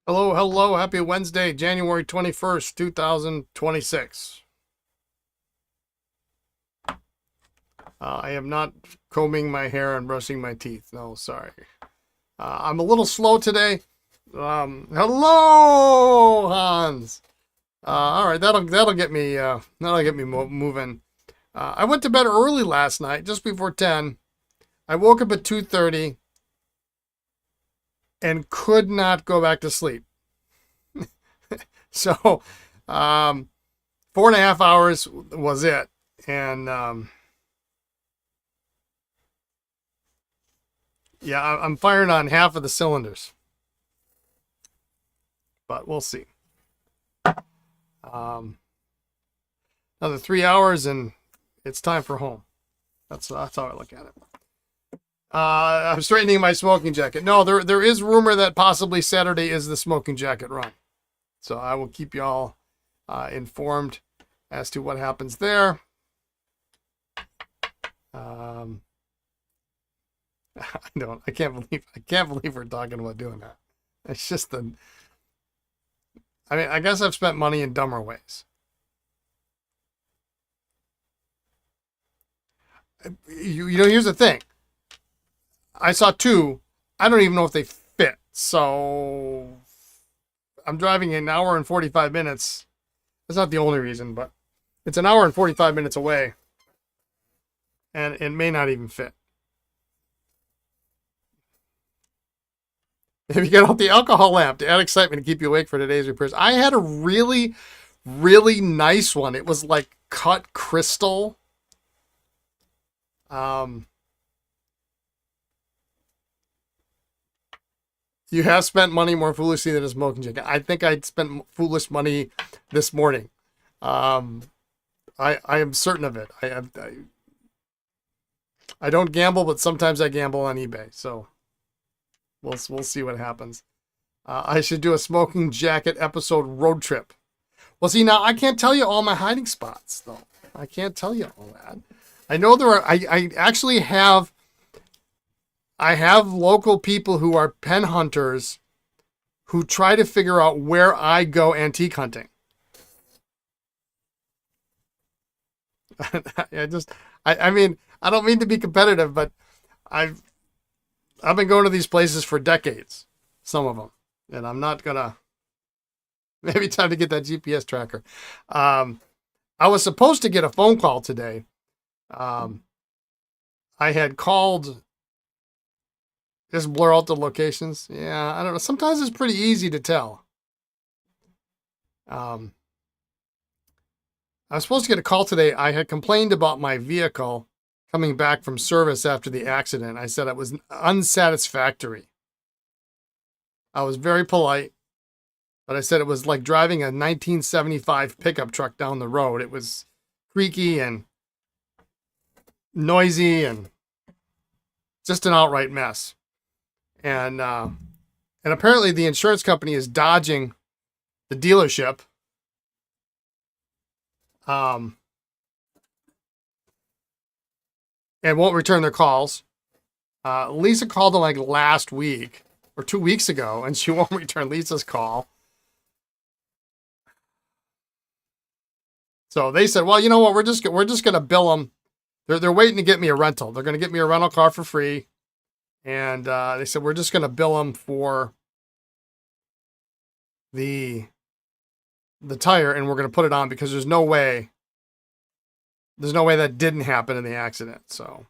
Hello, hello. Happy Wednesday, January 21st, 2026. I am not combing my hair and brushing my teeth. No, sorry. I'm a little slow today. Hello, Hans. All right, that'll get me moving. I went to bed early last night, just before 10. I woke up at 2:30 and could not go back to sleep. So, um, 4.5 hours was it, and yeah, I'm firing on half of the cylinders, but we'll see. Um, Another 3 hours, and it's time for home. That's how I look at it. I'm straightening my smoking jacket. No, there is rumor that possibly Saturday is the smoking jacket run, so I will keep you all informed as to what happens there. I can't believe we're talking about doing that. It's just I guess I've spent money in dumber ways. Here's the thing. I saw two. I don't even know if they fit. So I'm driving an hour and 45 minutes. That's not the only reason, but it's an hour and 45 minutes away, and it may not even fit. If you get out the alcohol lamp to add excitement and keep you awake for today's repairs. I had a really, really nice one. It was like cut crystal. You have spent money more foolishly than a smoking jacket. I think I spent foolish money this morning. I am certain of it. I don't gamble, but sometimes I gamble on eBay. So we'll see what happens. I should do a smoking jacket episode road trip. Well, see, now I can't tell you all my hiding spots, though. I can't tell you all that. I know there are. I actually have. I have local people who are pen hunters who try to figure out where I go antique hunting. I mean, I don't mean to be competitive, but I've been going to these places for decades, some of them, and I'm not gonna. Maybe time to get that GPS tracker. I was supposed to get a phone call today. I had called. Just blur out the locations. Yeah, I don't know. Sometimes it's pretty easy to tell. I was supposed to get a call today. I had complained about my vehicle coming back from service after the accident. I said it was unsatisfactory. I was very polite, but I said it was like driving a 1975 pickup truck down the road. It was creaky and noisy and just an outright mess. And apparently the insurance company is dodging the dealership. And won't return their calls. Lisa called them like last week or 2 weeks ago, and she won't return Lisa's call. So they said, well, you know what? We're just going to bill them. They're waiting to get me a rental. They're going to get me a rental car for free. And they said, we're just going to bill them for the tire, and we're going to put it on because there's no way that didn't happen in the accident. So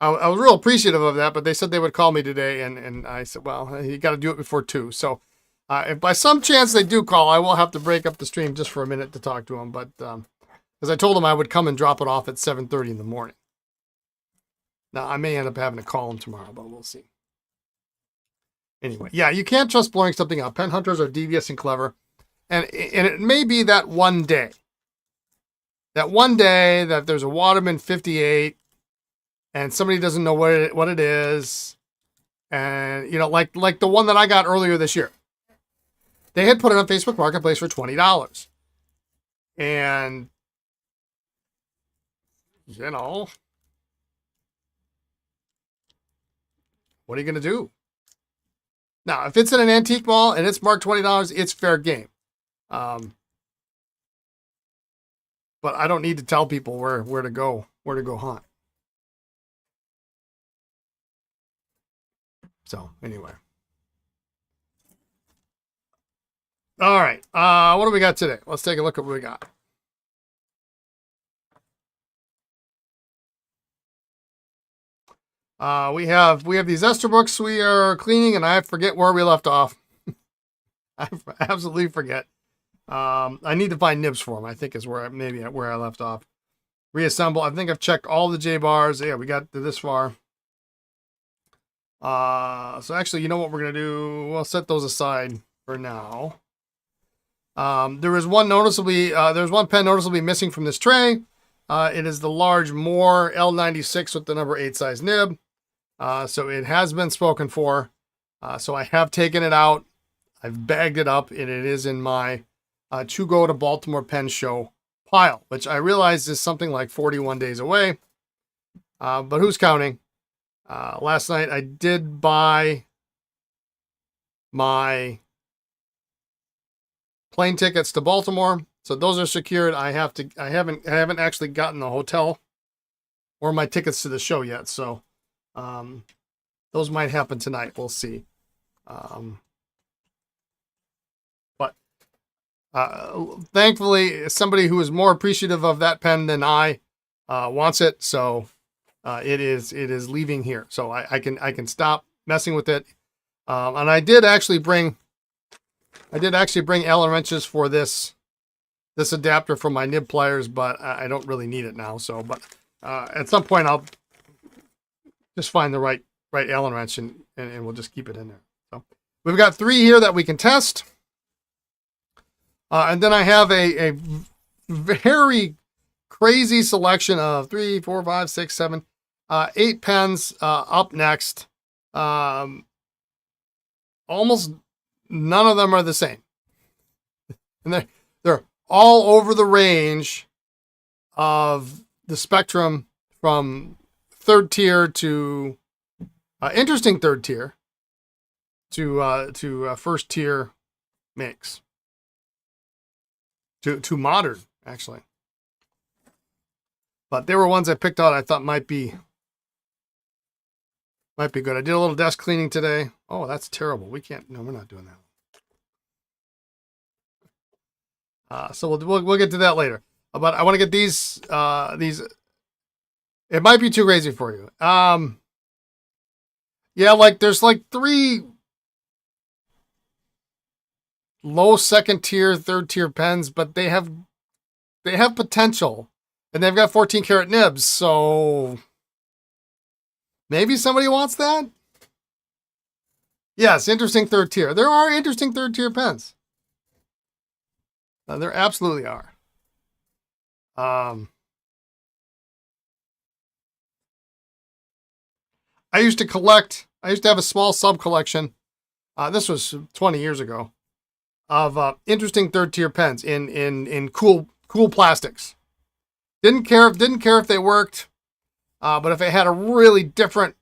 I was real appreciative of that, but they said they would call me today, and I said, well, you got to do it before 2. So if by some chance they do call, I will have to break up the stream just for a minute to talk to them. But because I told them I would come and drop it off at 7:30 in the morning. Now, I may end up having to call them tomorrow, but we'll see. Anyway, yeah, you can't trust blowing something up. Pen hunters are devious and clever. And it may be that one day. That one day that there's a Waterman 58 and somebody doesn't know what it is. And, like the one that I got earlier this year. They had put it on Facebook Marketplace for $20. And, what are you going to do? Now, if it's in an antique mall and it's marked $20, it's fair game. But I don't need to tell people where to go hunt. So anyway. All right. What do we got today? Let's take a look at what we got. We have these Esterbrook's we are cleaning, and I forget where we left off. I absolutely forget. I need to find nibs for them. I think is where I left off. Reassemble. I think I've checked all the J bars. Yeah, we got to this far. So actually, you know what we're gonna do? We'll set those aside for now. There is one there's one pen noticeably missing from this tray. It is the large Moore L96 with the number 8 size nib. So it has been spoken for. So I have taken it out. I've bagged it up, and it is in my to go to Baltimore pen show pile, which I realize is something like 41 days away. But who's counting? Last night I did buy my plane tickets to Baltimore, so those are secured. I haven't actually gotten the hotel or my tickets to the show yet, so those might happen tonight. We'll see. But thankfully, somebody who is more appreciative of that pen than I wants it, so it is leaving here, so I can stop messing with it. And I did actually bring Allen wrenches for this adapter for my nib pliers, but I don't really need it now. So, but at some point I'll just find the right Allen wrench and we'll just keep it in there. So we've got 3 here that we can test. And then I have a very crazy selection of 3, 4, 5, 6, 7, 8 pens up next. Almost none of them are the same. And they're all over the range of the spectrum from third tier to interesting third tier to first tier makes. To modern, actually. But there were ones I picked out I thought might be good. I did a little desk cleaning today. Oh, that's terrible. We're not doing that. So we'll get to that later. But I want to get these. It might be too crazy for you. Yeah, like there's like 3 low second tier, third tier pens, but they have potential, and they've got 14 karat nibs. So maybe somebody wants that. Yes, interesting third tier. There are interesting third tier pens. There absolutely are. I used to have a small sub collection. This was 20 years ago of interesting third tier pens in cool plastics. Didn't care if they worked, but if it had a really different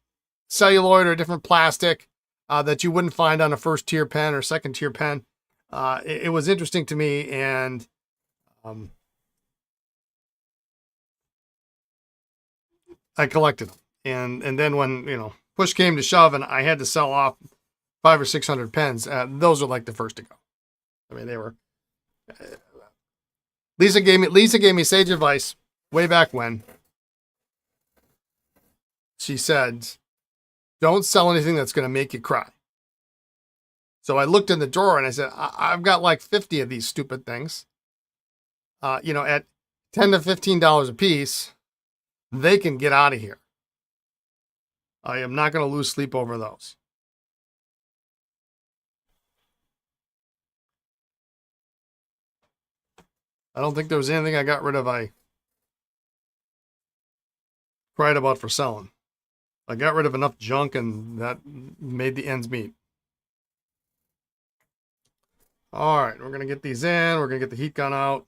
celluloid or different plastic that you wouldn't find on a first tier pen or second tier pen, it was interesting to me, and I collected them. And then when push came to shove and I had to sell off 500 or 600 pens, those were like the first to go. I mean, they were. Lisa gave me sage advice way back when. She said, "Don't sell anything that's going to make you cry." So I looked in the drawer and I said, I've got like 50 of these stupid things. At $10 to $15 a piece, they can get out of here. I am not going to lose sleep over those. I don't think there was anything I got rid of I cried about for selling. I got rid of enough junk and that made the ends meet. All right, we're going to get these in. We're going to get the heat gun out.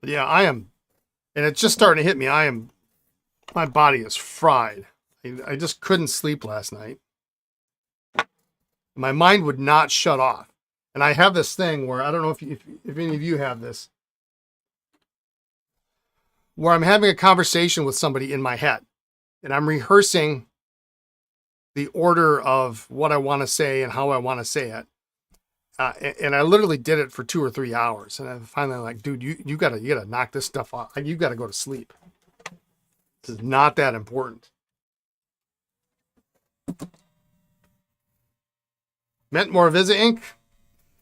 But yeah, I am, and it's just starting to hit me. My body is fried. I just couldn't sleep last night. My mind would not shut off. And I have this thing where, I don't know if any of you have this, where I'm having a conversation with somebody in my head and I'm rehearsing the order of what I want to say and how I want to say it. And I literally did it for 2 or 3 hours. And I'm finally like, dude, you gotta knock this stuff off. You gotta go to sleep. This is not that important. Mentmore Visit Inc.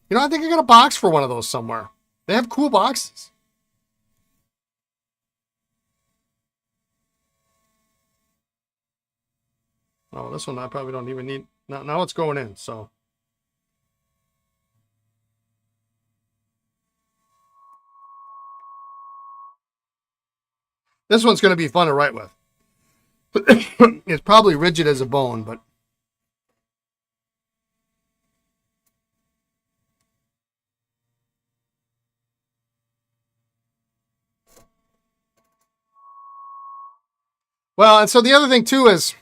You know, I think I got a box for one of those somewhere. They have cool boxes. Oh, this one I probably don't even need. Now it's going in, so. This one's going to be fun to write with. It's probably rigid as a bone, but. Well, and so the other thing too is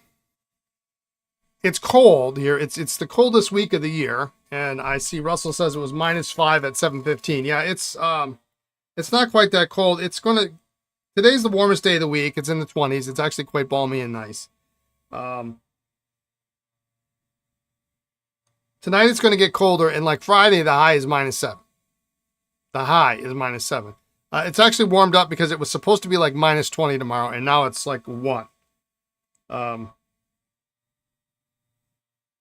it's cold here. It's the coldest week of the year, and I see Russell says it was -5 at 7:15. Yeah, it's not quite that cold. Today's the warmest day of the week. It's in the 20s. It's actually quite balmy and nice. Tonight it's going to get colder, and like Friday, the high is -7. The high is -7. It's actually warmed up because it was supposed to be like -20 tomorrow, and now it's like 1.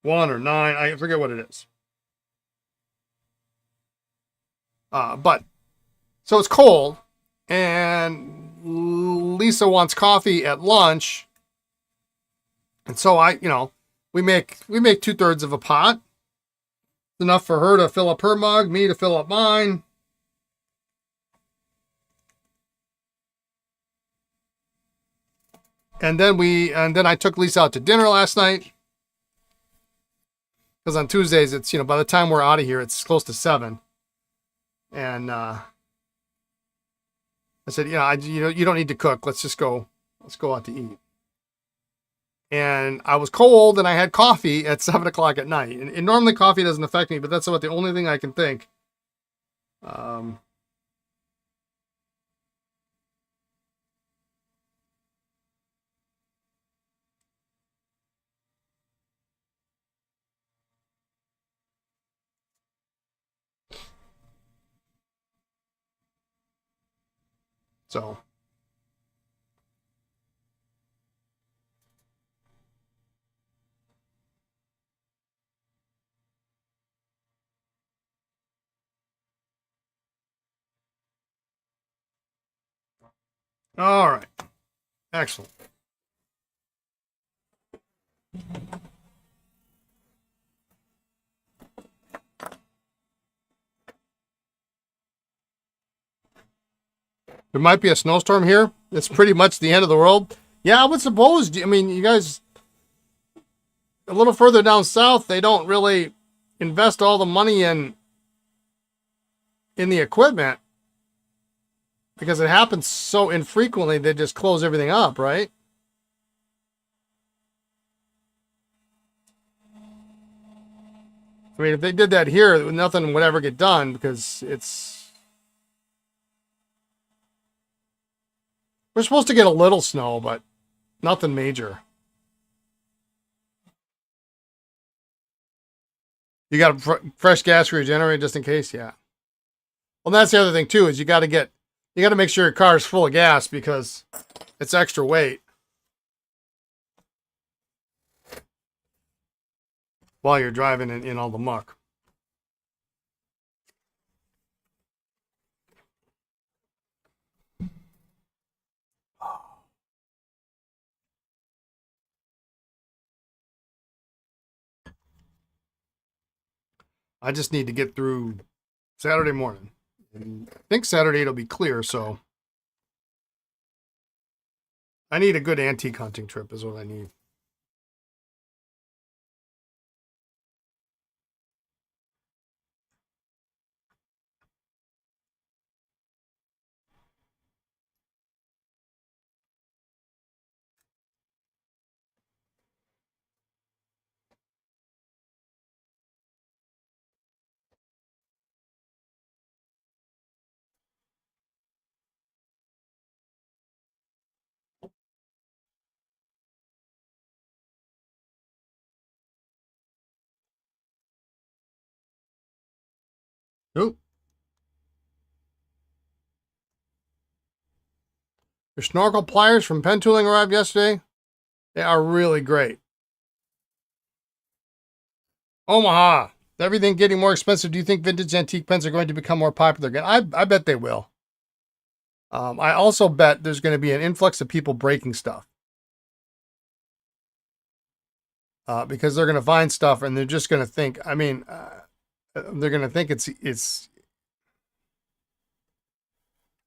1 or 9, I forget what it is. But so it's cold, and Lisa wants coffee at lunch, and so we make 2/3 of a pot. It's enough for her to fill up her mug, me to fill up mine. And then I took Lisa out to dinner last night. Because on Tuesdays, it's, by the time we're out of here, it's close to 7. And I said, you don't need to cook. Let's go out to eat. And I was cold and I had coffee at 7:00 at night. And normally coffee doesn't affect me, but that's about the only thing I can think. So. All right. Excellent. There might be a snowstorm here. It's pretty much the end of the world. Yeah, I would suppose. I mean, you guys, a little further down south, they don't really invest all the money in the equipment because it happens so infrequently. They just close everything up, right? I mean, if they did that here, nothing would ever get done because we're supposed to get a little snow, but nothing major. You got fresh gas for your generator just in case? Yeah. Well, that's the other thing too, is you got to make sure your car is full of gas because it's extra weight while you're driving in all the muck. I just need to get through Saturday morning. And I think Saturday it'll be clear, so I need a good antique hunting trip is what I need. Ooh. Your snorkel pliers from Pen Tooling arrived yesterday. They are really great. Omaha. Everything getting more expensive. Do you think vintage antique pens are going to become more popular again? I bet they will. I also bet there's going to be an influx of people breaking stuff. Because they're going to find stuff and they're just going to think, they're going to think it's.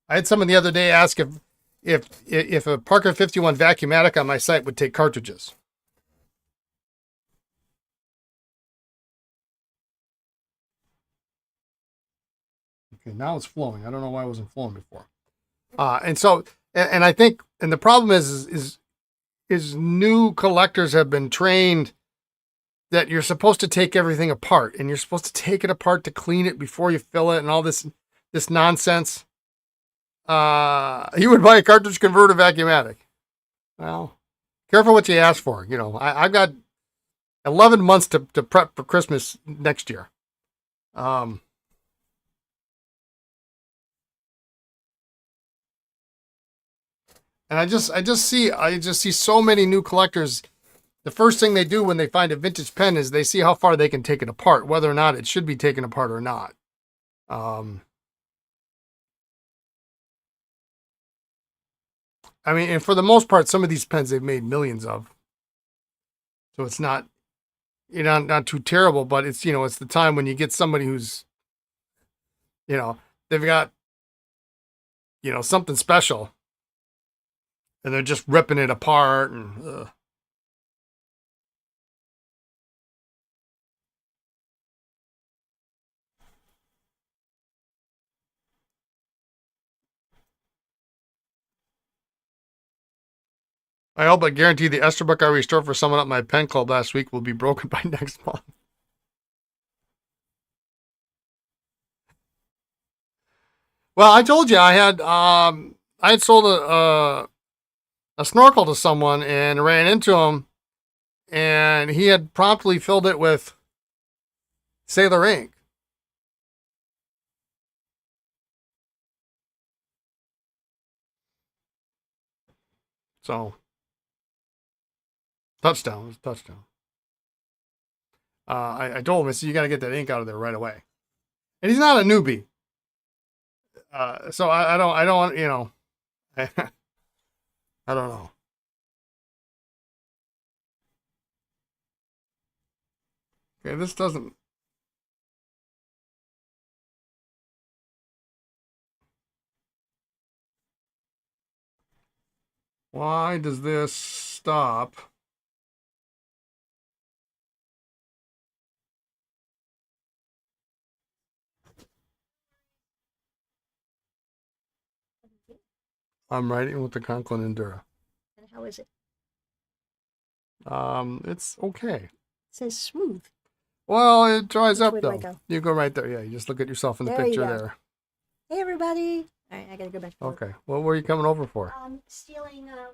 I had someone the other day ask if a Parker 51 Vacuumatic on my site would take cartridges. Okay, now it's flowing. I don't know why it wasn't flowing before. And I think, and the problem is new collectors have been trained that you're supposed to take everything apart, and you're supposed to take it apart to clean it before you fill it, and all this nonsense. You would buy a cartridge converter Vacuumatic. Well, careful what you ask for. You know, I've got 11 months to prep for Christmas next year. And I just see so many new collectors. The first thing they do when they find a vintage pen is they see how far they can take it apart, whether or not it should be taken apart or not. And for the most part, some of these pens they've made millions of, so it's not, not too terrible. But it's it's the time when you get somebody who's, they've got, something special, and they're just ripping it apart and. I hope I guarantee the Esterbrook I restored for someone at my pen club last week will be broken by next month. Well, I told you I had sold a snorkel to someone and ran into him, and he had promptly filled it with Sailor ink. So touchdown. I told him, I said, you got to get that ink out of there right away. And he's not a newbie. So I don't, I don't know. Okay, this doesn't. Why does this stop? I'm writing with the Conklin Endura. And how is it? It's okay. It says smooth. Well, it dries up Which way do I though. go? You go right there. Yeah, you just look at yourself in the There you picture go. there. Hey, everybody. All right, I gotta go back to work. Okay. What were you coming over for? Stealing one of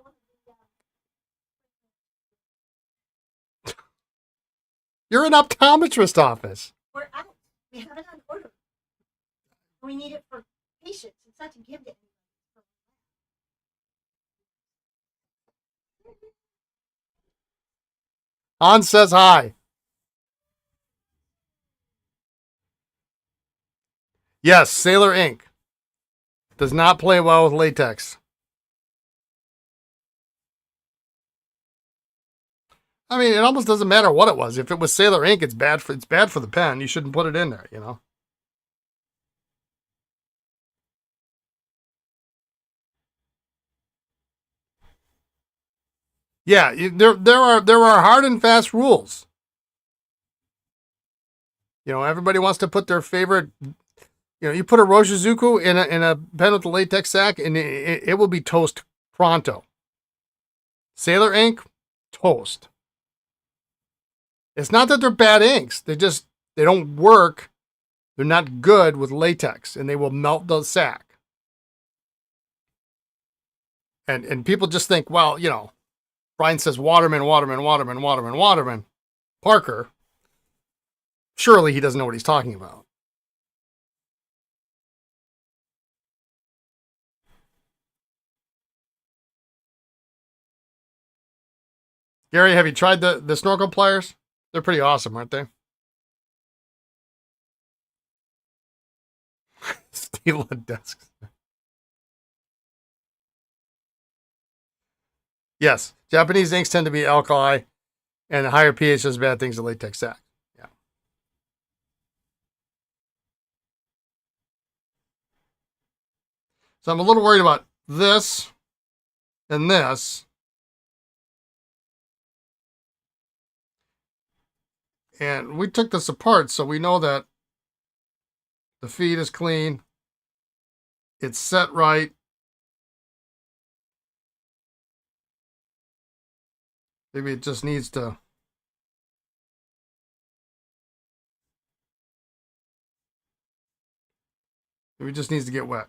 the. You're an optometrist office. We're out. We have it on order. We need it for patients. It's not to give to anybody. Hans says hi. Yes, Sailor ink does not play well with latex. I mean, it almost doesn't matter what it was. If it was Sailor ink, it's bad for the pen. You shouldn't put it in there, Yeah, there are hard and fast rules. Everybody wants to put their favorite. You put a Roshizuku in a pen with a latex sac, and it will be toast pronto. Sailor ink, toast. It's not that they're bad inks. They don't work. They're not good with latex, and they will melt the sac. And people just think, well, Brian says Waterman. Parker. Surely he doesn't know what he's talking about. Gary, have you tried the snorkel pliers? They're pretty awesome, aren't they? Steel desks. Yes, Japanese inks tend to be alkali, and a higher pH does bad things to latex sac. Yeah. So I'm a little worried about this and this. And we took this apart, so we know that the feed is clean. It's set right. Maybe it just needs to. Maybe it just needs to get wet.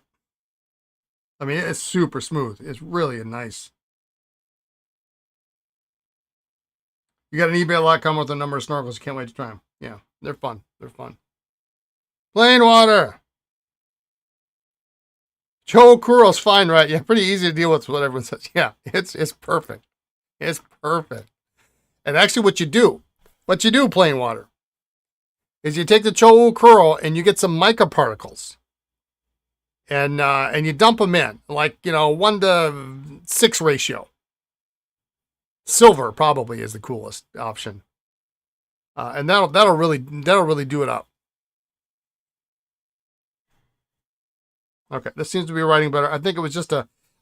I mean, it's super smooth. It's really a nice. You got an eBay lot coming with a number of snorkels. Can't wait to try them. Yeah, they're fun. They're fun. Plain water. Joe Kuro's fine, right? Yeah, pretty easy to deal with what everyone says. Yeah, it's perfect. It's perfect. And actually what you do, plain water, is you take the Cho Kuro and you get some mica particles. And you dump them in, like, 1:6 ratio. Silver probably is the coolest option. And that'll really do it up. Okay, this seems to be writing better. I think it was just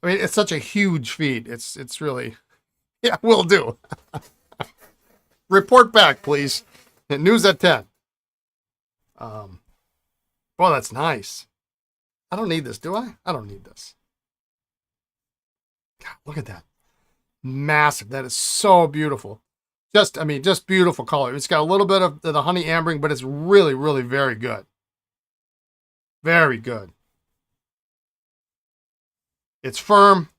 it's such a huge feed. It's really, yeah, will do. Report back, please. News at 10. Well, that's nice. I don't need this, do I? I don't need this. God, look at that. Massive. That is so beautiful. Just beautiful color. It's got a little bit of the honey ambering, but it's really, really very good. Very good. It's firm.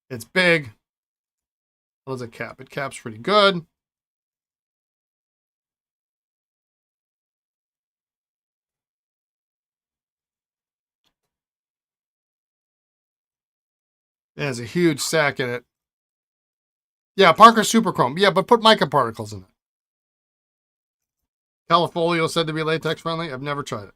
It's big. How does it cap? It caps pretty good. It has a huge sack in it. Yeah, Parker Super Chrome. Yeah, but put mica particles in it. Califolio said to be latex friendly. I've never tried it.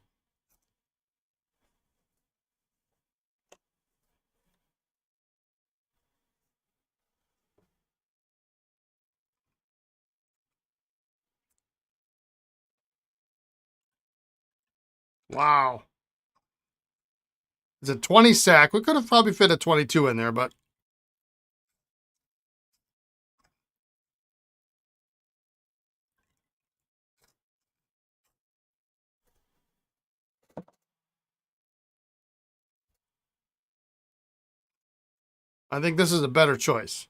Wow. It's a 20 sack. We could have probably fit a 22 in there, but I think this is a better choice.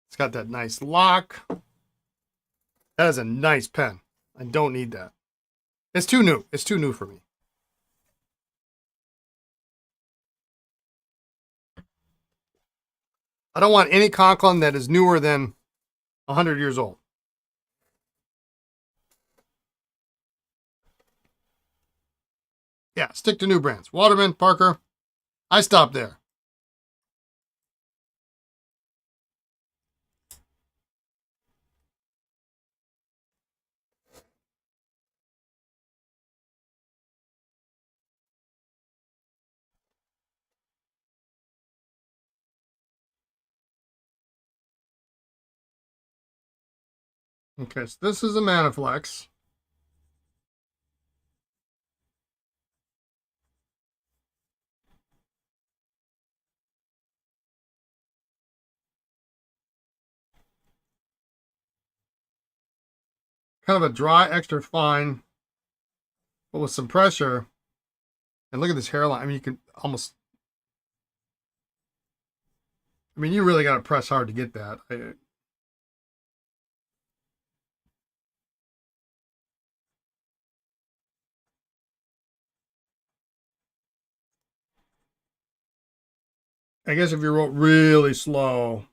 It's got that nice lock. That is a nice pen. I don't need that. It's too new. It's too new for me. I don't want any Conklin that is newer than 100 years old. Yeah, stick to new brands. Waterman, Parker. I stopped there. Okay, so this is a Manaflex. Kind of a dry, extra fine, but with some pressure. And look at this hairline. I mean, you can almost. I mean, you really got to press hard to get that. I guess if you wrote really slow.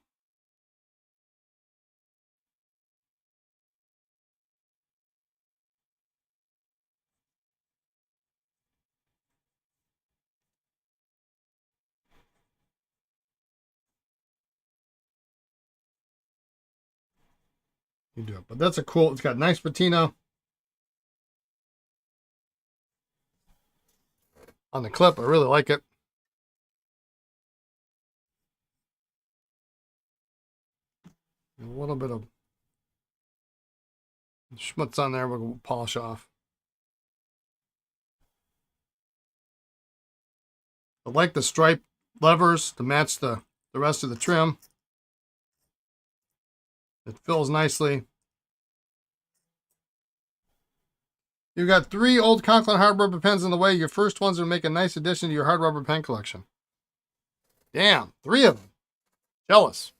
you do it. But that's a cool, it's got nice patina on the clip. I really like it. A little bit of schmutz on there, we'll polish off. I like the stripe levers to match the rest of the trim. It fills nicely. You've got 3 old Conklin hard rubber pens in the way. Your first ones will make a nice addition to your hard rubber pen collection. Damn, 3 of them. Jealous.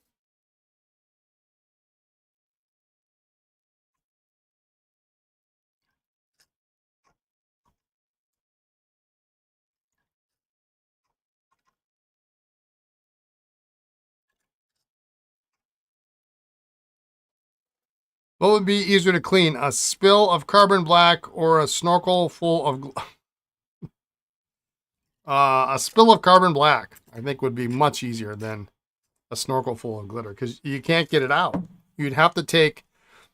What would be easier to clean? A spill of carbon black or a snorkel full of... a spill of carbon black, I think, would be much easier than a snorkel full of glitter because you can't get it out. You'd have to take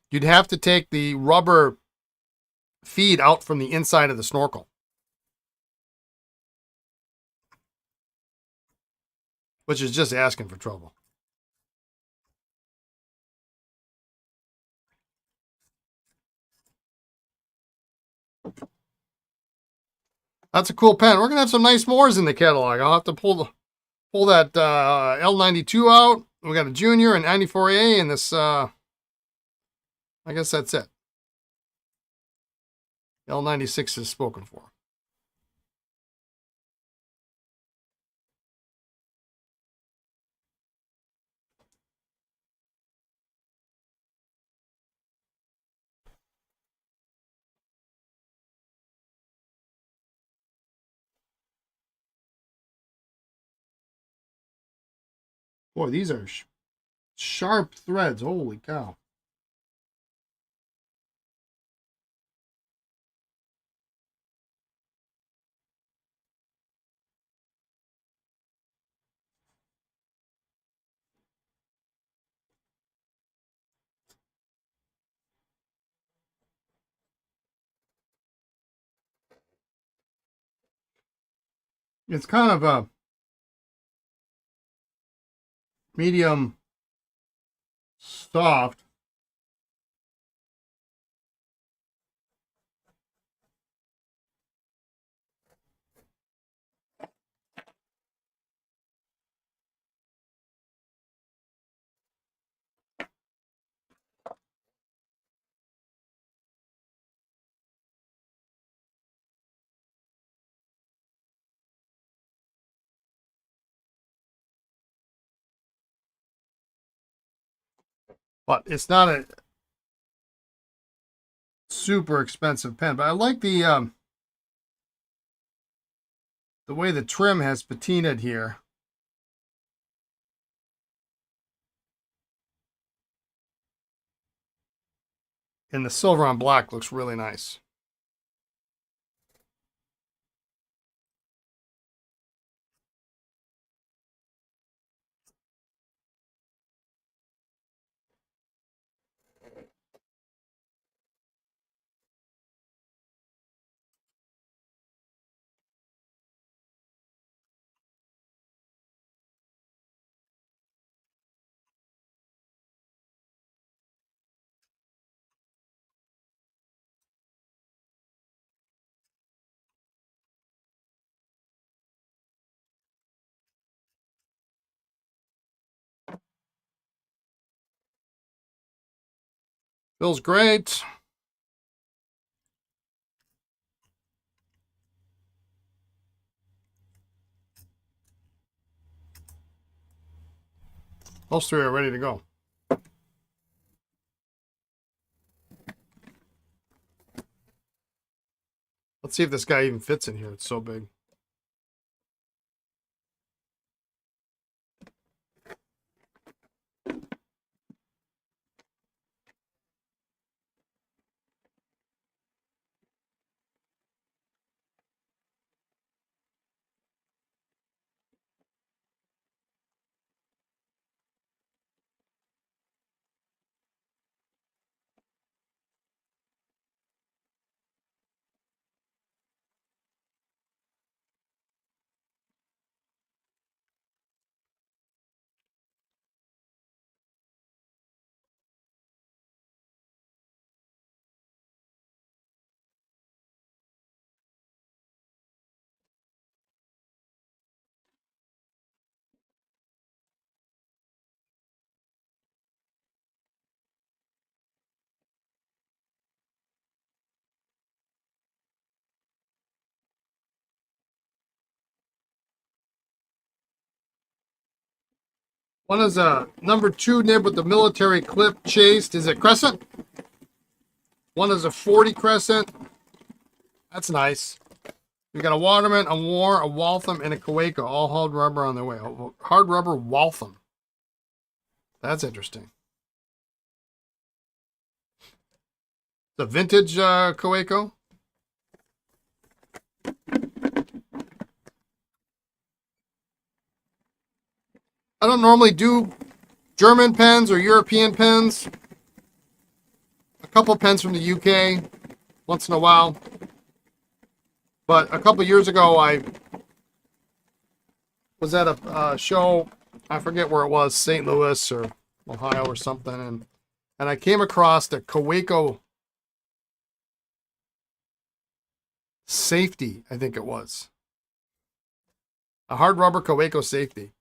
the rubber feed out from the inside of the snorkel, which is just asking for trouble. That's a cool pen. We're gonna have some nice mores in the catalog. I'll have to pull that L92 out. We got a Junior and 94A and this. I guess that's it. L96 is spoken for. Boy, these are sharp threads. Holy cow. It's kind of a medium soft. But it's not a super expensive pen. But I like the way the trim has patinaed here. And the silver on black looks really nice. Feels great. Those 3 are ready to go. Let's see if this guy even fits in here. It's so big. One is a number 2 nib with the military clip chased. Is it crescent? One is a 40 crescent. That's nice. We got a Waterman, a War, a Waltham, and a Kaweco. All hard rubber on their way. Hard rubber Waltham. That's interesting. The vintage Kaweco. I don't normally do German pens or European pens. A couple pens from the UK once in a while. But a couple years ago, I was at a show. I forget where it was, St. Louis or Ohio or something. And I came across the Kaweco Safety, I think it was. A hard rubber Kaweco Safety.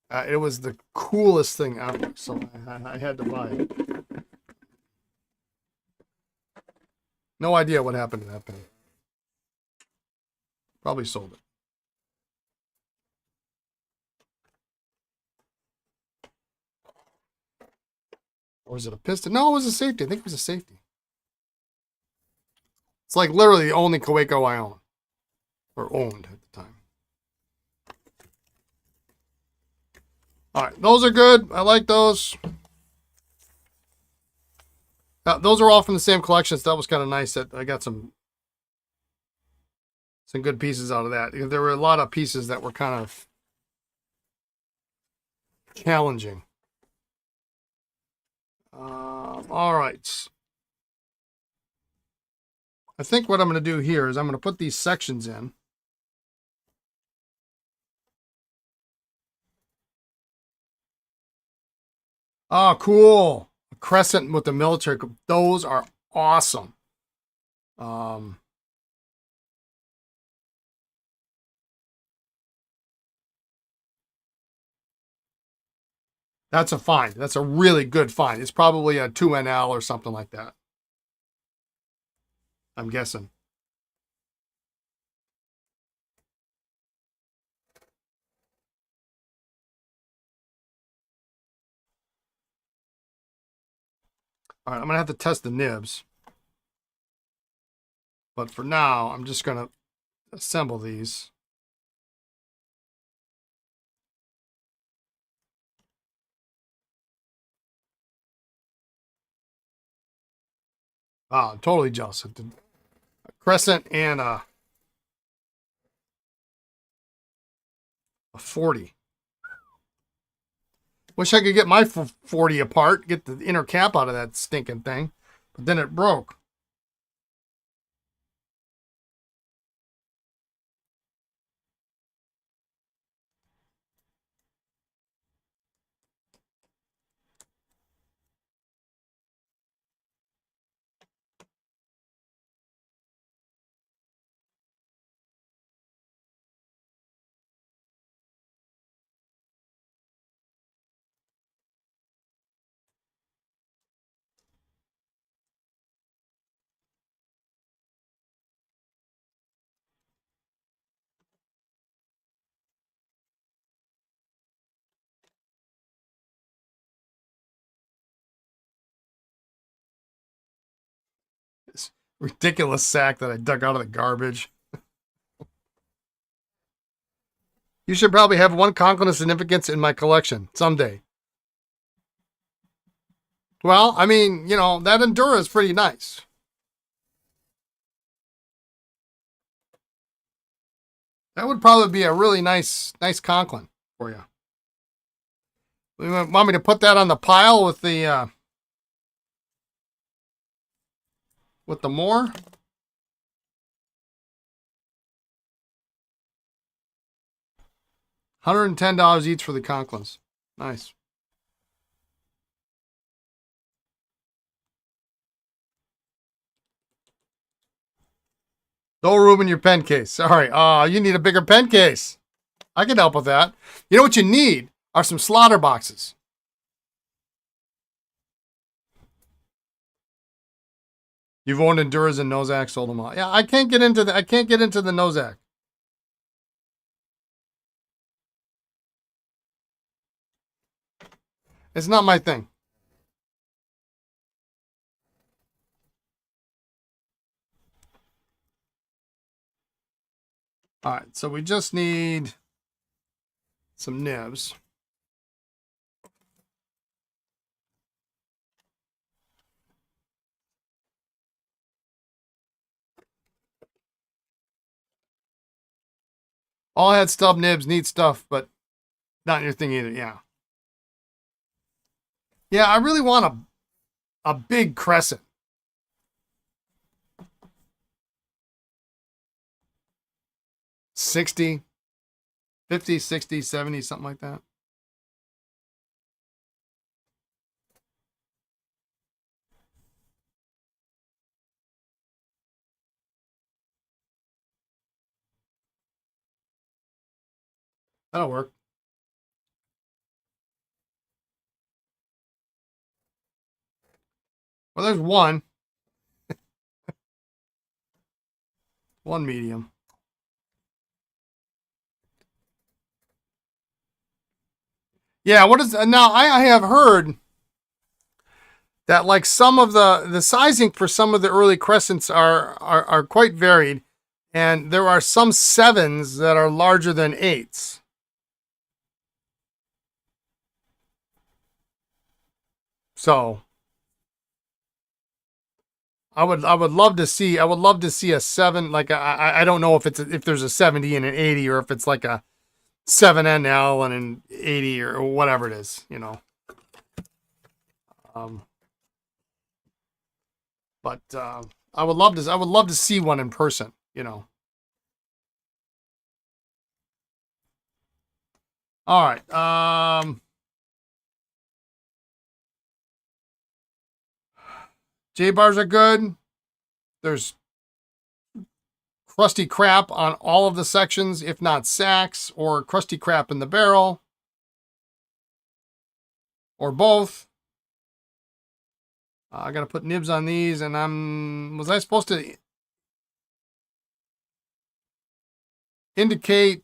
It was the coolest thing ever, so I had to buy it. No idea what happened to that pen. Probably sold it. Or was it a piston? No, it was a safety. I think it was a safety. It's like literally the only Kaweco I own. Or owned at the time. Alright, those are good. I like those. Those are all from the same collection, so that was kind of nice that I got some good pieces out of that. There were a lot of pieces that were kind of challenging. All right. I think what I'm going to do here is I'm going to put these sections in. Oh, cool. A crescent with the military. Those are awesome. That's a find. That's a really good find. It's probably a 2NL or something like that. I'm guessing. All right, I'm going to have to test the nibs. But for now, I'm just going to assemble these. Oh, I'm totally jealous. A crescent and a 40. Wish I could get my 40 apart, get the inner cap out of that stinking thing. But then it broke. This ridiculous sack that I dug out of the garbage. You should probably have one Conklin of significance in my collection someday. Well, I mean, you know, that Endura is pretty nice. That would probably be a really nice Conklin for you. You want me to put that on the pile with the more? $110 each for the Conklins. Nice. No room in your pen case. Sorry. You need a bigger pen case. I can help with that. You know what you need are some slaughter boxes. You've owned Enduras and Nozak, sold them all. Yeah, I can't get into the Nozak. It's not my thing. All right, so we just need some nibs. All head stub nibs, neat stuff, but not your thing either. Yeah. Yeah, I really want a big crescent. 60, 50, 60, 70, something like that. That'll work. Well, there's one. One medium. Yeah, what is now? I have heard that like some of the sizing for some of the early crescents are quite varied, and there are some 7s that are larger than 8s. So I would love to see a 7, like I don't know if there's a 70 and an 80, or if it's like a 7NL and an 80 or whatever it is, you know. But I would love to see one in person, you know. All right. J bars are good. There's crusty crap on all of the sections, if not sacks, or crusty crap in the barrel, or both. I got to put nibs on these, and was I supposed to indicate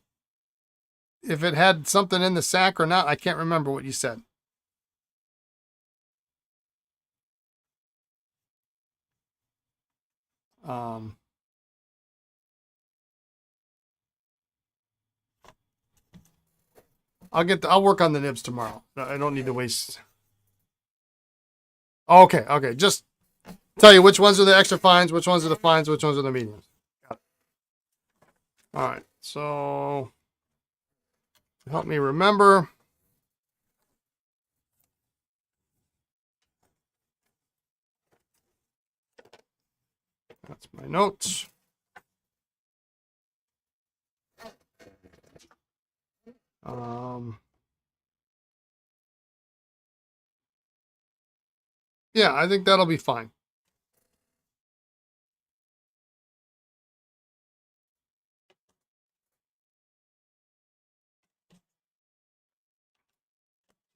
if it had something in the sack or not? I can't remember what you said. I'll work on the nibs tomorrow. I don't need to waste. Okay. Just tell you which ones are the extra fines, which ones are the fines, which ones are the mediums. Got it. All right. So help me remember. That's my notes. Yeah, I think that'll be fine.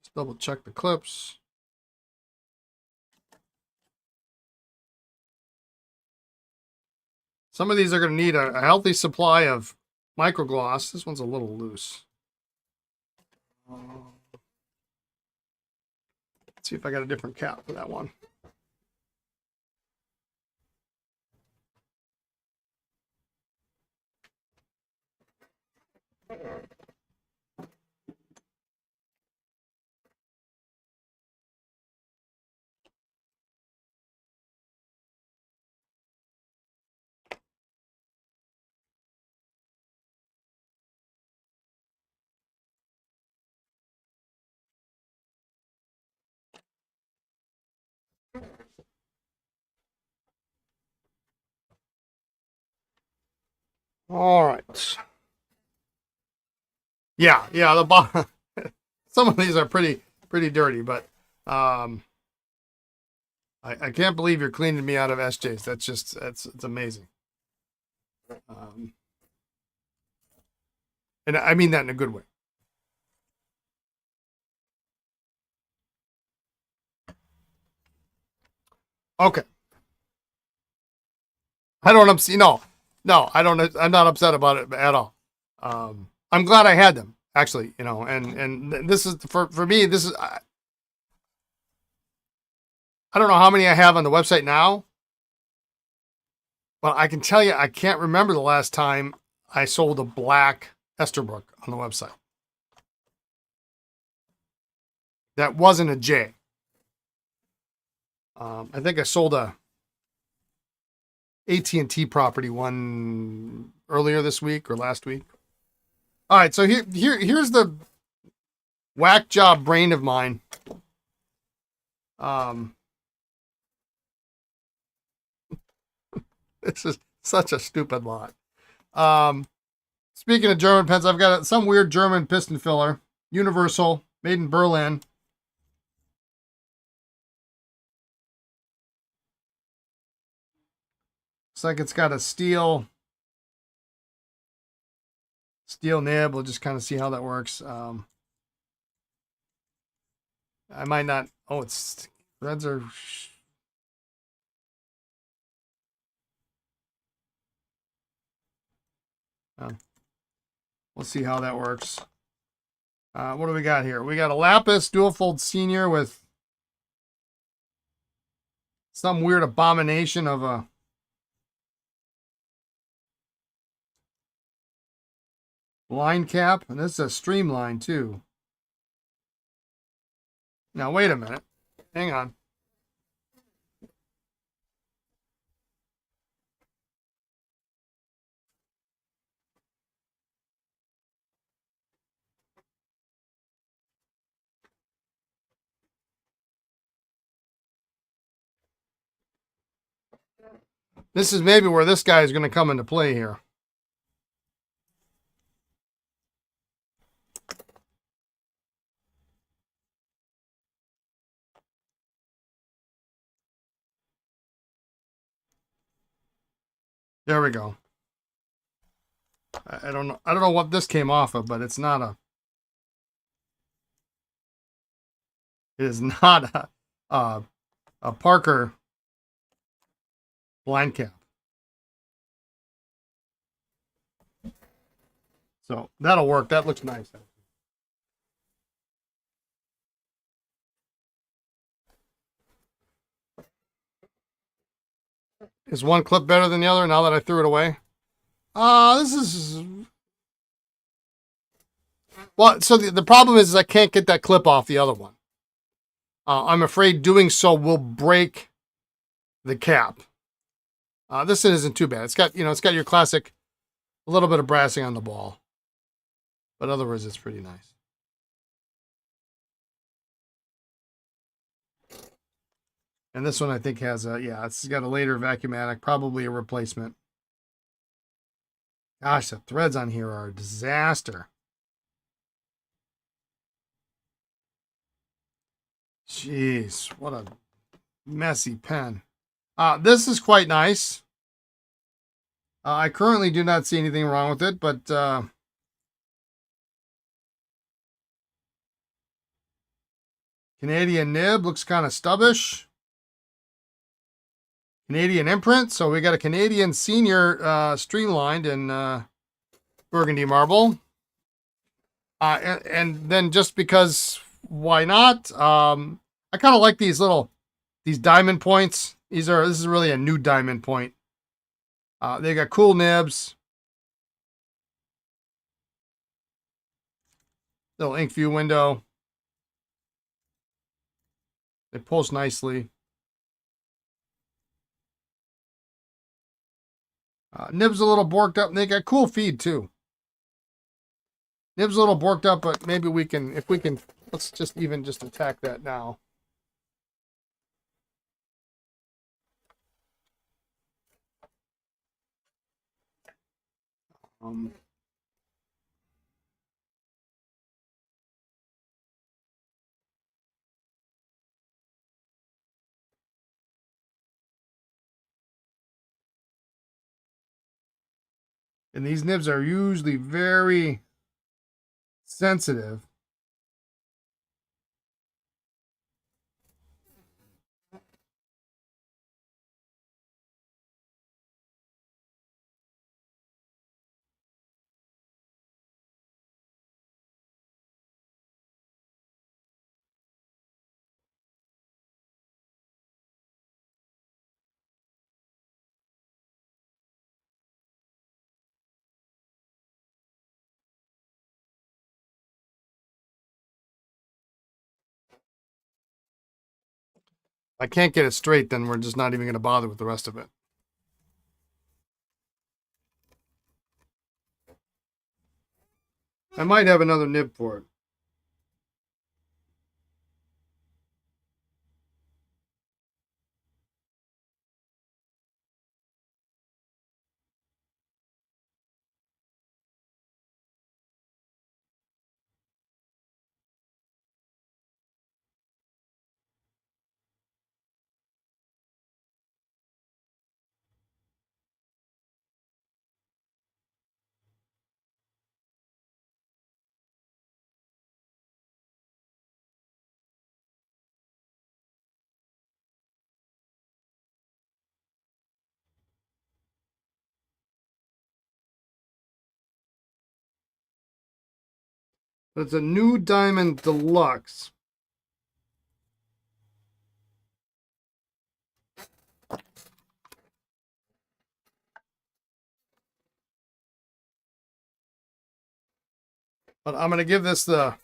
Just double check the clips. Some of these are going to need a healthy supply of microgloss. This one's a little loose. Let's see if I got a different cap for that one. All right. Yeah, the bottom. Some of these are pretty dirty, but I can't believe you're cleaning me out of SJs. It's amazing. And I mean that in a good way. Okay. I don't upset. No, I don't. I'm not upset about it at all. I'm glad I had them, actually. You know, and this is for me. This is I don't know how many I have on the website now, but I can tell you I can't remember the last time I sold a black Esterbrook on the website. That wasn't a J. I think I sold a AT&T property one earlier this week or last week. All right, so here's the whack job brain of mine. This is such a stupid lot. Speaking of German pens, I've got some weird German piston filler, universal, made in Berlin. Looks like it's got a steel nib. We'll just kind of see how that works. I might not. Oh, it's threads are. We'll see how that works. What do we got here? We got a Lapis dual fold senior with some weird abomination of a line cap, and this is a streamline too. Now wait a minute. Hang on. This is maybe where this guy is going to come into play here. There we go. I don't know what this came off of, but it's not a. It is not a Parker blind cap. So that'll work. That looks nice. Is one clip better than the other now that I threw it away? This is... Well, so the problem is I can't get that clip off the other one. I'm afraid doing so will break the cap. This isn't too bad. It's got, it's got your classic, a little bit of brassing on the ball. But otherwise, it's pretty nice. And this one, I think, has a, yeah, it's got a later vacuumatic, probably a replacement. Gosh, the threads on here are a disaster. Jeez, what a messy pen. This is quite nice. I currently do not see anything wrong with it, but Canadian nib looks kind of stubbish. Canadian imprint, so we got a Canadian senior streamlined in burgundy marble. And then just because, why not? I kind of like these diamond points. This is really a new diamond point. They got cool nibs. Little ink view window. They post nicely. Nib's a little borked up, and they got cool feed too. Nib's a little borked up, but maybe we can, if we can, let's just attack that now. And these nibs are usually very sensitive. I can't get it straight, then we're just not even going to bother with the rest of it. I might have another nib for it. It's a new Diamond Deluxe. But I'm going to give this the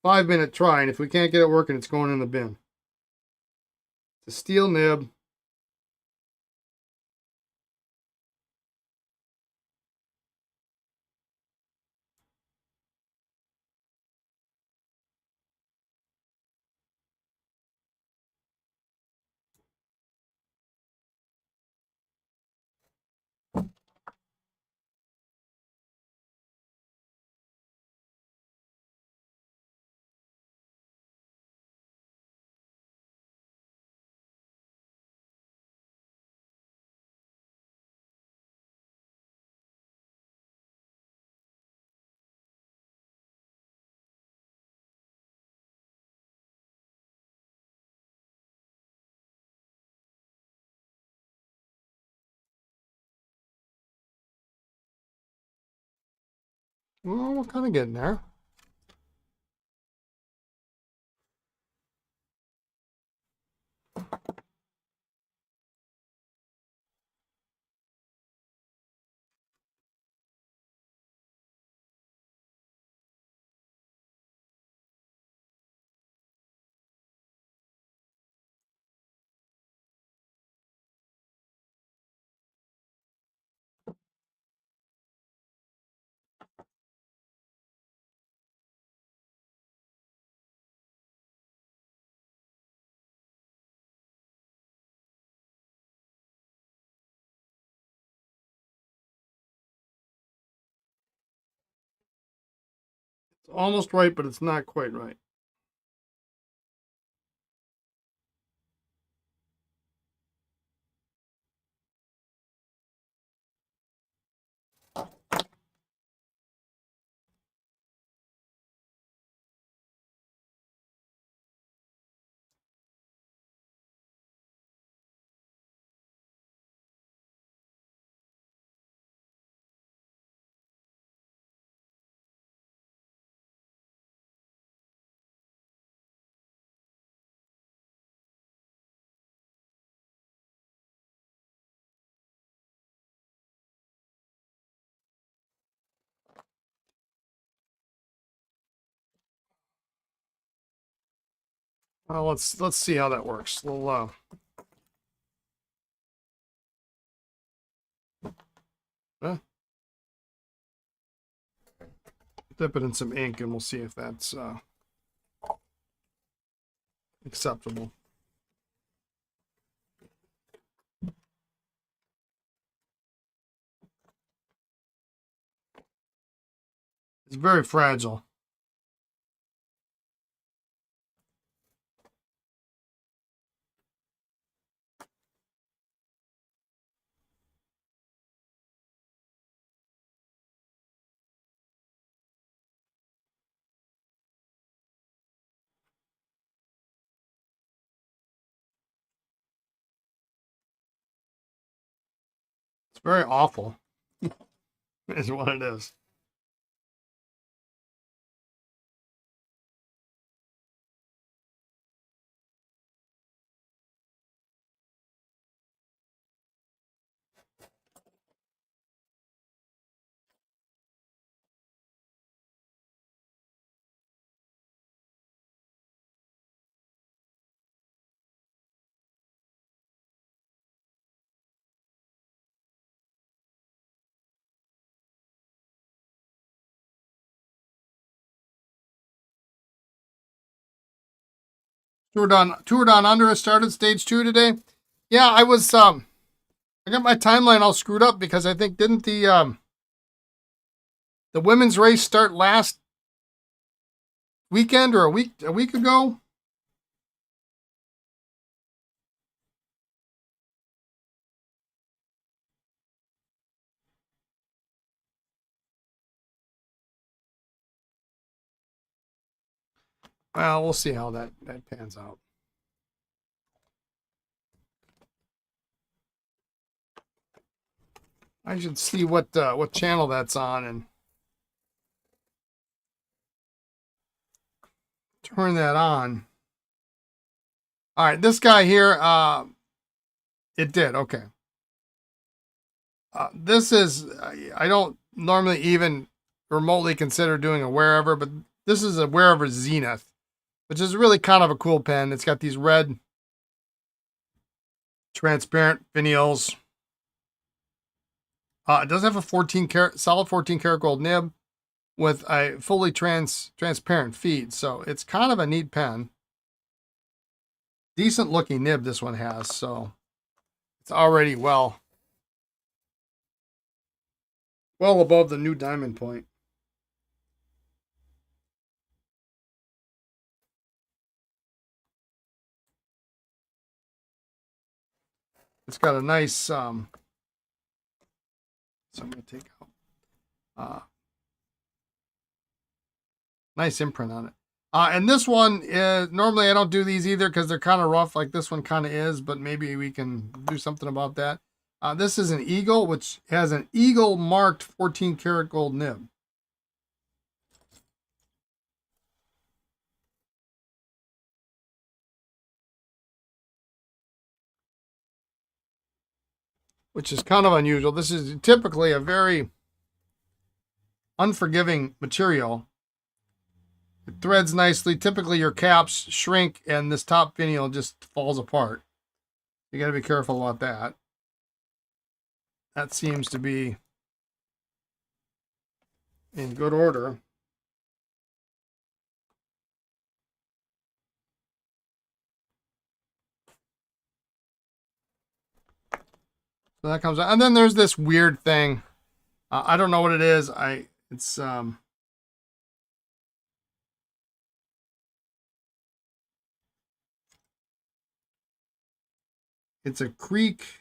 5-minute try, and if we can't get it working, it's going in the bin. It's a steel nib. Well, we're kind of getting there. It's almost right, but it's not quite right. Well, let's see how that works. We'll dip it in some ink, and we'll see if that's acceptable. It's very fragile. It's very awful, is what it is. Tour Down Under has started stage 2 today. Yeah, I got my timeline all screwed up because I think didn't the women's race start last weekend or a week ago? Well, we'll see how that pans out. I should see what channel that's on and turn that on. All right, this guy here, it did. Okay. This is, I don't normally even remotely consider doing a wherever, but this is a wherever Zenith, which is really kind of a cool pen. It's got these red transparent finials. It does have a solid 14 karat gold nib with a fully transparent feed. So it's kind of a neat pen. Decent looking nib this one has. So it's already well above the new diamond point. It's got a nice, so I'm going to take out, nice imprint on it. And this one, normally I don't do these either because they're kind of rough like this one kind of is, but maybe we can do something about that. This is an Eagle, which has an Eagle marked 14 karat gold nib. Which is kind of unusual. This is typically a very unforgiving material. It threads nicely. Typically your caps shrink and this top finial just falls apart. You got to be careful about that. That seems to be in good order. So that comes out. And then there's this weird thing. I don't know what it is. It's a Creeks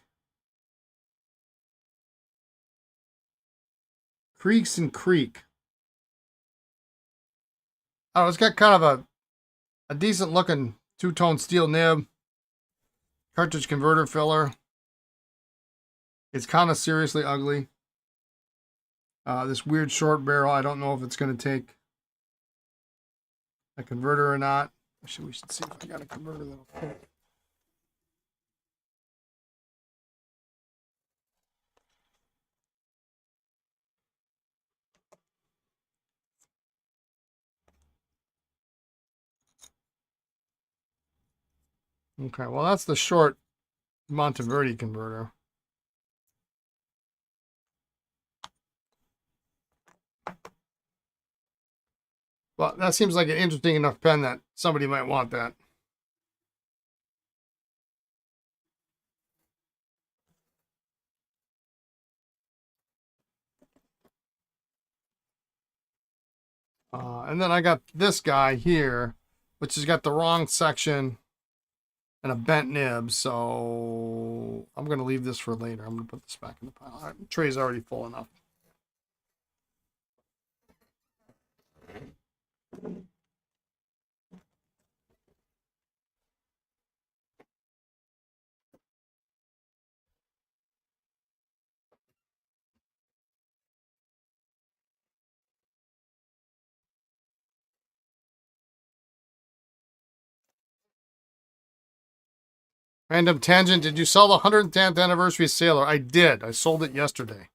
and Creek. Oh, it's got kind of a decent looking two-tone steel nib. Cartridge converter filler. It's kind of seriously ugly. This weird short barrel. I don't know if it's going to take a converter or not. Actually, we should see if I got a converter that'll fit. Okay, well, that's the short Monteverdi converter. Well, that seems like an interesting enough pen that somebody might want that. And then I got this guy here, which has got the wrong section and a bent nib. So I'm going to leave this for later. I'm going to put this back in the pile. All right, the tray's already full enough. Random tangent. Did you sell the 110th anniversary Sailor? I did. I sold it yesterday.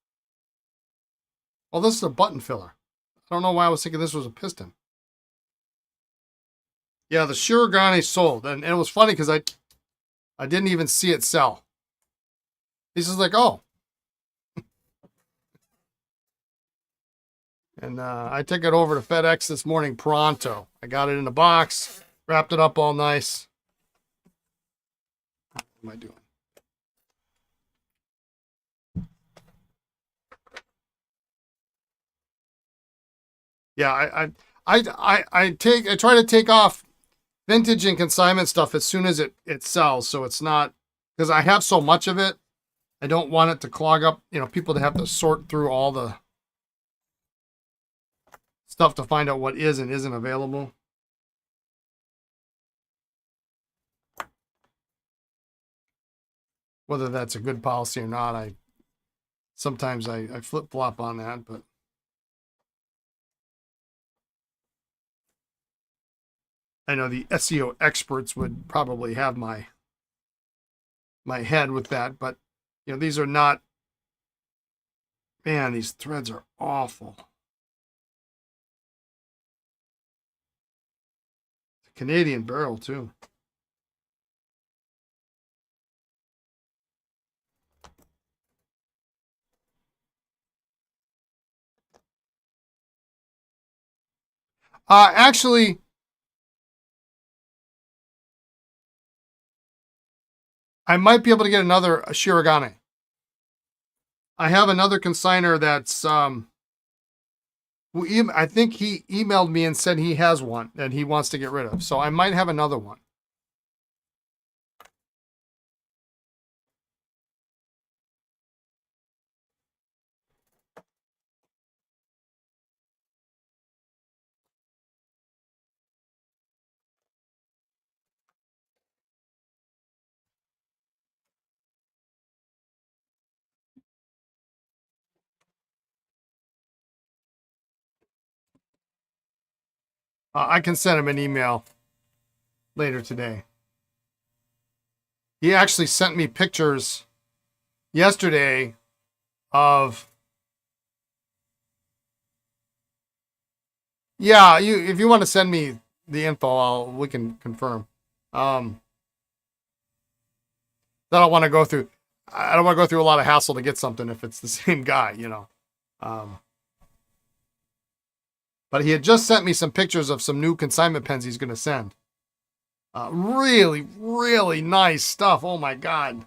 Well, this is a button filler. I don't know why I was thinking this was a piston. Yeah, the Shirogane sold. And it was funny because I didn't even see it sell. He's just like, oh. And I took it over to FedEx this morning pronto. I got it in a box, wrapped it up all nice. am I doing? Yeah, I try to take off vintage and consignment stuff as soon as it sells, so it's not, because I have so much of it. I don't want it to clog up, people to have to sort through all the stuff to find out what is and isn't available. Whether that's a good policy or not, sometimes I flip flop on that, but I know the SEO experts would probably have my head with that, but these are not, man, these threads are awful. It's a Canadian barrel too. Actually, I might be able to get another Shirogane. I have another consigner that's I think he emailed me and said he has one that he wants to get rid of. So I might have another one. I can send him an email later today. He actually sent me pictures yesterday of, yeah, if you want to send me the info, we can confirm. I don't want to go through a lot of hassle to get something if it's the same guy, but he had just sent me some pictures of some new consignment pens he's going to send. Really, really nice stuff. Oh my God.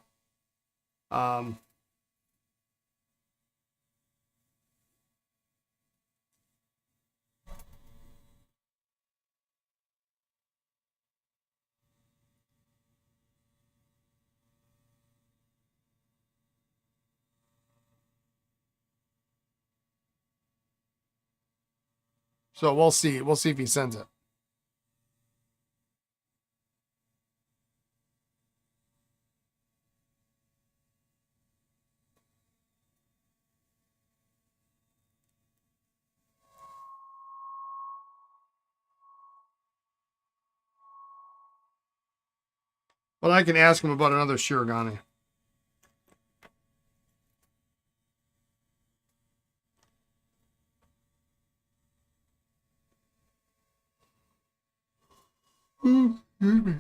So we'll see. We'll see if he sends it. But I can ask him about another Shirogane. Excuse me.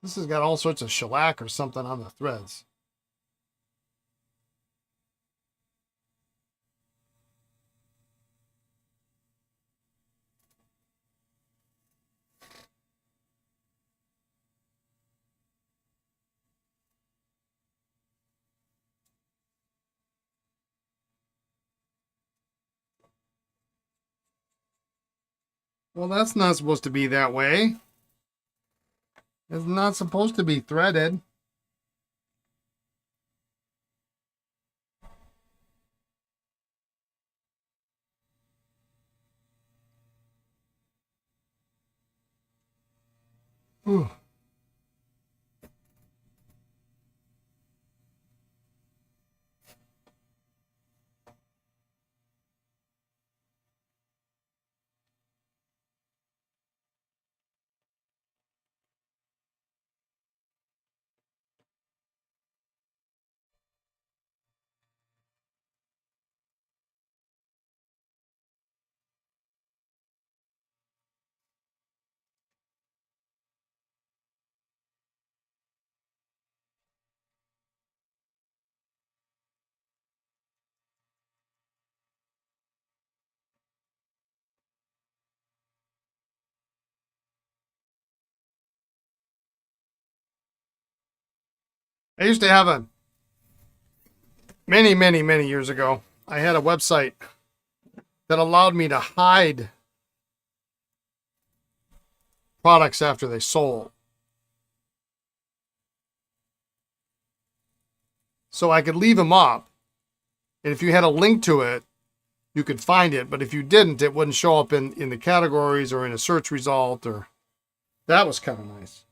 This has got all sorts of shellac or something on the threads. Well, that's not supposed to be that way. It's not supposed to be threaded. Ooh. I used to have many years ago, I had a website that allowed me to hide products after they sold. So I could leave them up. And if you had a link to it, you could find it. But if you didn't, it wouldn't show up in the categories or in a search result. Or that was kind of nice.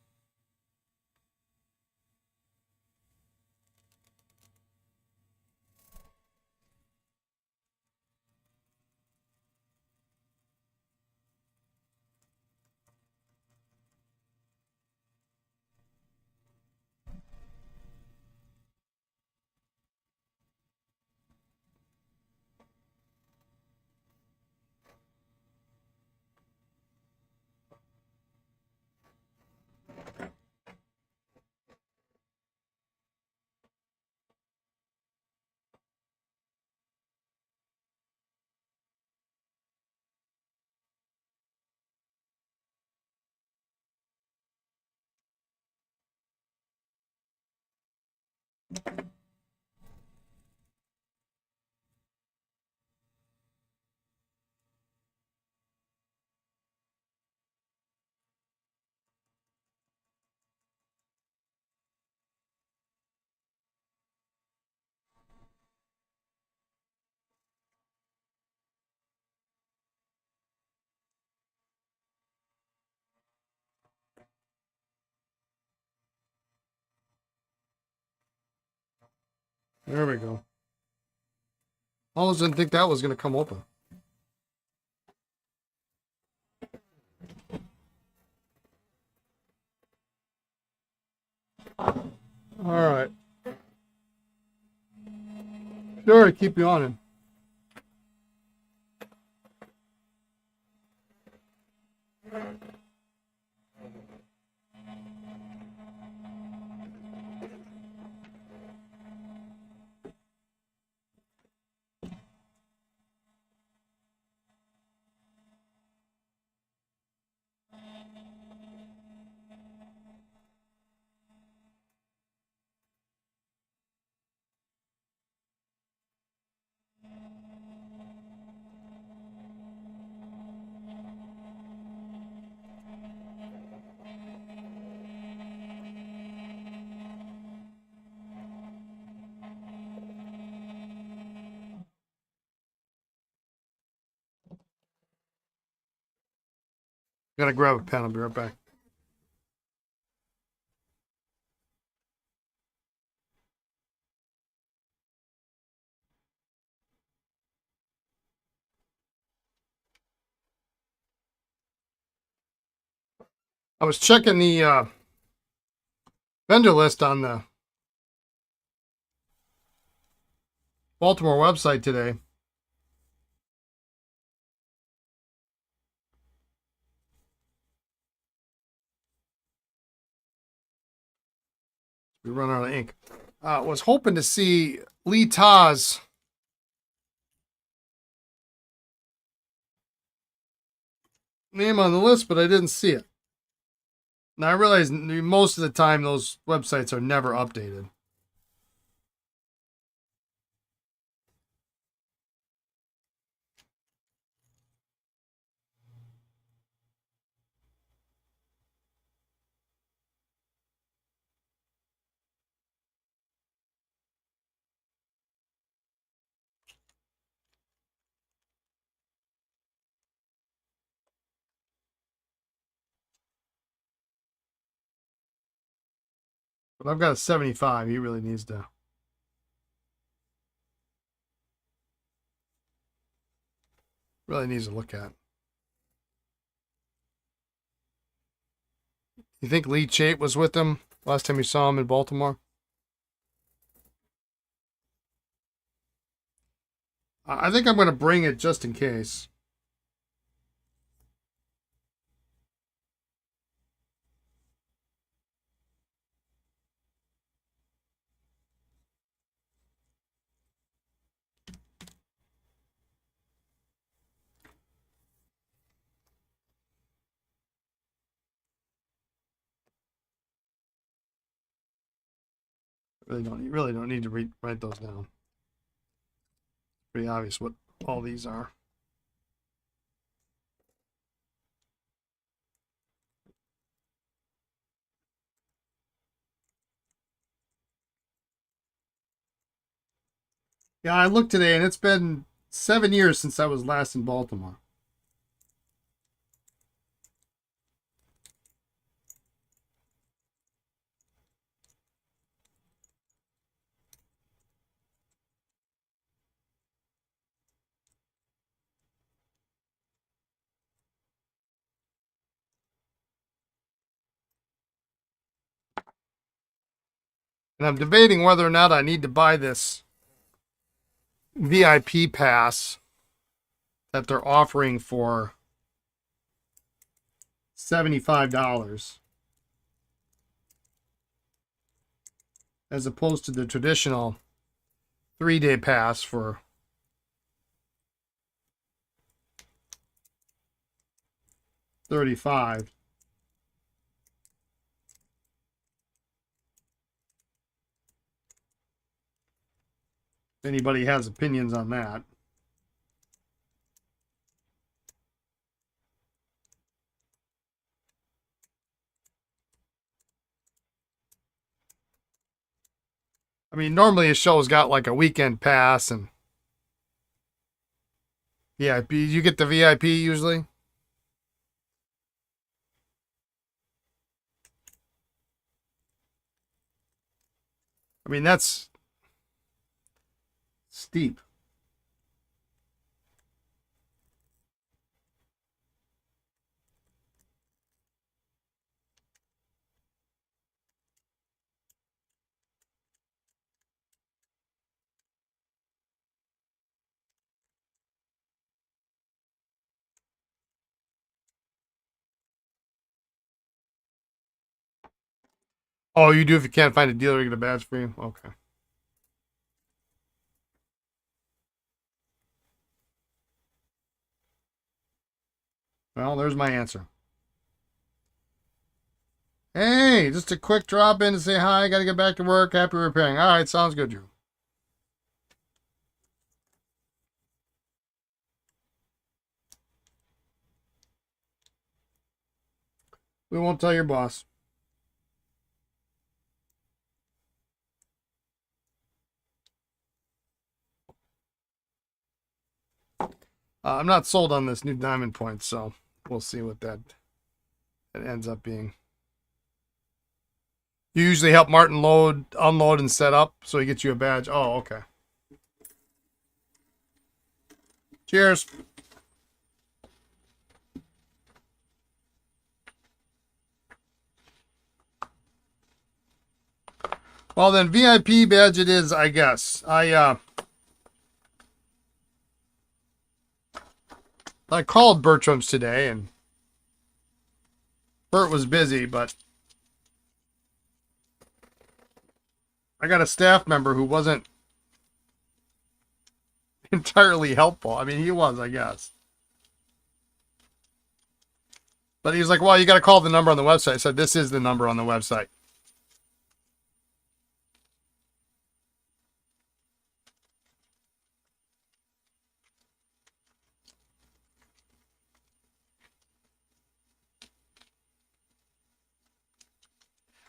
There we go. Almost didn't think that was going to come open. All right. Sure, keep yawning. Gotta grab a pen. I'll be right back. I was checking the vendor list on the Baltimore website today. We run out of ink. Was hoping to see Lee Taz name on the list, but I didn't see it. Now I realize most of the time those websites are never updated. But I've got a 75. He really needs to. Really needs to look at. You think Lee Chait was with him last time you saw him in Baltimore? I think I'm going to bring it just in case. Really don't need to write those down. Pretty obvious what all these are. Yeah, I looked today and it's been 7 years since I was last in Baltimore. And I'm debating whether or not I need to buy this VIP pass that they're offering for $75 as opposed to the traditional 3-day pass for $35. If anybody has opinions on that. I mean, normally a show's got like a weekend pass and yeah, you get the VIP usually. I mean, that's steep. Oh, you do if you can't find a dealer, you get a badge for you? Okay. Well, there's my answer. Hey, just a quick drop in to say hi. Got to get back to work. Happy repairing. All right, sounds good, Drew. We won't tell your boss. I'm not sold on this new diamond point, so we'll see what that ends up being. You usually help Martin load, unload, and set up, so he gets you a badge. Oh, okay. Cheers. Well, then VIP badge it is, I guess. I called Bertram's today, and Bert was busy, but I got a staff member who wasn't entirely helpful. I mean, he was, I guess. But he was like, well, you got to call the number on the website. I said, this is the number on the website.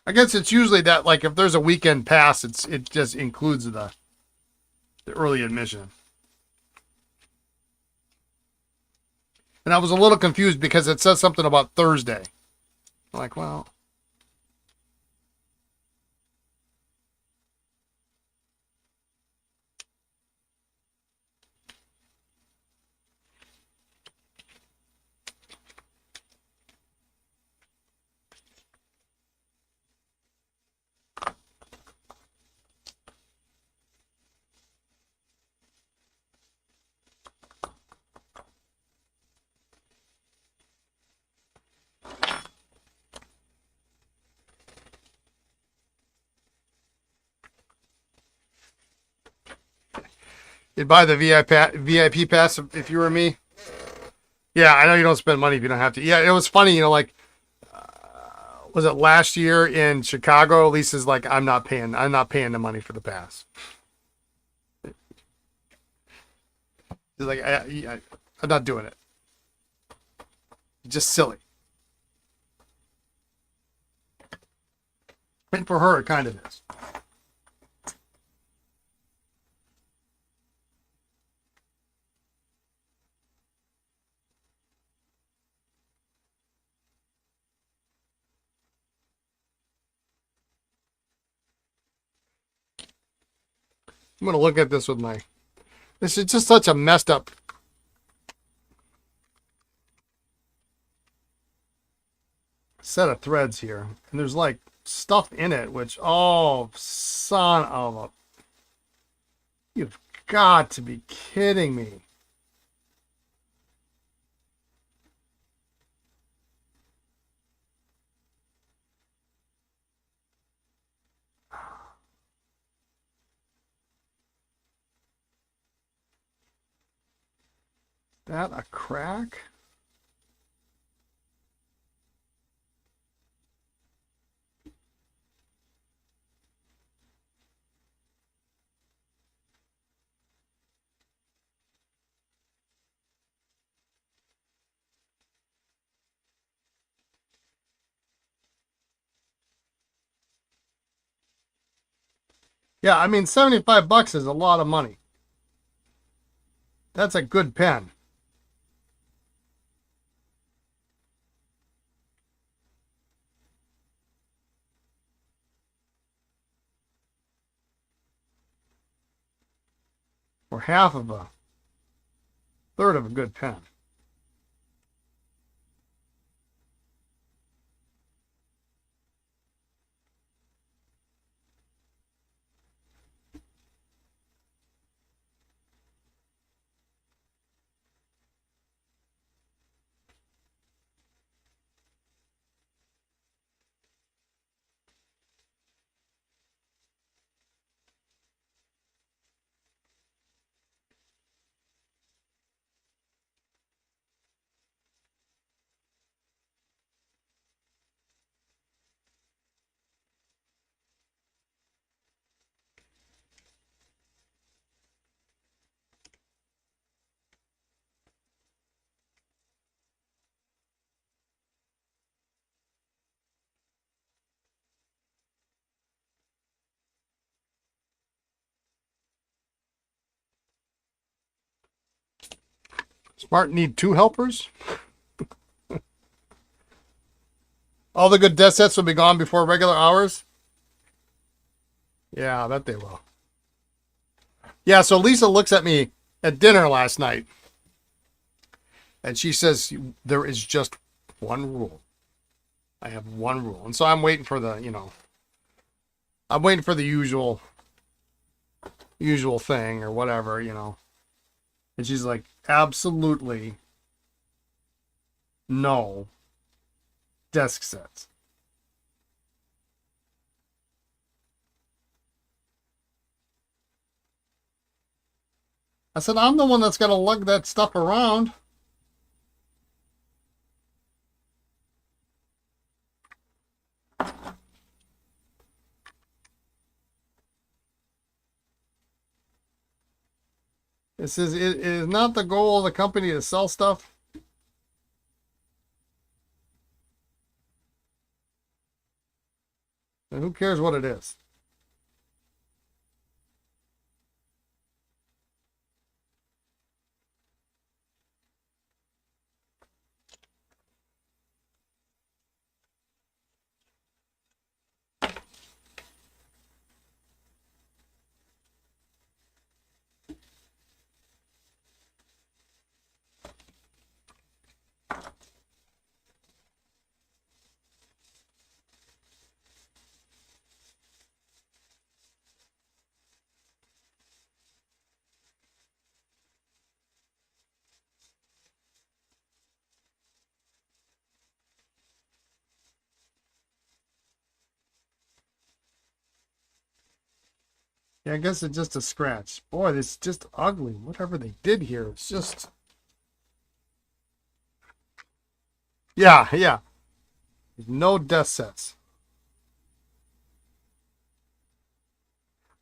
I guess it's usually that, like, if there's a weekend pass, it just includes the early admission. And I was a little confused because it says something about Thursday. I'm like, well. You'd buy the VIP pass if you were me. Yeah, I know you don't spend money if you don't have to. Yeah, it was funny, like was it last year in Chicago? Lisa's like, I'm not paying the money for the pass. She's like, I'm not doing it. It's just silly. And for her, it kind of is. I'm going to look at this with my... This is just such a messed up... set of threads here. And there's like stuff in it, which... Oh, son of a... You've got to be kidding me. That a crack? Yeah, I mean, $75 is a lot of money. That's a good pen. Or half of a third of a good pen. Smart need 2 helpers? All the good desk sets will be gone before regular hours? Yeah, I bet they will. Yeah, so Lisa looks at me at dinner last night. And she says, there is just one rule. I have one rule. And so I'm waiting for the, I'm waiting for the usual thing or whatever, And she's like, absolutely no desk sets. I said, I'm the one that's got to lug that stuff around. It says it is not the goal of the company to sell stuff. And who cares what it is? Yeah, I guess it's just a scratch. Boy, it's just ugly. Whatever they did here, it's just... Yeah. There's no death sets.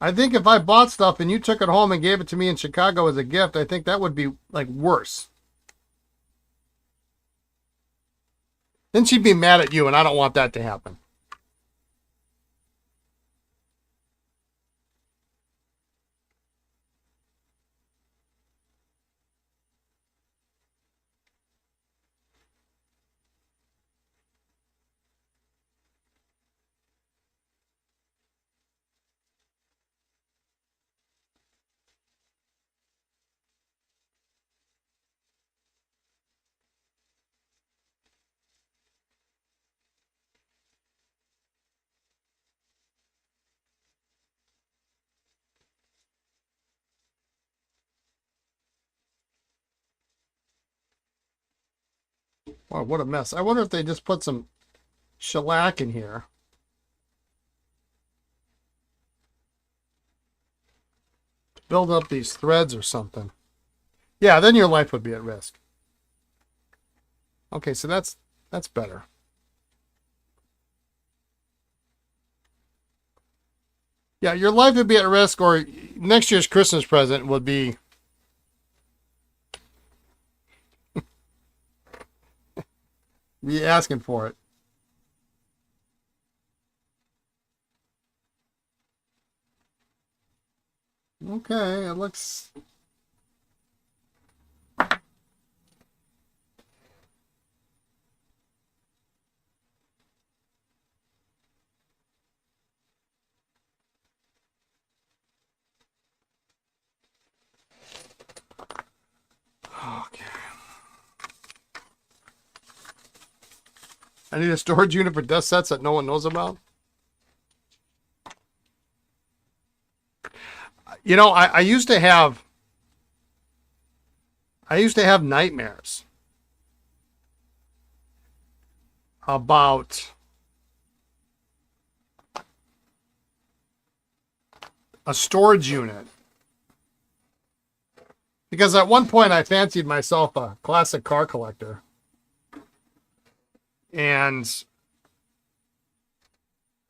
I think if I bought stuff and you took it home and gave it to me in Chicago as a gift, I think that would be like worse. Then she'd be mad at you, and I don't want that to happen. Wow, what a mess. I wonder if they just put some shellac in here. To build up these threads or something. Yeah, then your life would be at risk. Okay, so that's better. Yeah, your life would be at risk, or next year's Christmas present would be asking for it. Okay, it looks. Okay. I need a storage unit for death sets that no one knows about. You know, I used to have nightmares about a storage unit. Because at one point I fancied myself a classic car collector. And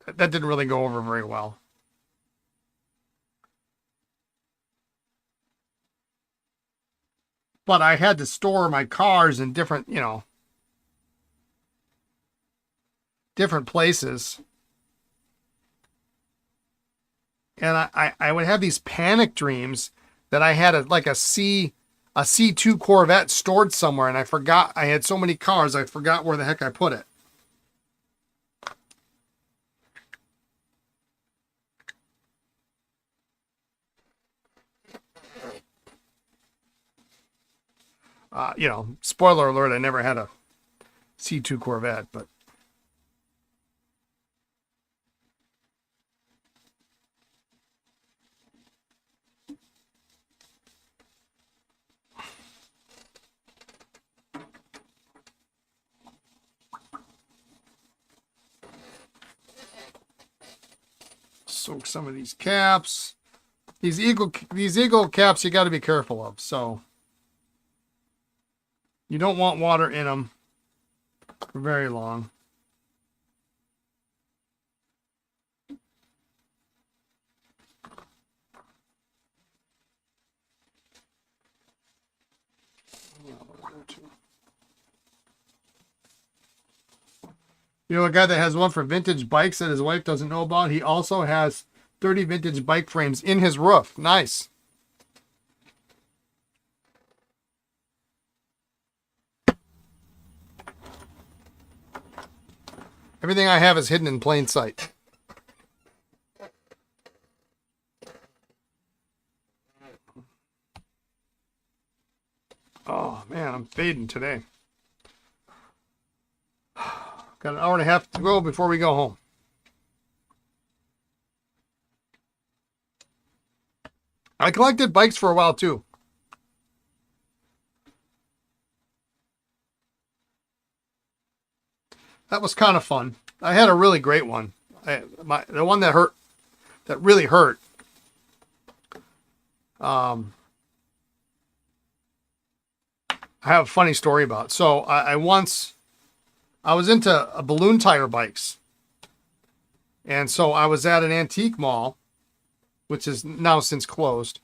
that didn't really go over very well. But I had to store my cars in different, different places. And I would have these panic dreams that I had a C2 Corvette stored somewhere, and I forgot I had so many cars, I forgot where the heck I put it. Spoiler alert, I never had a C2 Corvette, but soak some of these caps. These eagle caps you got to be careful of. So you don't want water in them for very long. You know, a guy that has one for vintage bikes that his wife doesn't know about, he also has 30 vintage bike frames in his roof. Nice. Everything I have is hidden in plain sight. Oh, man, I'm fading today. Got an hour and a half to go before we go home. I collected bikes for a while, too. That was kind of fun. I had a really great one. The one that hurt, that really hurt. I have a funny story about. So I once I was into balloon tire bikes. And so I was at an antique mall, which is now since closed.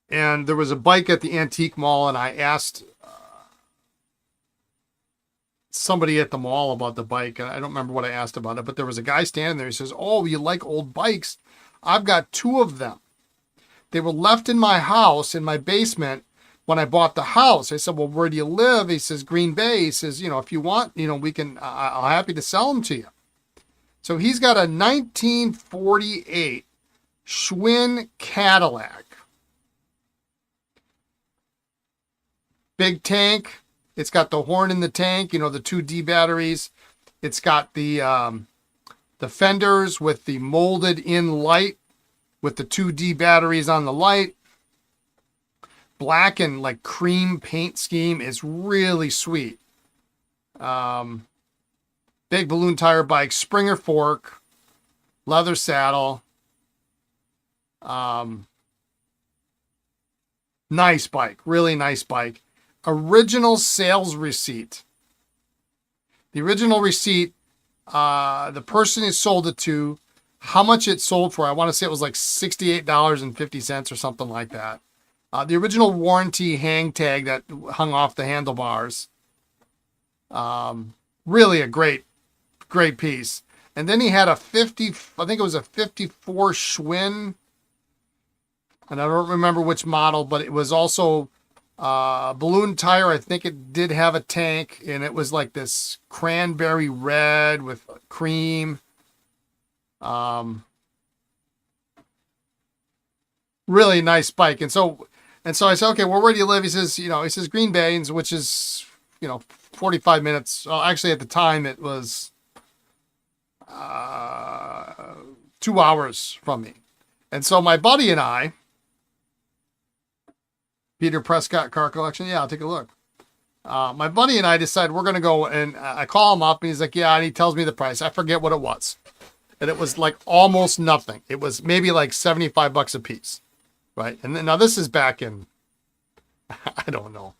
And there was a bike at the antique mall, and I asked somebody at the mall about the bike. And I don't remember what I asked about it, but there was a guy standing there. He says, "Oh, you like old bikes? I've got 2 of them. They were left in my house, in my basement, when I bought the house." I said, "Well, where do you live?" He says, "Green Bay." He says, "If you want, we can, I'll happy to sell them to you." So he's got a 1948 Schwinn Cadillac. Big tank. It's got the horn in the tank, the 2D batteries. It's got the fenders with the molded in light with the 2D batteries on the light. Black and like cream paint scheme is really sweet. Big balloon tire bike, Springer fork, leather saddle. Nice bike, really nice bike. Original sales receipt. The original receipt, the person who sold it to, how much it sold for, I want to say it was like $68.50 or something like that. The original warranty hang tag that hung off the handlebars. Really a great piece. And then he had a 50, I think it was a 54 Schwinn. And I don't remember which model, but it was also balloon tire. I think it did have a tank, and it was like this cranberry red with cream. Really nice bike. And so I said, "Okay, well, where do you live?" He says, Green Bay, which is, 45 minutes. Well, actually, at the time, it was 2 hours from me. And so my buddy and I, Peter Prescott Car Collection. Yeah, I'll take a look. My buddy and I decided we're going to go, and I call him up, and he's like, "Yeah," and he tells me the price. I forget what it was. And it was like almost nothing. It was maybe like $75 a piece. Right. And then, now this is back in, I don't know,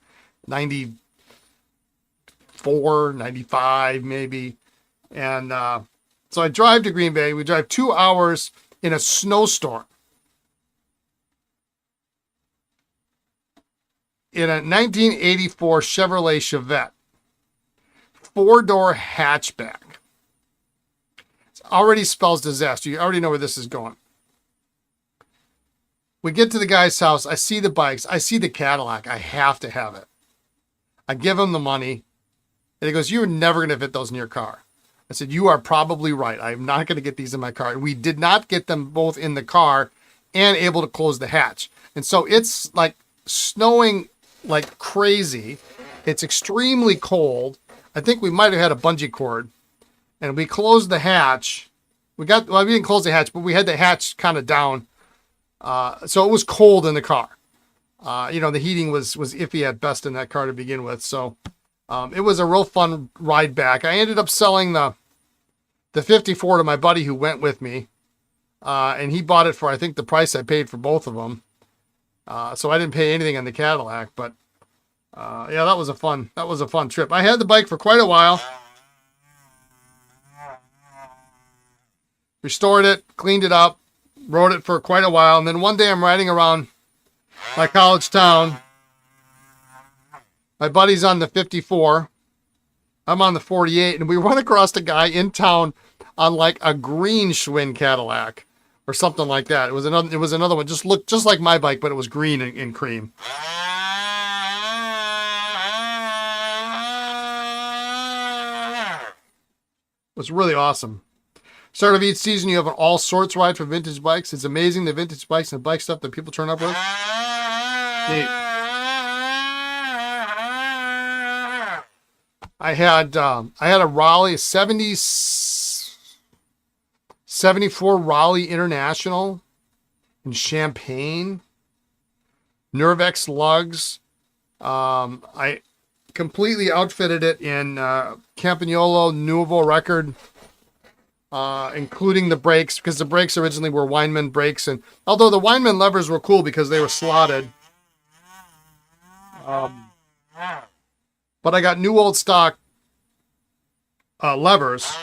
94, 95, maybe. And so I drive to Green Bay. We drive 2 hours in a snowstorm in a 1984 Chevrolet Chevette, 4-door hatchback. It already spells disaster. You already know where this is going. We get to the guy's house. I see the bikes. I see the Cadillac. I have to have it. I give him the money. And he goes, "You're never going to fit those in your car." I said, "You are probably right. I'm not going to get these in my car." And we did not get them both in the car and able to close the hatch. And so it's like snowing like crazy. It's extremely cold. I think we might have had a bungee cord. And we closed the hatch. We didn't close the hatch, but we had the hatch kind of down. So it was cold in the car. The heating was iffy at best in that car to begin with. So it was a real fun ride back. I ended up selling the 54 to my buddy who went with me. And he bought it for, I think, the price I paid for both of them. So I didn't pay anything on the Cadillac, but yeah, that was a fun trip. I had the bike for quite a while. Restored it, cleaned it up, rode it for quite a while. And then one day I'm riding around my college town. My buddy's on the 54. I'm on the 48. And we run across a guy in town on like a green Schwinn Cadillac or something like that. It was another one. Just looked just like my bike, but it was green and cream. It was really awesome. Start of each season, you have an all sorts ride for vintage bikes. It's amazing, the vintage bikes and bike stuff that people turn up with. Neat. I had a Raleigh 74 Raleigh International in Champaign. Nervex lugs. I completely outfitted it in Campagnolo Nuovo record. Including the brakes, because the brakes originally were Weinmann brakes, and although the Weinmann levers were cool because they were slotted, But I got new old stock levers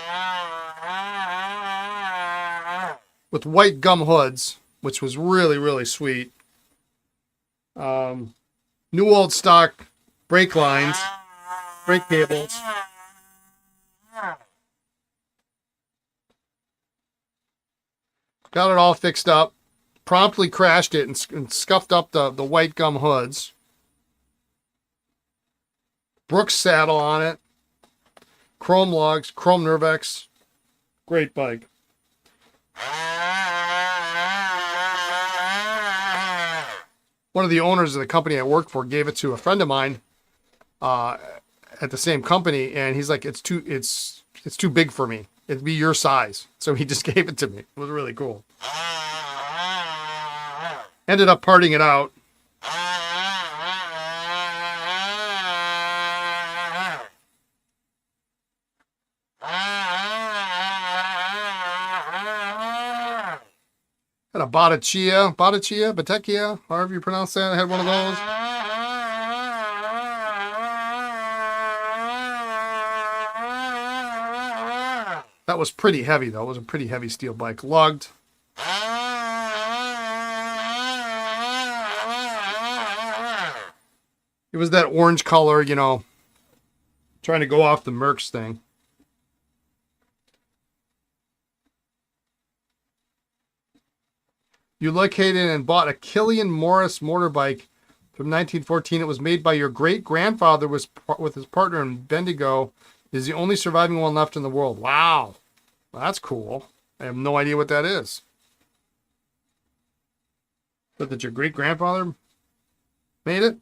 with white gum hoods, which was really, really sweet. New old stock brake lines, brake cables. Got it all fixed up. Promptly crashed it and scuffed up the white gum hoods. Brooks saddle on it. Chrome lugs, chrome Nervex. Great bike. One of the owners of the company I worked for gave it to a friend of mine at the same company, and he's like, it's too big for me. It'd be your size. So he just gave it to me. It was really cool. Ended up parting it out. Had a Batechia, however you pronounce that. I had one of those. That was pretty heavy, though. It was a pretty heavy steel bike. Lugged. It was that orange color, you know, trying to go off the Mercs thing. You located and bought a Killian Morris motorbike from 1914. It was made by your great-grandfather with his partner in Bendigo. It is the only surviving one left in the world. Wow. Well, that's cool. I have no idea what that is. But that your great-grandfather made it?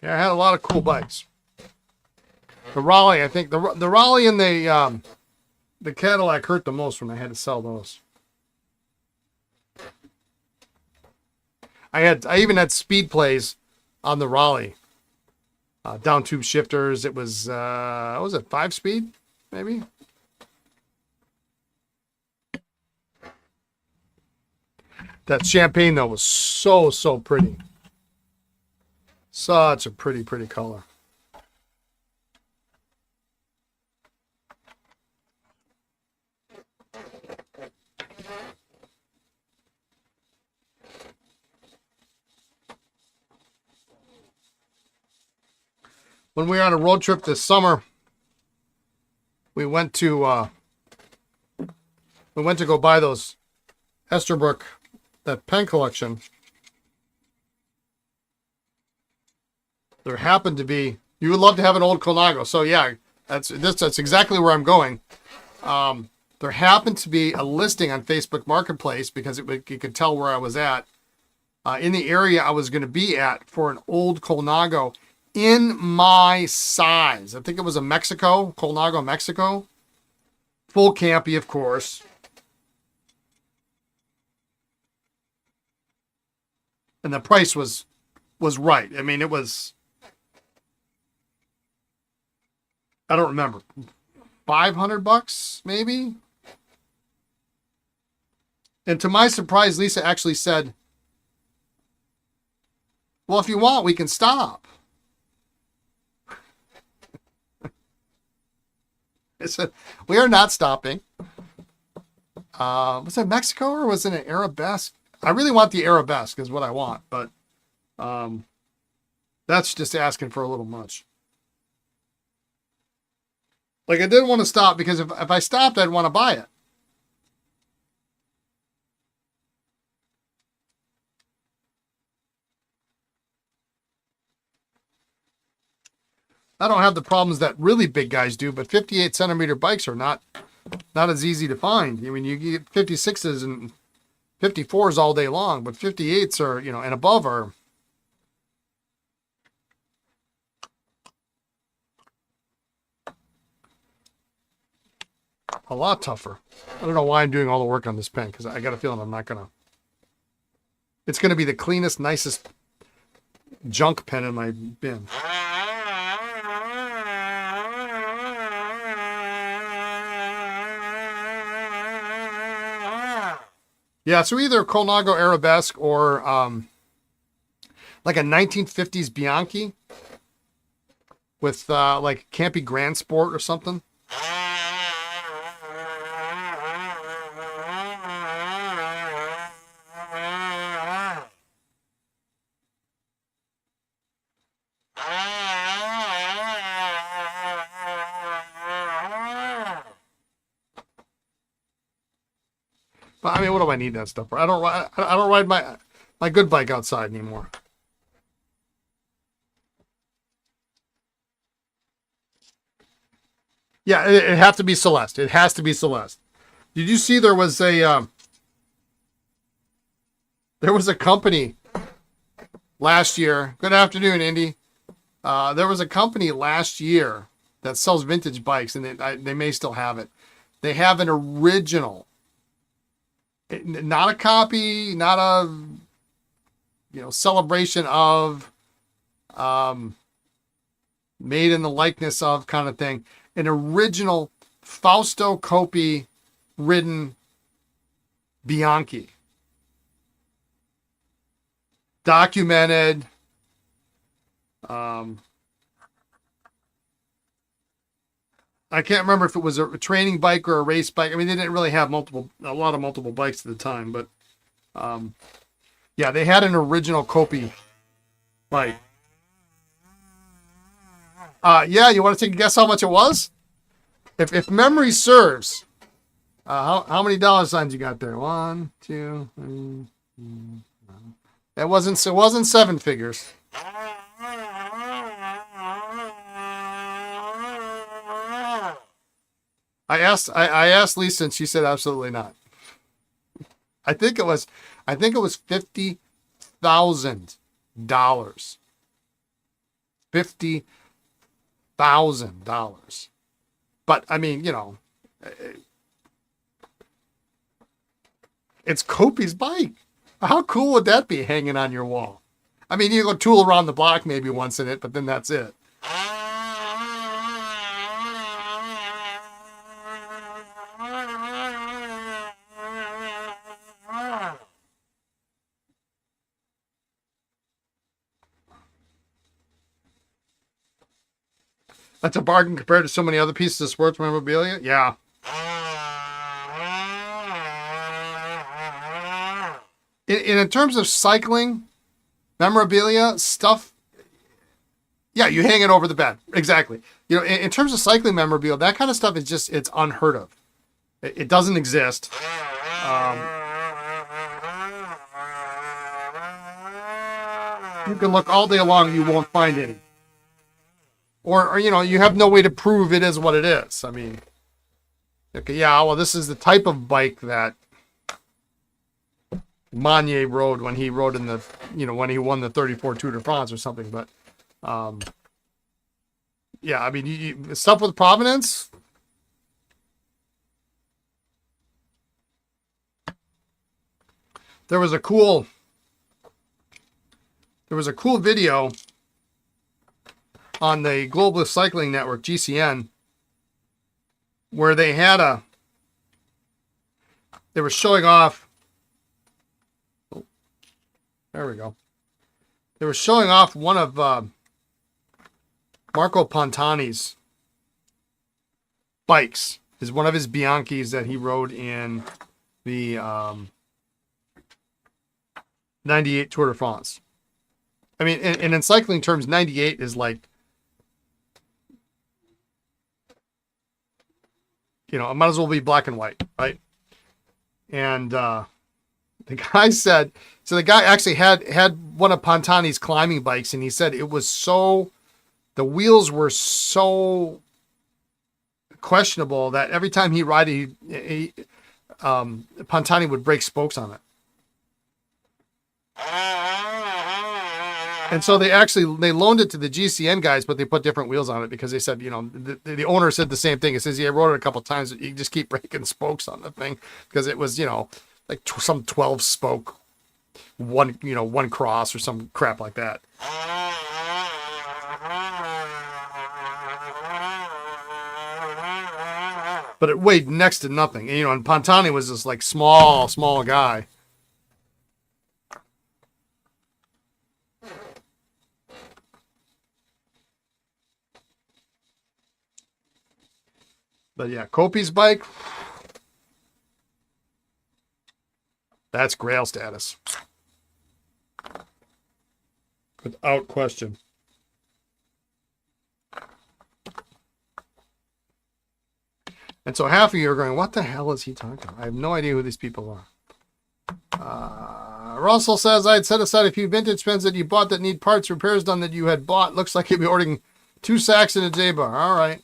Yeah, I had a lot of cool bikes. The Raleigh, I think the Raleigh and the Cadillac hurt the most when I had to sell those. I even had speed plays on the Raleigh. Down tube shifters. It was what was it, 5-speed, maybe? That champagne though was so pretty. Such a pretty color. When we were on a road trip this summer, we went to go buy those Esterbrook, that pen collection. There happened to be, you would love to have an old Colnago. So yeah, that's exactly where I'm going. There happened to be a listing on Facebook Marketplace because you could tell where I was at in the area I was going to be at for an old Colnago in my size. I think it was a Colnago Mexico. Full campy, of course. And the price was right. I mean, it was, I don't remember, $500 maybe. And to my surprise, Lisa actually said, well, if you want, we can stop. I said, we are not stopping. Was it Mexico or was it an Arabesque? I really want the Arabesque is what I want, but that's just asking for a little much. Like, I didn't want to stop because if I stopped, I'd want to buy it. I don't have the problems that really big guys do, but 58 centimeter bikes are not as easy to find. I mean, you get 56s and 54s all day long, but 58s are, and above are a lot tougher. I don't know why I'm doing all the work on this pen, because I got a feeling I'm not going to. It's going to be the cleanest, nicest junk pen in my bin. Yeah, so either Colnago Arabesque or like a 1950s Bianchi with like Campy Grand Sport or something. But I mean, what do I need that stuff for? I don't ride my good bike outside anymore. Yeah, it has to be Celeste. It has to be Celeste. Did you see there was a company last year? Good afternoon, Indy. There was a company last year that sells vintage bikes, and they may still have it. They have an original. Not a copy, not a celebration of, made in the likeness of kind of thing. An original Fausto Coppi ridden Bianchi, documented. I can't remember if it was a training bike or a race bike. I mean, they didn't really have a lot of multiple bikes at the time, but yeah, they had an original Coppi bike. Yeah, you want to take a guess how much it was? If memory serves, how many dollar signs you got there? 1, 2, 3, 4. It wasn't seven figures. I asked Lisa, and she said absolutely not. I think it was $50,000. $50,000. But I mean, it's Coppi's bike. How cool would that be hanging on your wall? I mean, you go tool around the block maybe once in it, but then that's it. That's a bargain compared to so many other pieces of sports memorabilia. Yeah. In terms of cycling memorabilia stuff, yeah, you hang it over the bed. Exactly. In terms of cycling memorabilia, that kind of stuff is it's unheard of. It doesn't exist. You can look all day long, you won't find any. Or you have no way to prove it is what it is. I mean, okay, yeah, well, this is the type of bike that Monnier rode when he rode in the, when he won the 34 Tour de France or something. But, yeah, I mean, stuff with provenance. There was a cool video on the Global Cycling Network, GCN, where they were showing off. Oh, there we go. They were showing off one of Marco Pantani's bikes. Is one of his Bianchis that he rode in the 98 Tour de France. I mean, and in cycling terms, 98 is like, it might as well be black and white, right? And the guy said, so the guy actually had one of Pantani's climbing bikes, and he said it was so the wheels were so questionable that every time he ride it, Pantani would break spokes on it. And so they loaned it to the GCN guys, but they put different wheels on it because they said, the owner said the same thing. It says, I rode it a couple of times. You just keep breaking spokes on the thing because it was, like some 12 spoke, one cross or some crap like that. But it weighed next to nothing. And Pantani was this like small guy. But yeah, Kopi's bike, that's Grail status. Without question. And so half of you are going, what the hell is he talking about? I have no idea who these people are. Russell says, I had set aside a few vintage pens that you bought that need parts, repairs done that you had bought. Looks like you'll be ordering 2 sacks in a J-bar. All right.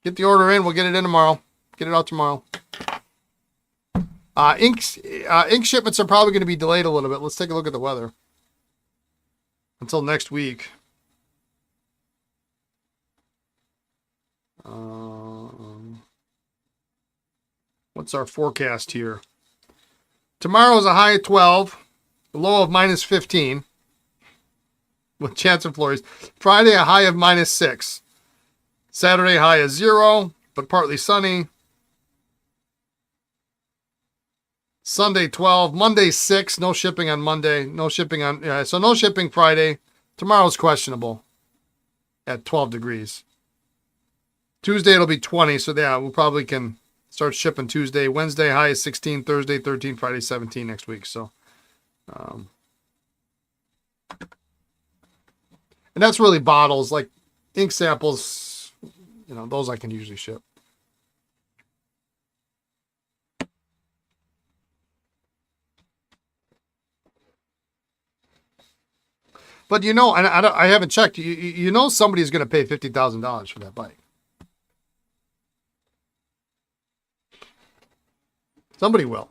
Get the order in. We'll get it in tomorrow. Get it out tomorrow. Ink shipments are probably going to be delayed a little bit. Let's take a look at the weather. Until next week. What's our forecast here? Tomorrow's a high of 12, a low of minus 15, with chance of flurries. Friday, a high of minus 6. Saturday, high of 0, but partly sunny. Sunday, 12. Monday, 6. No shipping on Monday. No shipping on... so no shipping Friday. Tomorrow's questionable at 12 degrees. Tuesday, it'll be 20. So, yeah, we probably can start shipping Tuesday. Wednesday, high is 16. Thursday, 13. Friday, 17 next week. So, and that's really bottles. Like ink samples, those I can usually ship. But and I haven't checked. Somebody's going to pay $50,000 for that bike. Somebody will.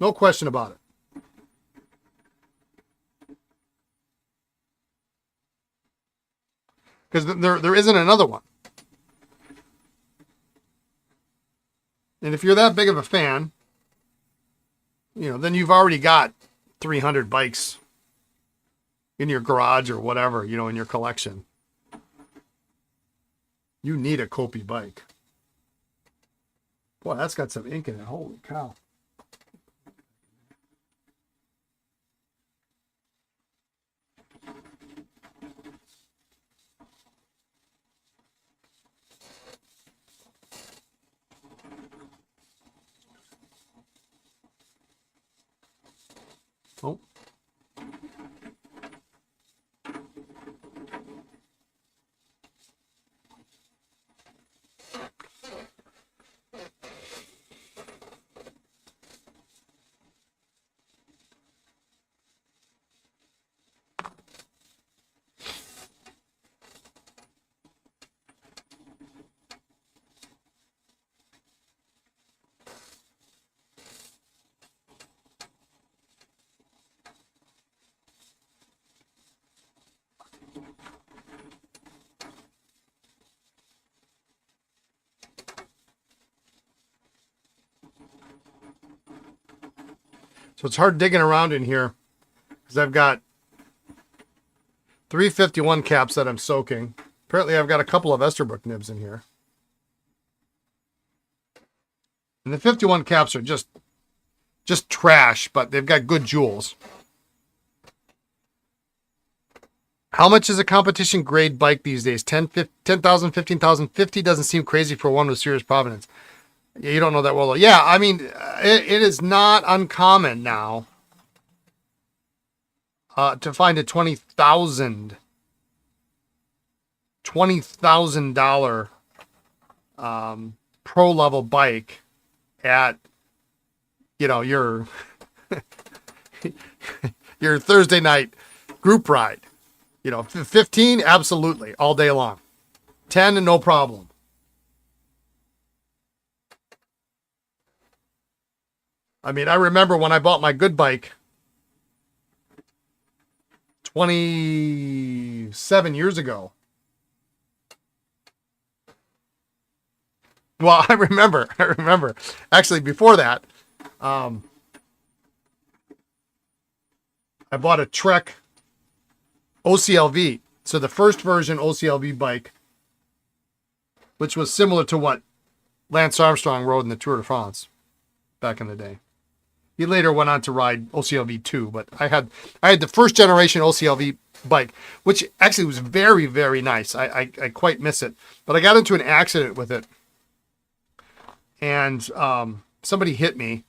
No question about it. Because there isn't another one. And if you're that big of a fan, then you've already got 300 bikes in your garage or whatever, in your collection. You need a Kopi bike. Boy, that's got some ink in it. Holy cow. Oh. So it's hard digging around in here because I've got 351 caps that I'm soaking. Apparently I've got a couple of Esterbrook nibs in here. And the 51 caps are just trash, but they've got good jewels. How much is a competition grade bike these days? 10,000, 15,000, 50 doesn't seem crazy for one with serious provenance. Yeah, you don't know that well. Yeah, I mean, it is not uncommon now to find a $20,000 pro level bike at your your Thursday night group ride. 15, absolutely, all day long. 10, no problem. I mean, I remember when I bought my good bike 27 years ago. Well, I remember. Actually, before that, I bought a Trek OCLV. So the first version OCLV bike, which was similar to what Lance Armstrong rode in the Tour de France back in the day. He later went on to ride OCLV 2, but I had the first generation OCLV bike, which actually was very, very nice. I quite miss it. But I got into an accident with it, and somebody hit me,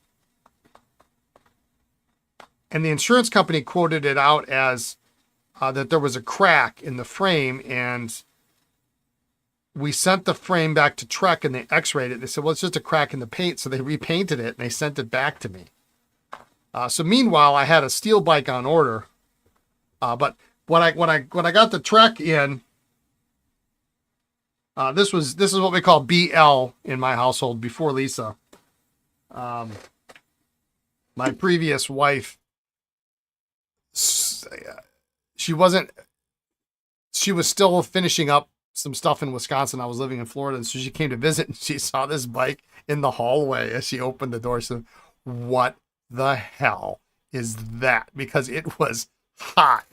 and the insurance company quoted it out as that there was a crack in the frame, and we sent the frame back to Trek, and they x-rayed it. They said, well, it's just a crack in the paint, so they repainted it, and they sent it back to me. So meanwhile, I had a steel bike on order, but when I got the Trek in, this is what we call BL in my household before Lisa. My previous wife, she was still finishing up some stuff in Wisconsin. I was living in Florida, and so she came to visit, and she saw this bike in the hallway as she opened the door. She said, what the hell is that? Because it was hot.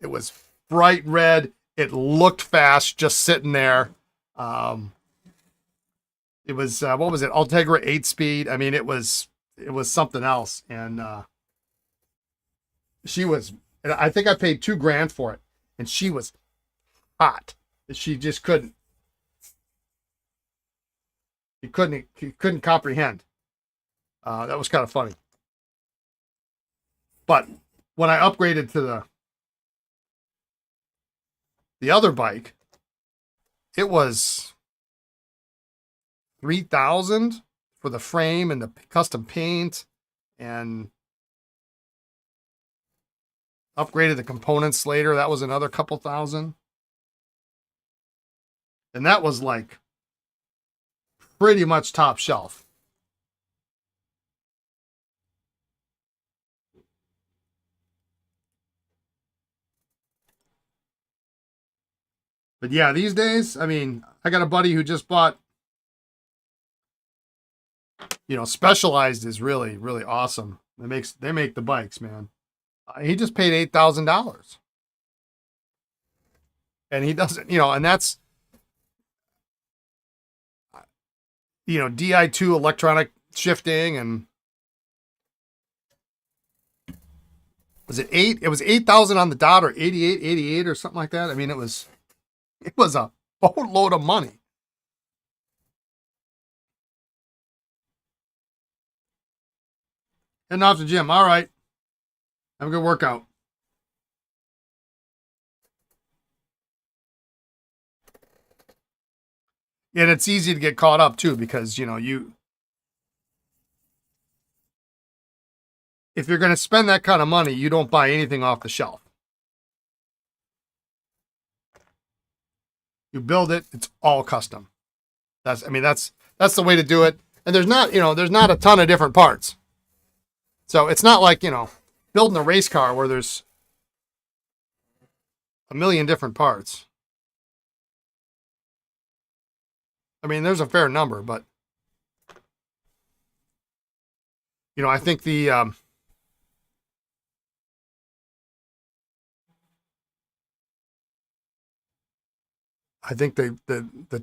It was bright red. It looked fast just sitting there. It was what was it? Ultegra 8-speed. I mean, it was something else. And I think I paid $2,000 for it, and she was hot. She just couldn't. He couldn't comprehend. That was kind of funny. But when I upgraded to the other bike, it was $3,000 for the frame and the custom paint, and upgraded the components later. That was another couple thousand. And that was like pretty much top shelf. But yeah, these days, I mean, I got a buddy who just bought, Specialized is really, really awesome. They make the bikes, man. He just paid $8,000. And he doesn't, and that's, DI2 electronic shifting, and was it 8? It was 8,000 on the dot, or 88 or something like that. I mean, it was a boatload of money. Heading off to the gym. All right. Have a good workout. And it's easy to get caught up too, because, if you're going to spend that kind of money, you don't buy anything off the shelf. You build it, it's all custom. That's the way to do it. And there's not a ton of different parts. So it's not like, building a race car where there's a million different parts. I mean, there's a fair number, but I think the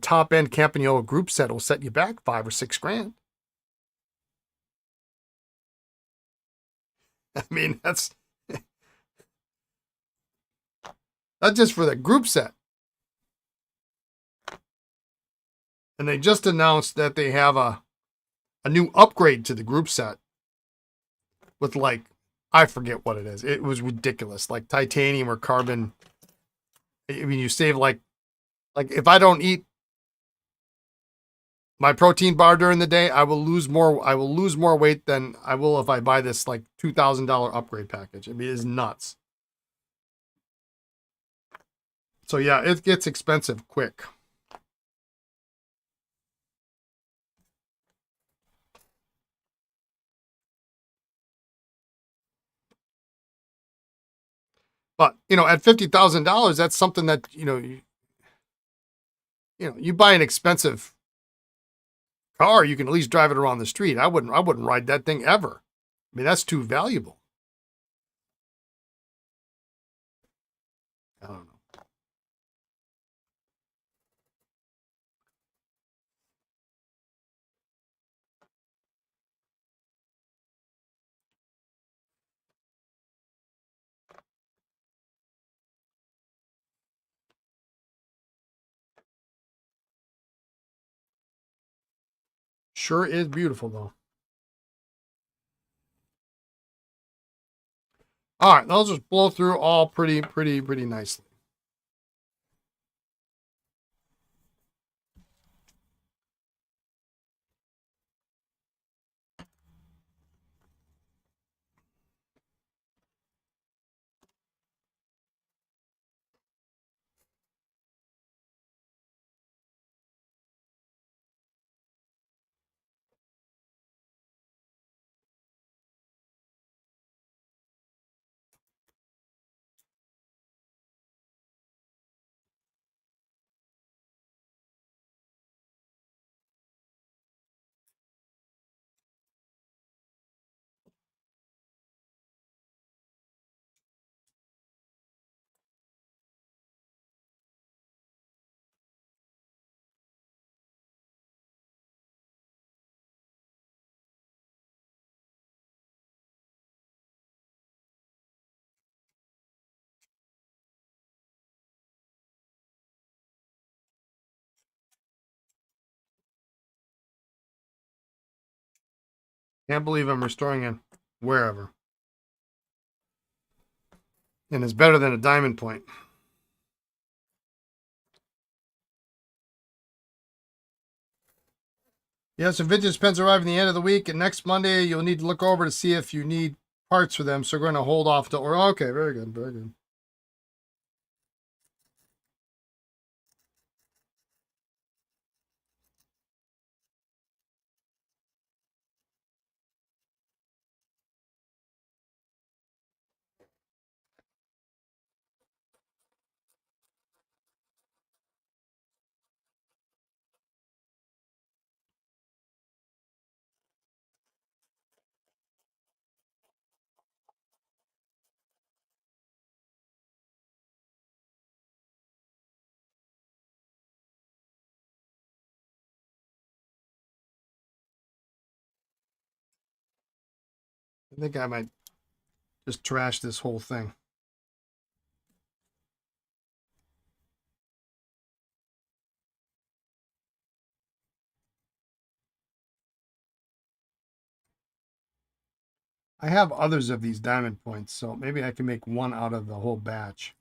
top end Campagnolo group set will set you back $5,000 or $6,000. I mean, that's just for the group set. And they just announced that they have a new upgrade to the group set with, like, I forget what it is. It was ridiculous, like titanium or carbon. I mean, you save like if I don't eat my protein bar during the day, I will lose more weight than I will if I buy this like $2,000 upgrade package. I mean, it's nuts. So yeah, it gets expensive quick. But at $50,000, that's something that you buy an expensive car, you can at least drive it around the street. I wouldn't ride that thing ever. I mean, that's too valuable. I don't know. Sure is beautiful though. All right, those just blow through all pretty nicely. Can't believe I'm restoring it wherever. And it's better than a diamond point. Yeah, some vintage pens arrive in the end of the week, and next Monday you'll need to look over to see if you need parts for them. So we're going to hold off to order. Okay, very good, very good. I think I might just trash this whole thing. I have others of these diamond points, so maybe I can make one out of the whole batch.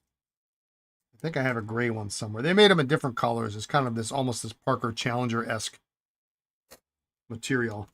I think I have a gray one somewhere. They made them in different colors. It's kind of this almost this Parker Challenger-esque material.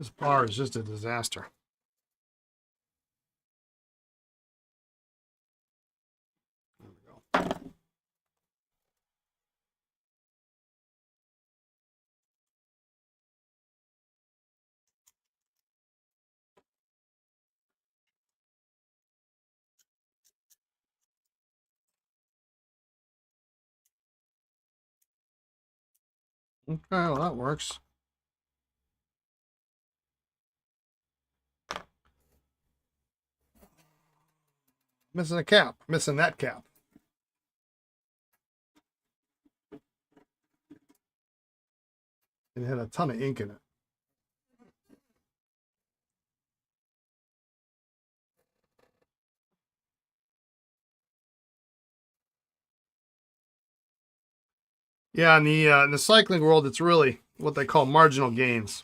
This bar is just a disaster. There we go. Okay, well, that works. Missing a cap. Missing that cap. It had a ton of ink in it. Yeah, in the cycling world, it's really what they call marginal gains.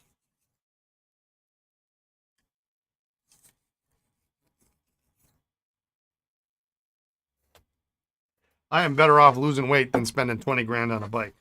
I am better off losing weight than spending 20 grand on a bike.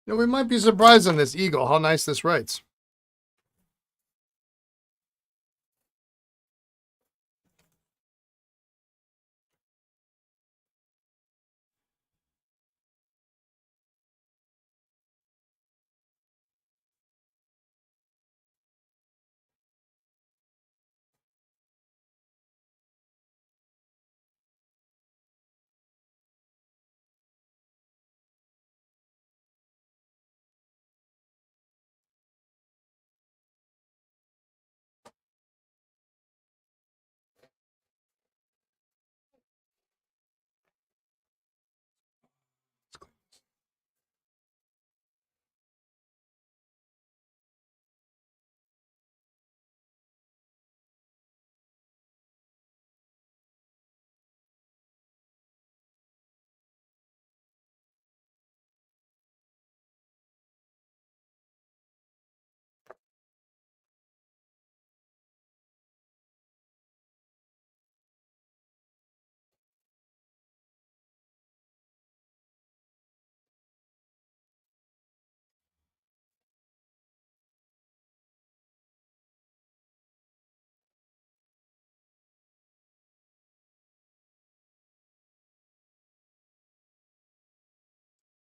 We might be surprised on this Eagle how nice this writes.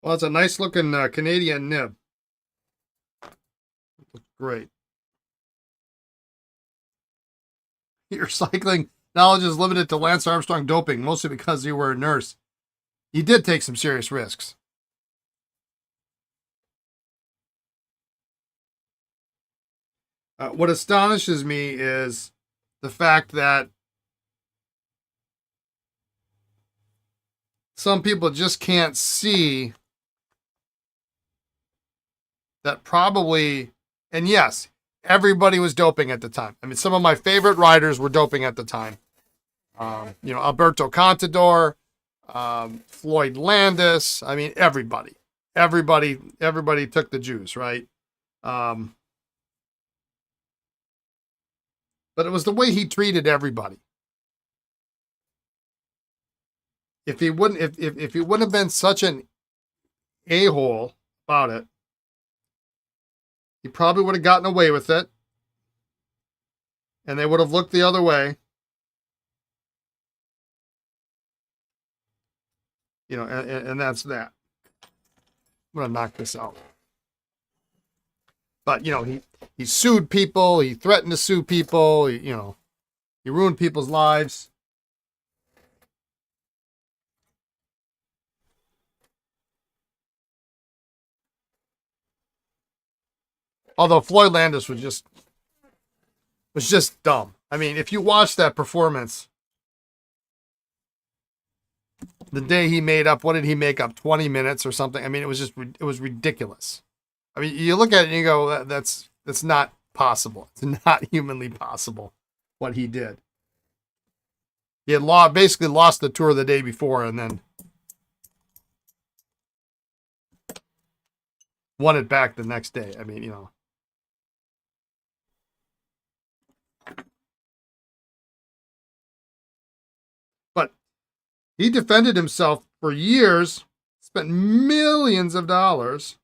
Well, it's a nice looking Canadian nib. Looks great. Your cycling knowledge is limited to Lance Armstrong doping, mostly because you were a nurse. You did take some serious risks. What astonishes me is the fact that some people just can't see that probably, and yes, everybody was doping at the time. I mean, some of my favorite riders were doping at the time. Alberto Contador, Floyd Landis. I mean, everybody took the juice, right? But it was the way he treated everybody. if he wouldn't, if he wouldn't have been such an a-hole about it, he probably would have gotten away with it, and they would have looked the other way. You know, and that's that. I'm gonna knock this out. But you know, he sued people. He threatened to sue people. He ruined people's lives. Although Floyd Landis was just dumb. I mean, if you watch that performance, the day he made up, what did he make up? 20 minutes or something. I mean, it was ridiculous. I mean, you look at it and you go, that's not possible. It's not humanly possible what he did. He had basically lost the tour the day before and then won it back the next day. I mean, But he defended himself for years, spent millions of dollars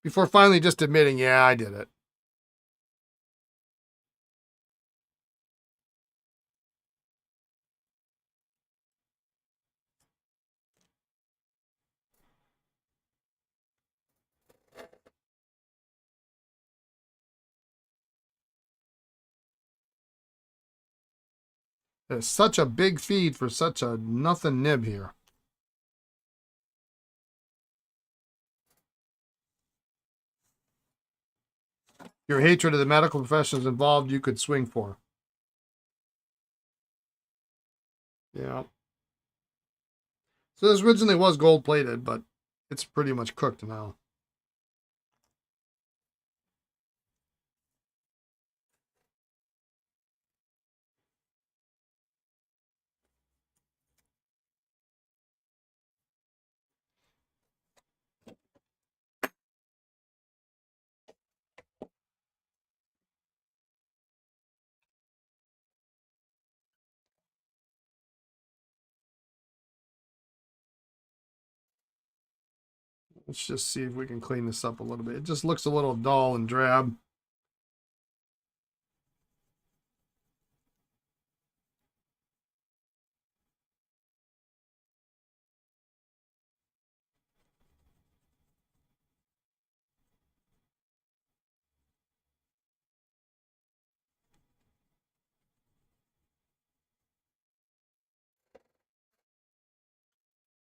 before finally just admitting, yeah, I did it. There's such a big feed for such a nothing nib here. Your hatred of the medical professionals involved, you could swing for. Yeah. So this originally was gold plated, but it's pretty much cooked now. Let's just see if we can clean this up a little bit. It just looks a little dull and drab.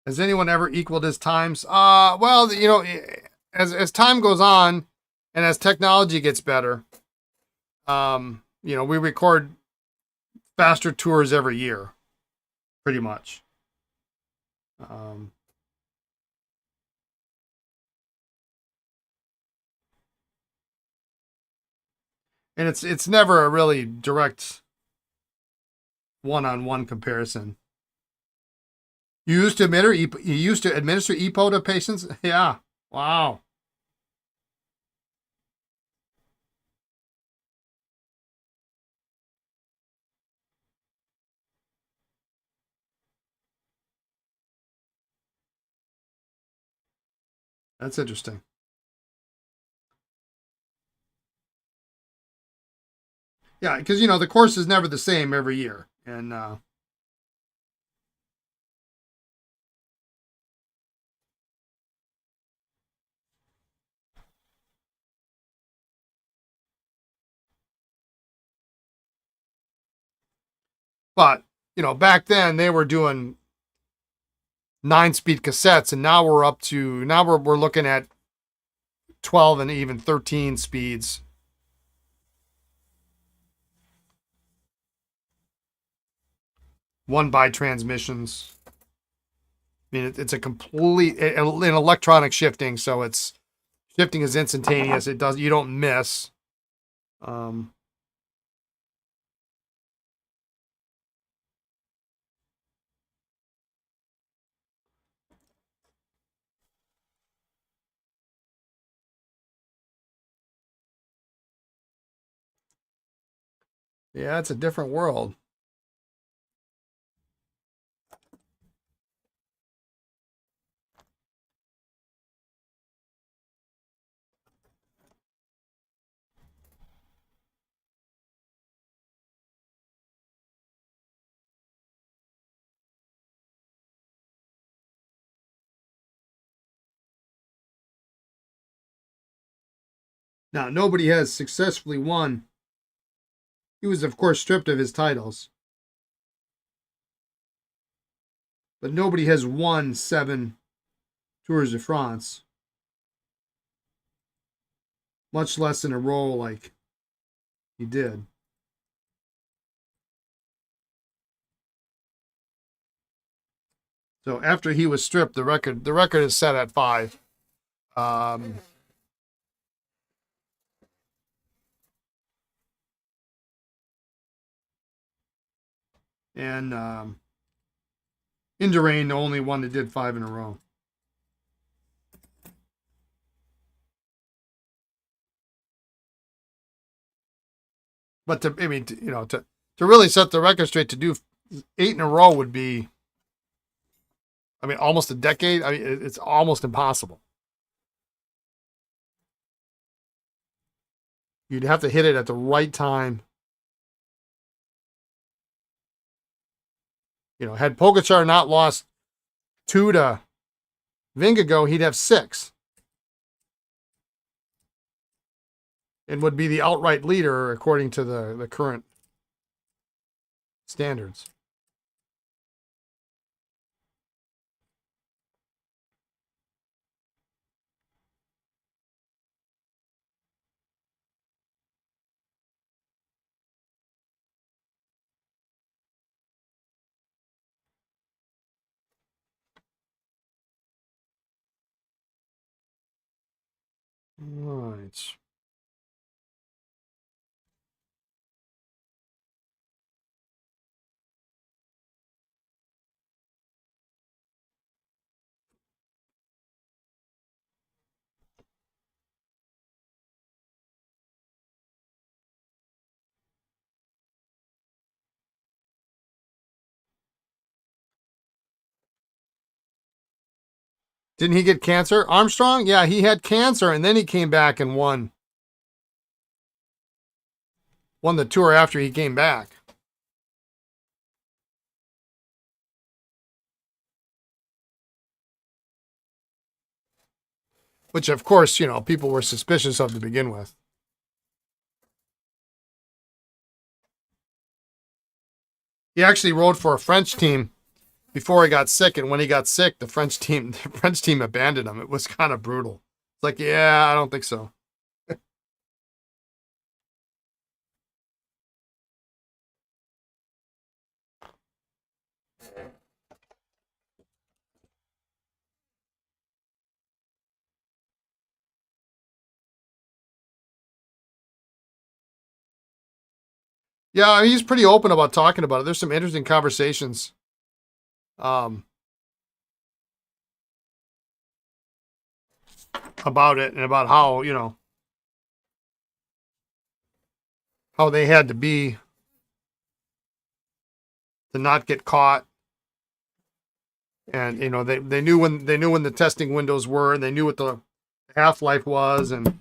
Has anyone ever equaled his times? Well, as time goes on and as technology gets better, we record faster tours every year, pretty much. Um, and it's never a really direct one-on-one comparison. You used to administer EPO to patients? Yeah. Wow. That's interesting. Yeah, because the course is never the same every year, and but back then they were doing 9-speed cassettes, and now we're looking at 12 and even 13 speeds. One by transmissions. I mean, it's a complete in electronic shifting, so it's shifting is instantaneous. You don't miss. Um, yeah, it's a different world. Now, nobody has successfully won. He was, of course, stripped of his titles. But nobody has won 7 Tours de France. Much less in a row like he did. So after he was stripped, the record is set at 5. And Indurain, the only one that did 5 in a row. But to really set the record straight, to do 8 in a row would be, almost a decade. It's almost impossible. You'd have to hit it at the right time. Had Pogačar not lost 2 to Vingegaard, he'd have 6. And would be the outright leader according to the current standards. All right. Didn't he get cancer? Armstrong? Yeah, he had cancer, and then he came back and won the Tour after he came back. Which, of course, people were suspicious of to begin with. He actually rode for a French team before he got sick, and when he got sick, the French team abandoned him. It was kind of brutal. It's like, yeah, I don't think so. Yeah, he's pretty open about talking about it. There's some interesting conversations. About it, and about how, how they had to be to not get caught. And they knew when the testing windows were, and they knew what the half-life was, and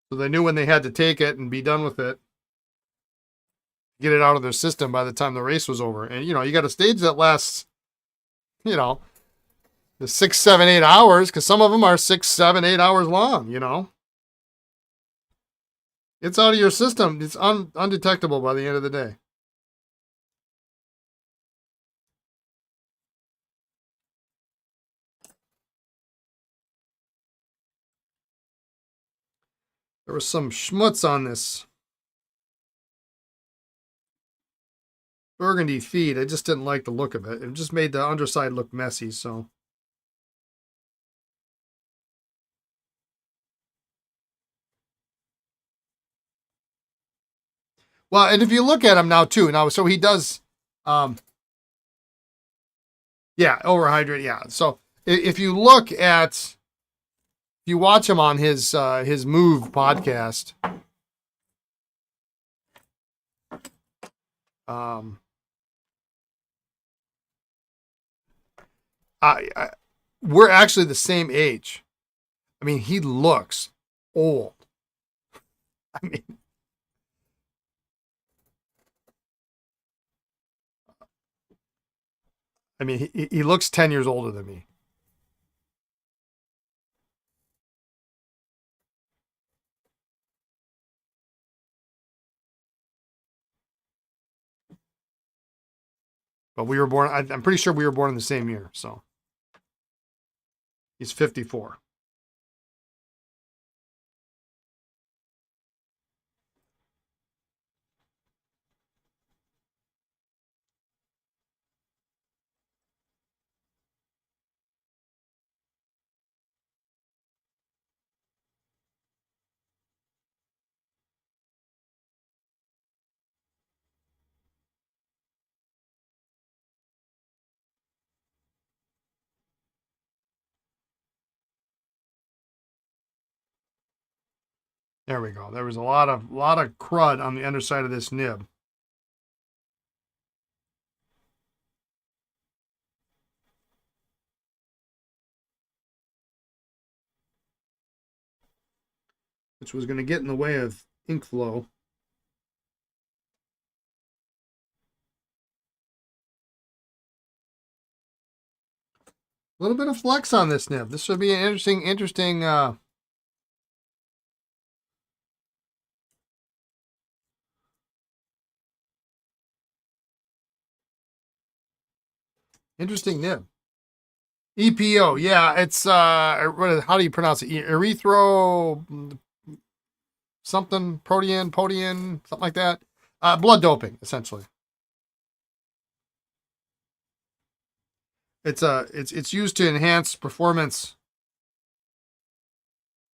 so they knew when they had to take it and be done with it, get it out of their system by the time the race was over. And you got a stage that lasts, the 6, 7, 8 hours, because some of them are 6, 7, 8 hours long. It's out of your system. It's undetectable by the end of the day. There was some schmutz on this burgundy feed. I just didn't like the look of it. It just made the underside look messy, so. Well, and if you look at him now too, so he does, yeah, overhydrate, yeah. So if you look at, if you watch him on his Move podcast, we're actually the same age. He looks old. I mean, he looks 10 years older than me. But we were born, I'm pretty sure we were born in the same year. So he's 54. There we go. There was a lot of crud on the underside of this nib. Which was going to get in the way of ink flow. A little bit of flex on this nib. This would be an interesting interesting nib. EPO, yeah, it's how do you pronounce it? Erythro something, protein, something like that. Blood doping, essentially. It's used to enhance performance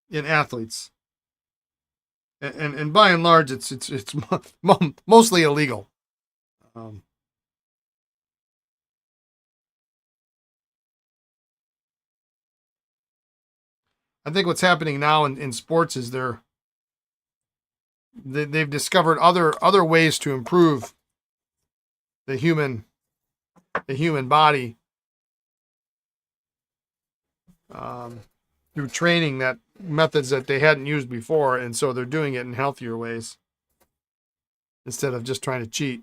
in athletes, and by and large, it's mostly illegal. I think what's happening now in sports is they've discovered other ways to improve the human body through training, that methods that they hadn't used before, and so they're doing it in healthier ways instead of just trying to cheat.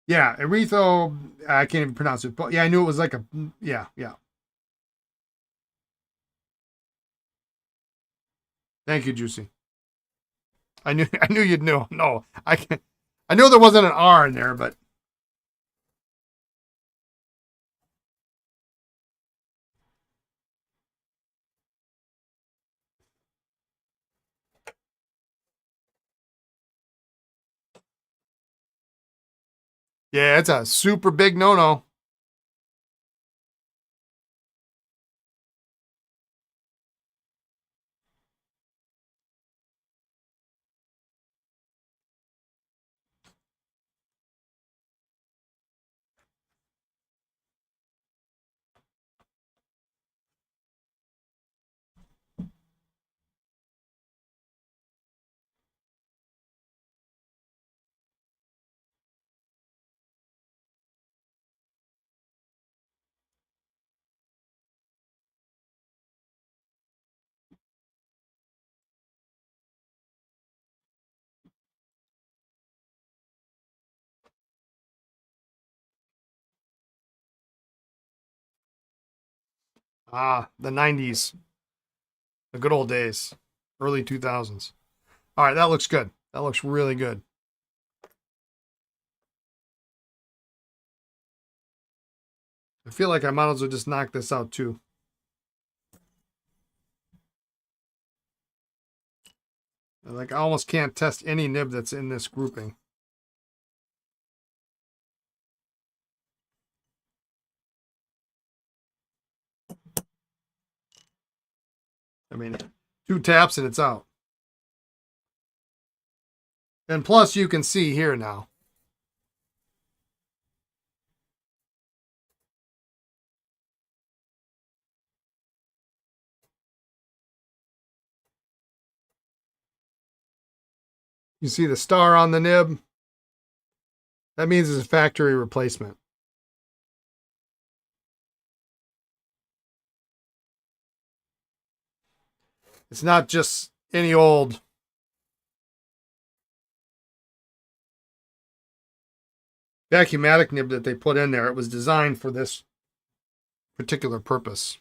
Yeah, erythro. I can't even pronounce it, but yeah, I knew it was like a yeah. Thank you, Juicy. I knew you'd know. No, I can. I knew there wasn't an R in there, but yeah, it's a super big no-no. Ah, the '90s, the good old days, early 2000s. All right, that looks good. That looks really good. I feel like I might as well just knock this out too. Like I almost can't test any nib that's in this grouping. I mean, 2 taps and it's out. And plus, you can see here now. You see the star on the nib? That means it's a factory replacement. It's not just any old vacuumatic nib that they put in there. It was designed for this particular purpose.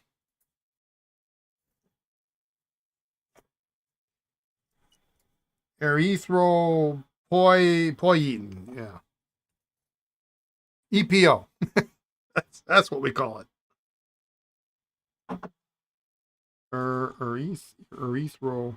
Erythropoietin, yeah. EPO. That's what we call it. Erythropoietin.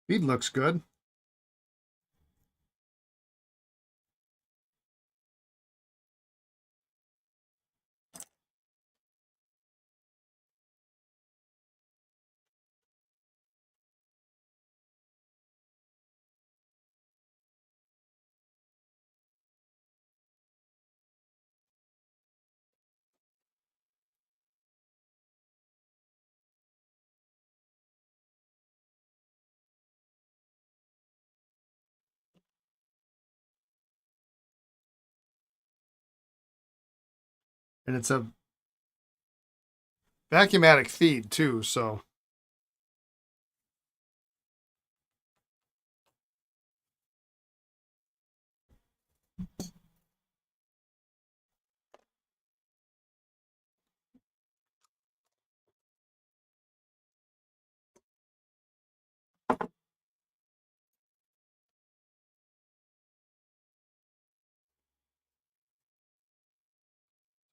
Feed looks good. And it's a vacuumatic feed too, so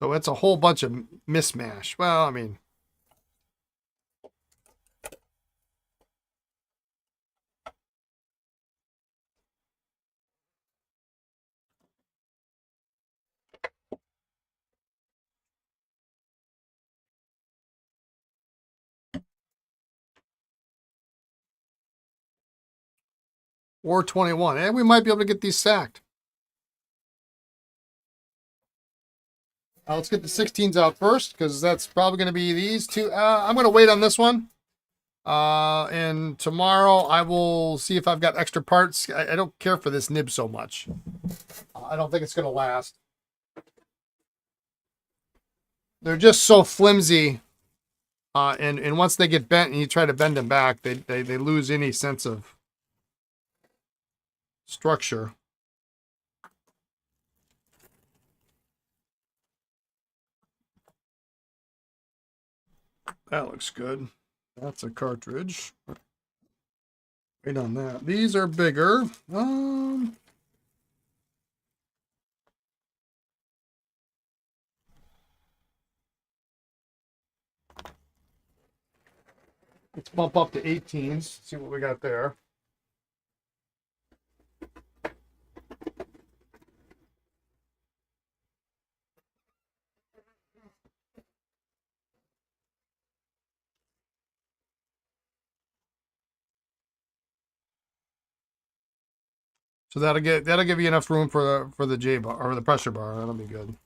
it's a whole bunch of mismatch. Well, I mean, or 21. And we might be able to get these sacked. Let's get the 16s out first because that's probably going to be these two. I'm going to wait on this one. And tomorrow I will see if I've got extra parts. I don't care for this nib so much. I don't think it's going to last. They're just so flimsy. And once they get bent and you try to bend them back, they lose any sense of structure. That looks good. That's a cartridge. Wait on that. These are bigger. Let's bump up to 18s. See what we got there. So that'll give you enough room for the J bar or the pressure bar. That'll be good.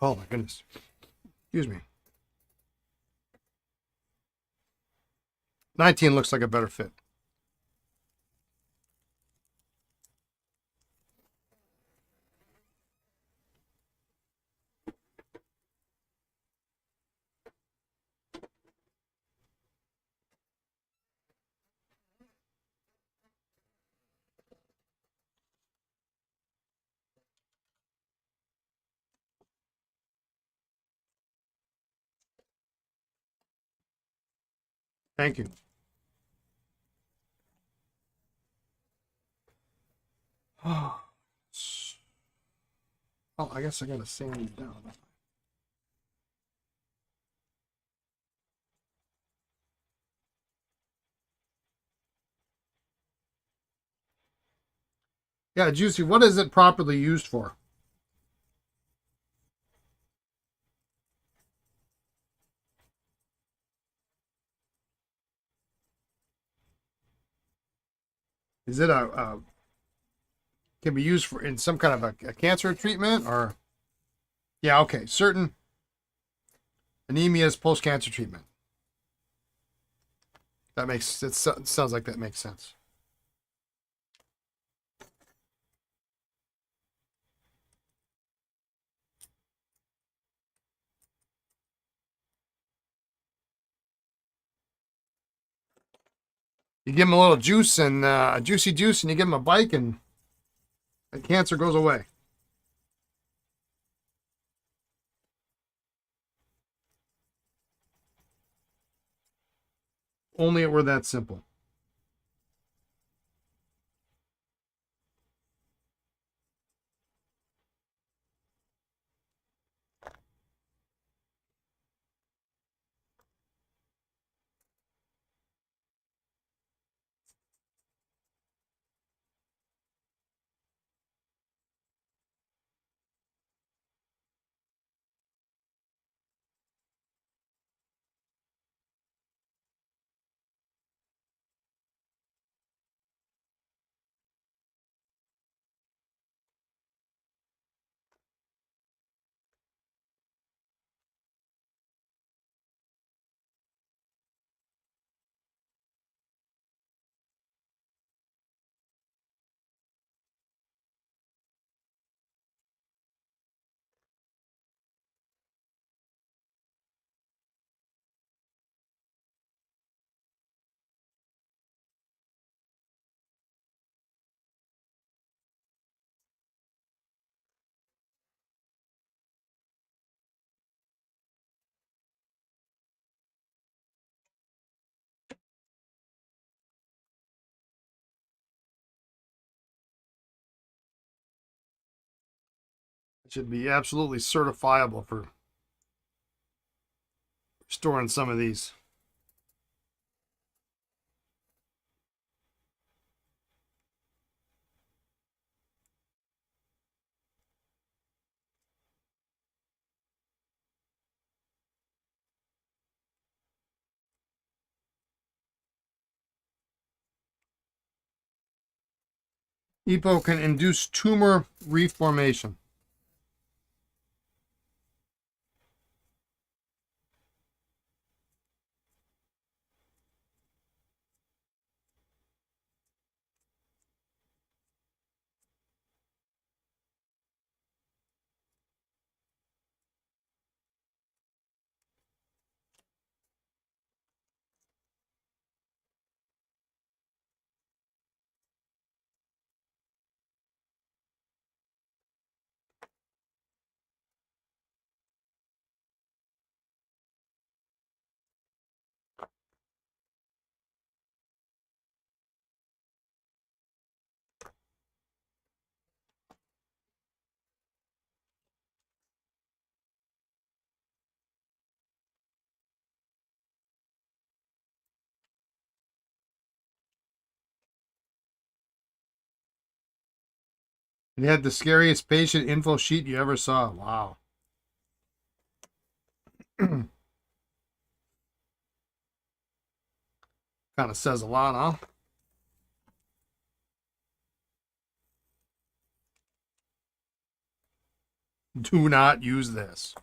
Oh my goodness. Excuse me. 19 looks like a better fit. Thank you. Oh, I guess I gotta sand these down. Yeah, Juicy, what is it properly used for? Is it can be used for in some kind of a cancer treatment or? Yeah, okay. Certain anemias post-cancer treatment. That makes it sounds like that makes sense. You give them a little juice and a juicy juice, and you give them a bike, and the cancer goes away. Only it were that simple. It should be absolutely certifiable for storing some of these. EPO can induce tumor reformation. It had the scariest patient info sheet you ever saw. Wow. Kind of says a lot, huh? Do not use this.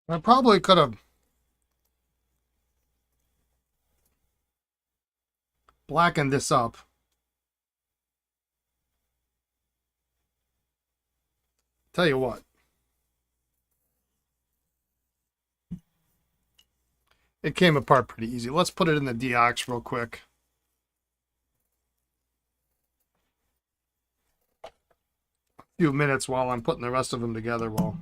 I probably could have blackened this up. Tell you what. It came apart pretty easy. Let's put it in the deox real quick. A few minutes while I'm putting the rest of them together. Well,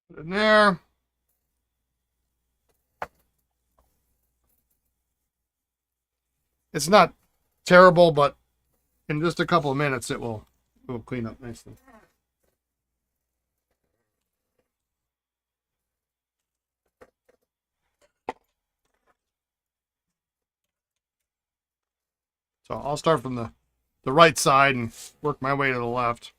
put it in there. It's not terrible, but in just a couple of minutes it will clean up nicely. So I'll start from the right side and work my way to the left.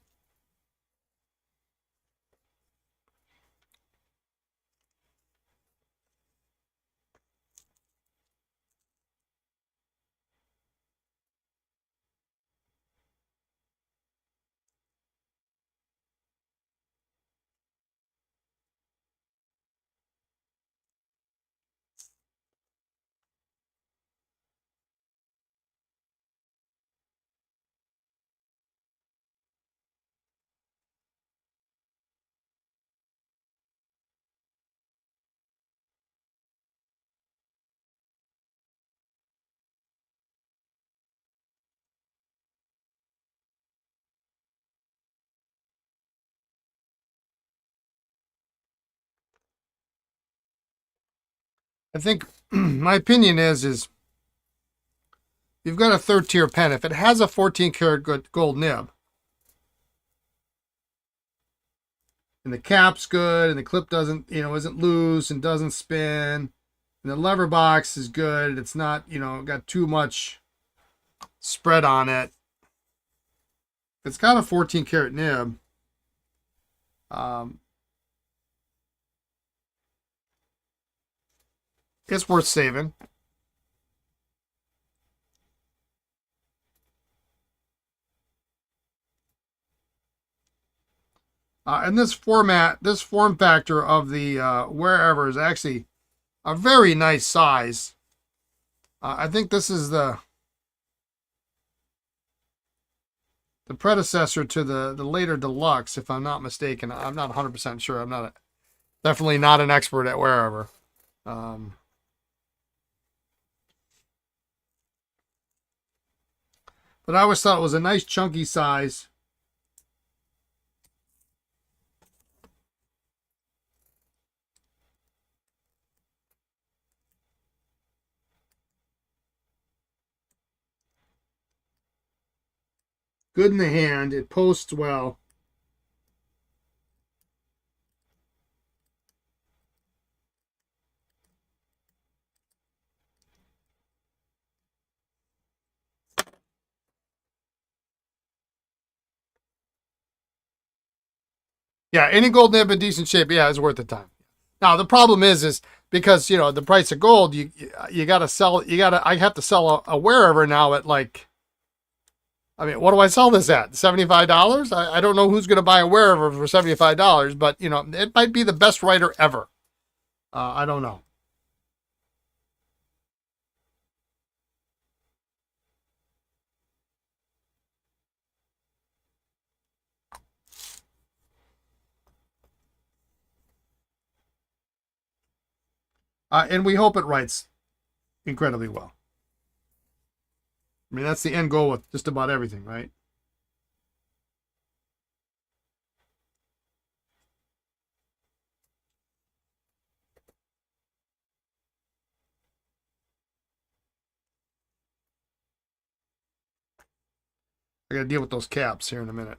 I think my opinion is you've got a third tier pen. If it has a 14 karat gold nib, and the cap's good, and the clip doesn't, isn't loose and doesn't spin, and the lever box is good, it's not, got too much spread on it. It's got a 14 karat nib. It's worth saving. And this form factor of the wherever is actually a very nice size. I think this is the predecessor to the later deluxe, if I'm not mistaken. I'm not 100% sure. I'm definitely not an expert at wherever. But I always thought it was a nice chunky size. Good in the hand. It posts well. Yeah, any gold nib in decent shape, yeah, is worth the time. Now the problem is because the price of gold, you gotta sell. I have to sell a wherever now at like. I mean, what do I sell this at? $75? I don't know who's going to buy a wherever for $75, but it might be the best writer ever. I don't know. And we hope it writes incredibly well. I mean, that's the end goal with just about everything, right? I got to deal with those caps here in a minute.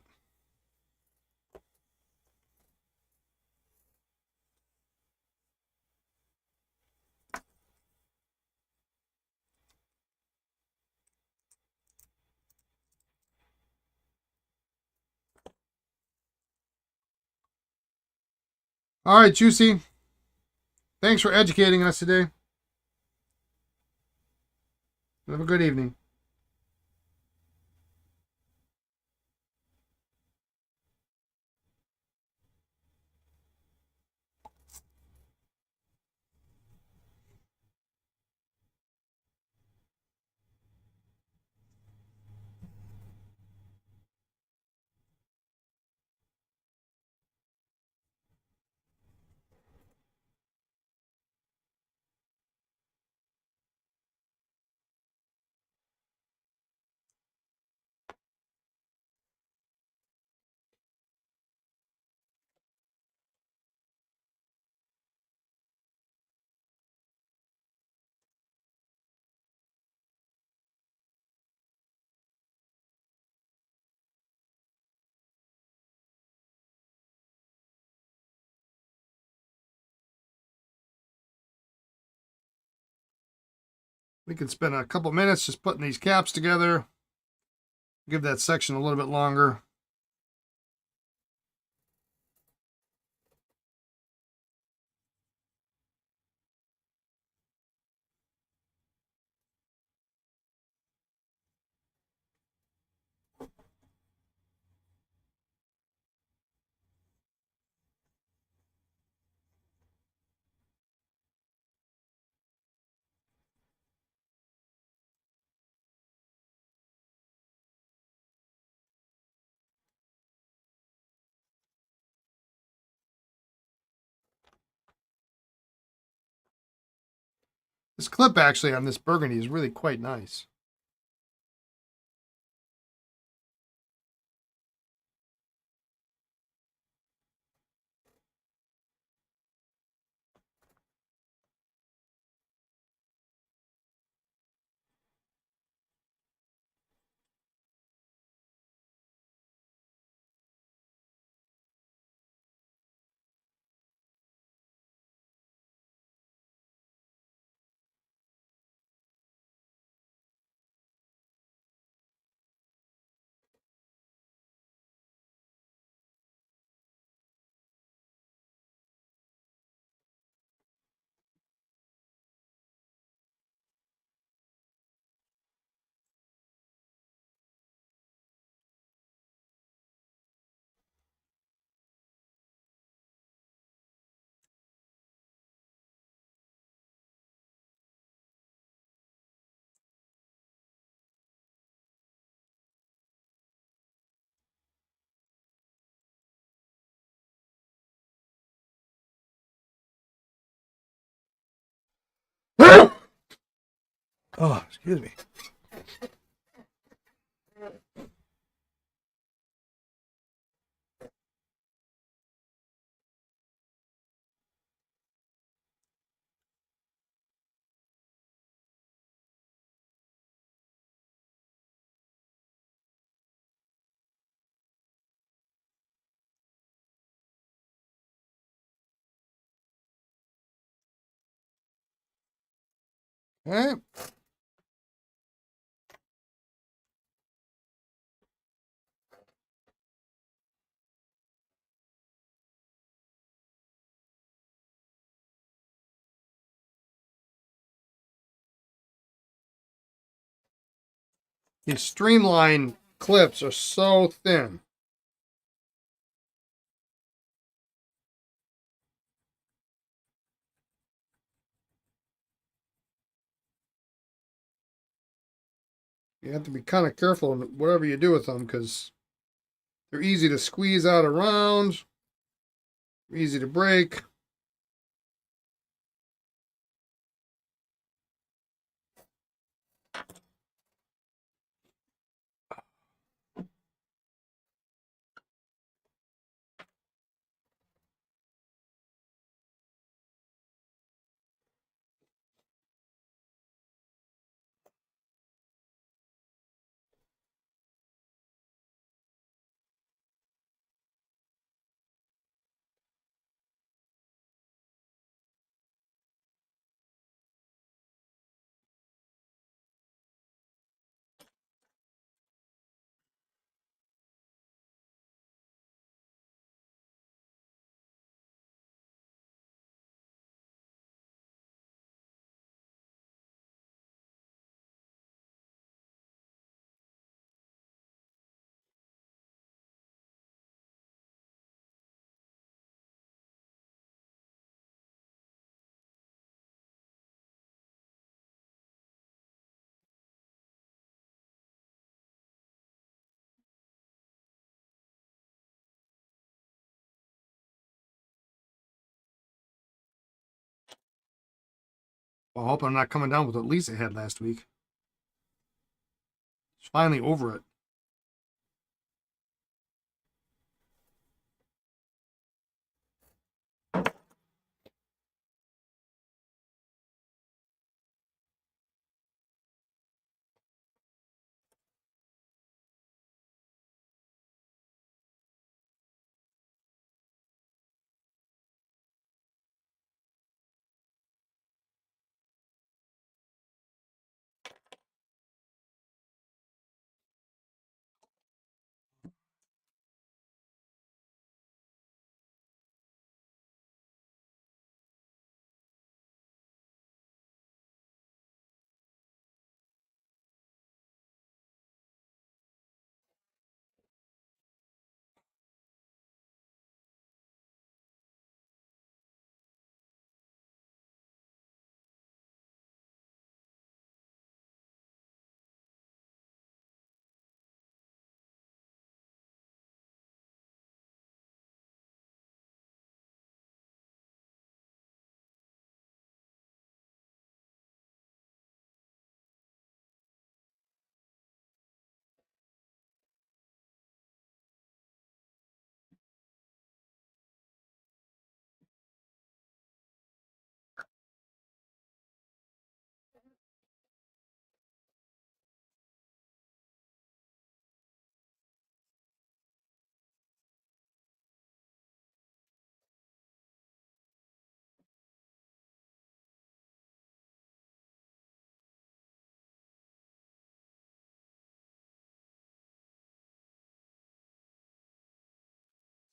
All right, Juicy. Thanks for educating us today. Have a good evening. We can spend a couple minutes just putting these caps together. Give that section a little bit longer. This clip actually on this burgundy is really quite nice. Oh, excuse me. All right. These streamline clips are so thin. You have to be kind of careful in whatever you do with them because they're easy to squeeze out around, easy to break. Well, I hope I'm not coming down with what Lisa had last week. She's finally over it.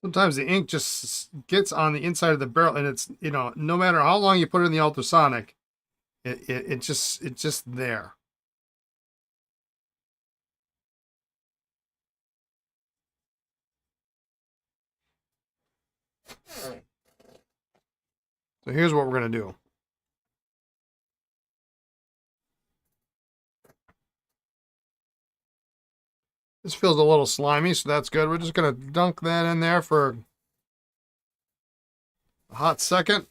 Sometimes the ink just gets on the inside of the barrel, and it's, you know, no matter how long you put it in the ultrasonic, it's just there. So here's what we're gonna do. This feels a little slimy, so that's good. We're just gonna dunk that in there for a hot second.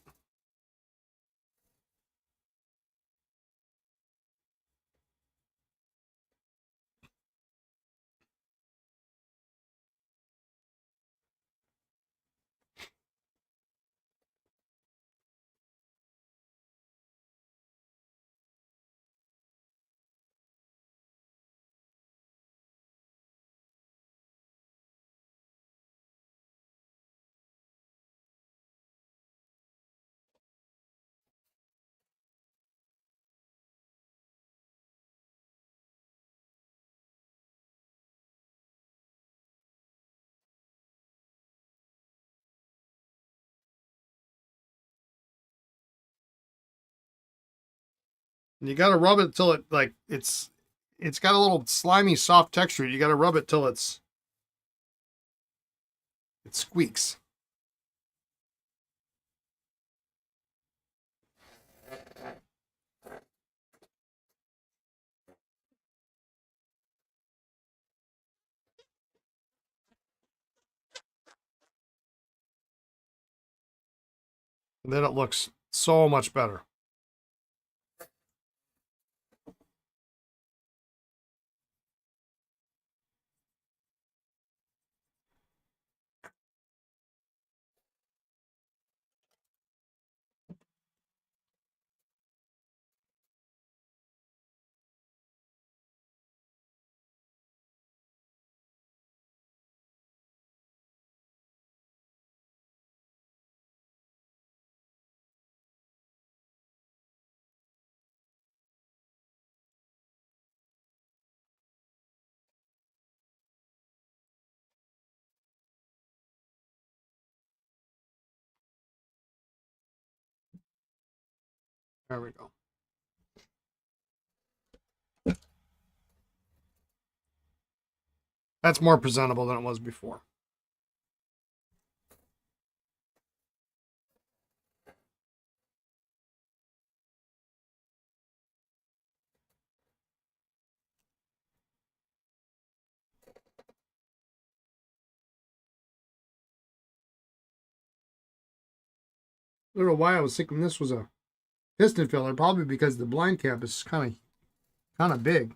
And you gotta rub it till it like it's got a little slimy, soft texture. You gotta rub it till it squeaks. And then it looks so much better. There we go. That's more presentable than it was before. I don't know why I was thinking this was a piston filler, probably because the blind cap is kind of big.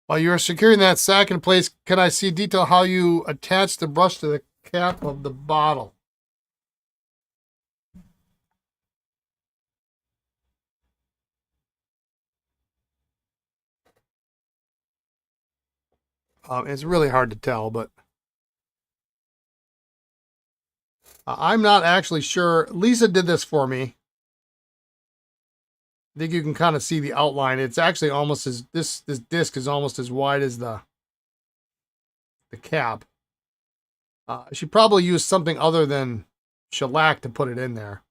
While you are securing that sack in place, can I see detail how you attach the brush to the cap of the bottle? It's really hard to tell, but I'm not actually sure. Lisa did this for me. I think you can kind of see the outline. It's actually almost as this disc is almost as wide as the cap. She probably used something other than shellac to put it in there.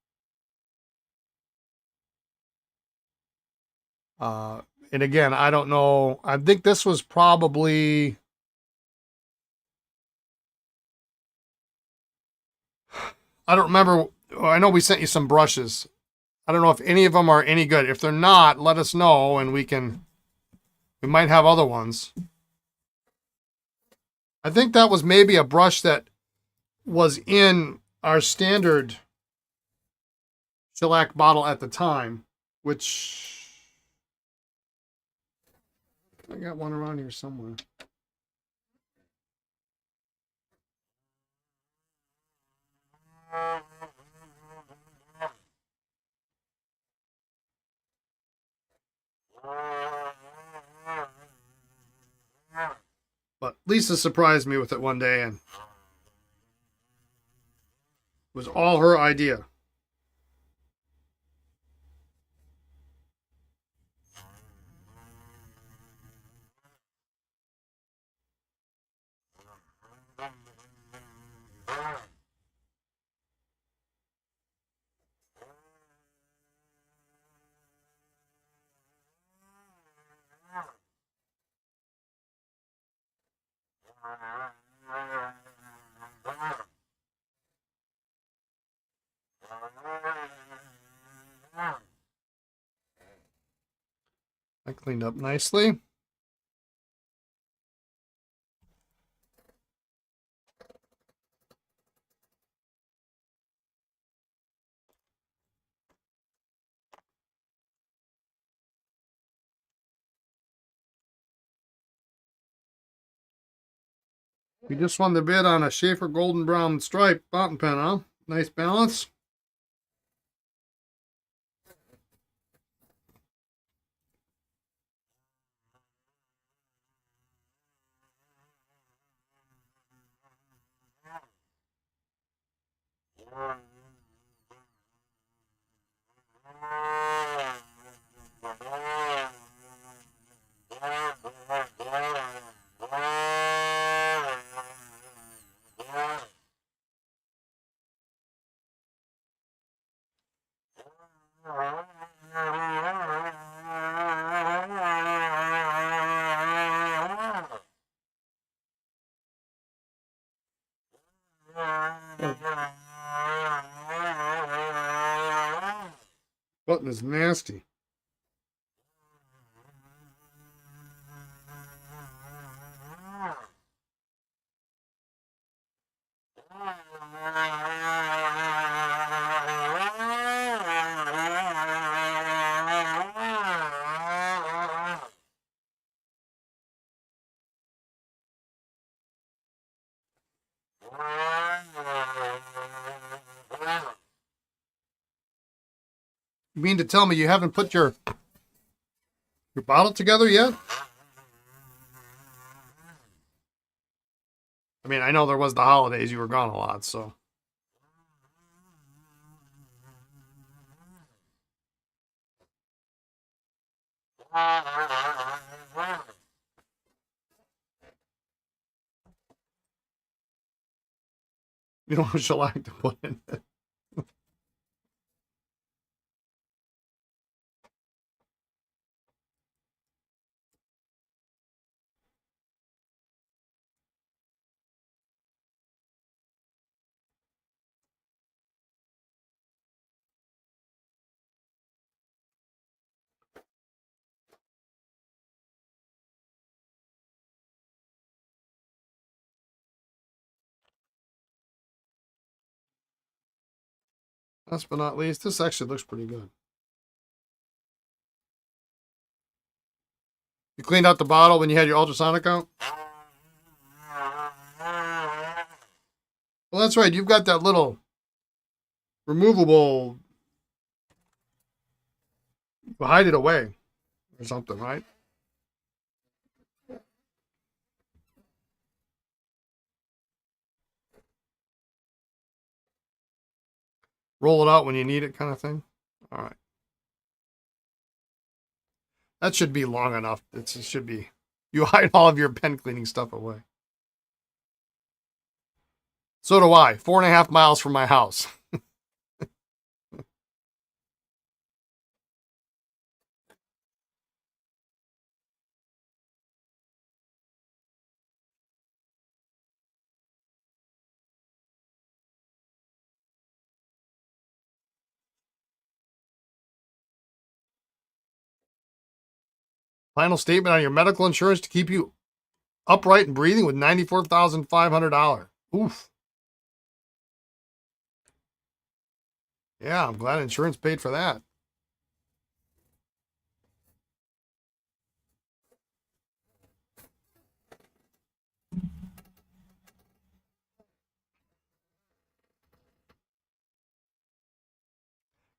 And again, I don't know. I think this was probably, I don't remember. I know we sent you some brushes. I don't know if any of them are any good. If they're not, let us know and we might have other ones. I think that was maybe a brush that was in our standard shellac bottle at the time, which I got one around here somewhere. But Lisa surprised me with it one day, and it was all her idea. I cleaned up nicely. You just won the bid on a Schaefer Golden Brown Stripe fountain pen, huh? Nice balance. Button is nasty. You mean to tell me you haven't put your bottle together yet? I mean, I know there was the holidays. You were gone a lot, so. You know what shellac to put in it. Last but not least, this actually looks pretty good. You cleaned out the bottle when you had your ultrasonic out? Well, that's right. You've got that little removable, hide it away or something, right? Roll it out when you need it, kind of thing. All right. That should be long enough. It should be. You hide all of your pen cleaning stuff away. So do I. 4.5 miles from my house. Final statement on your medical insurance to keep you upright and breathing with $94,500. Oof. Yeah, I'm glad insurance paid for that.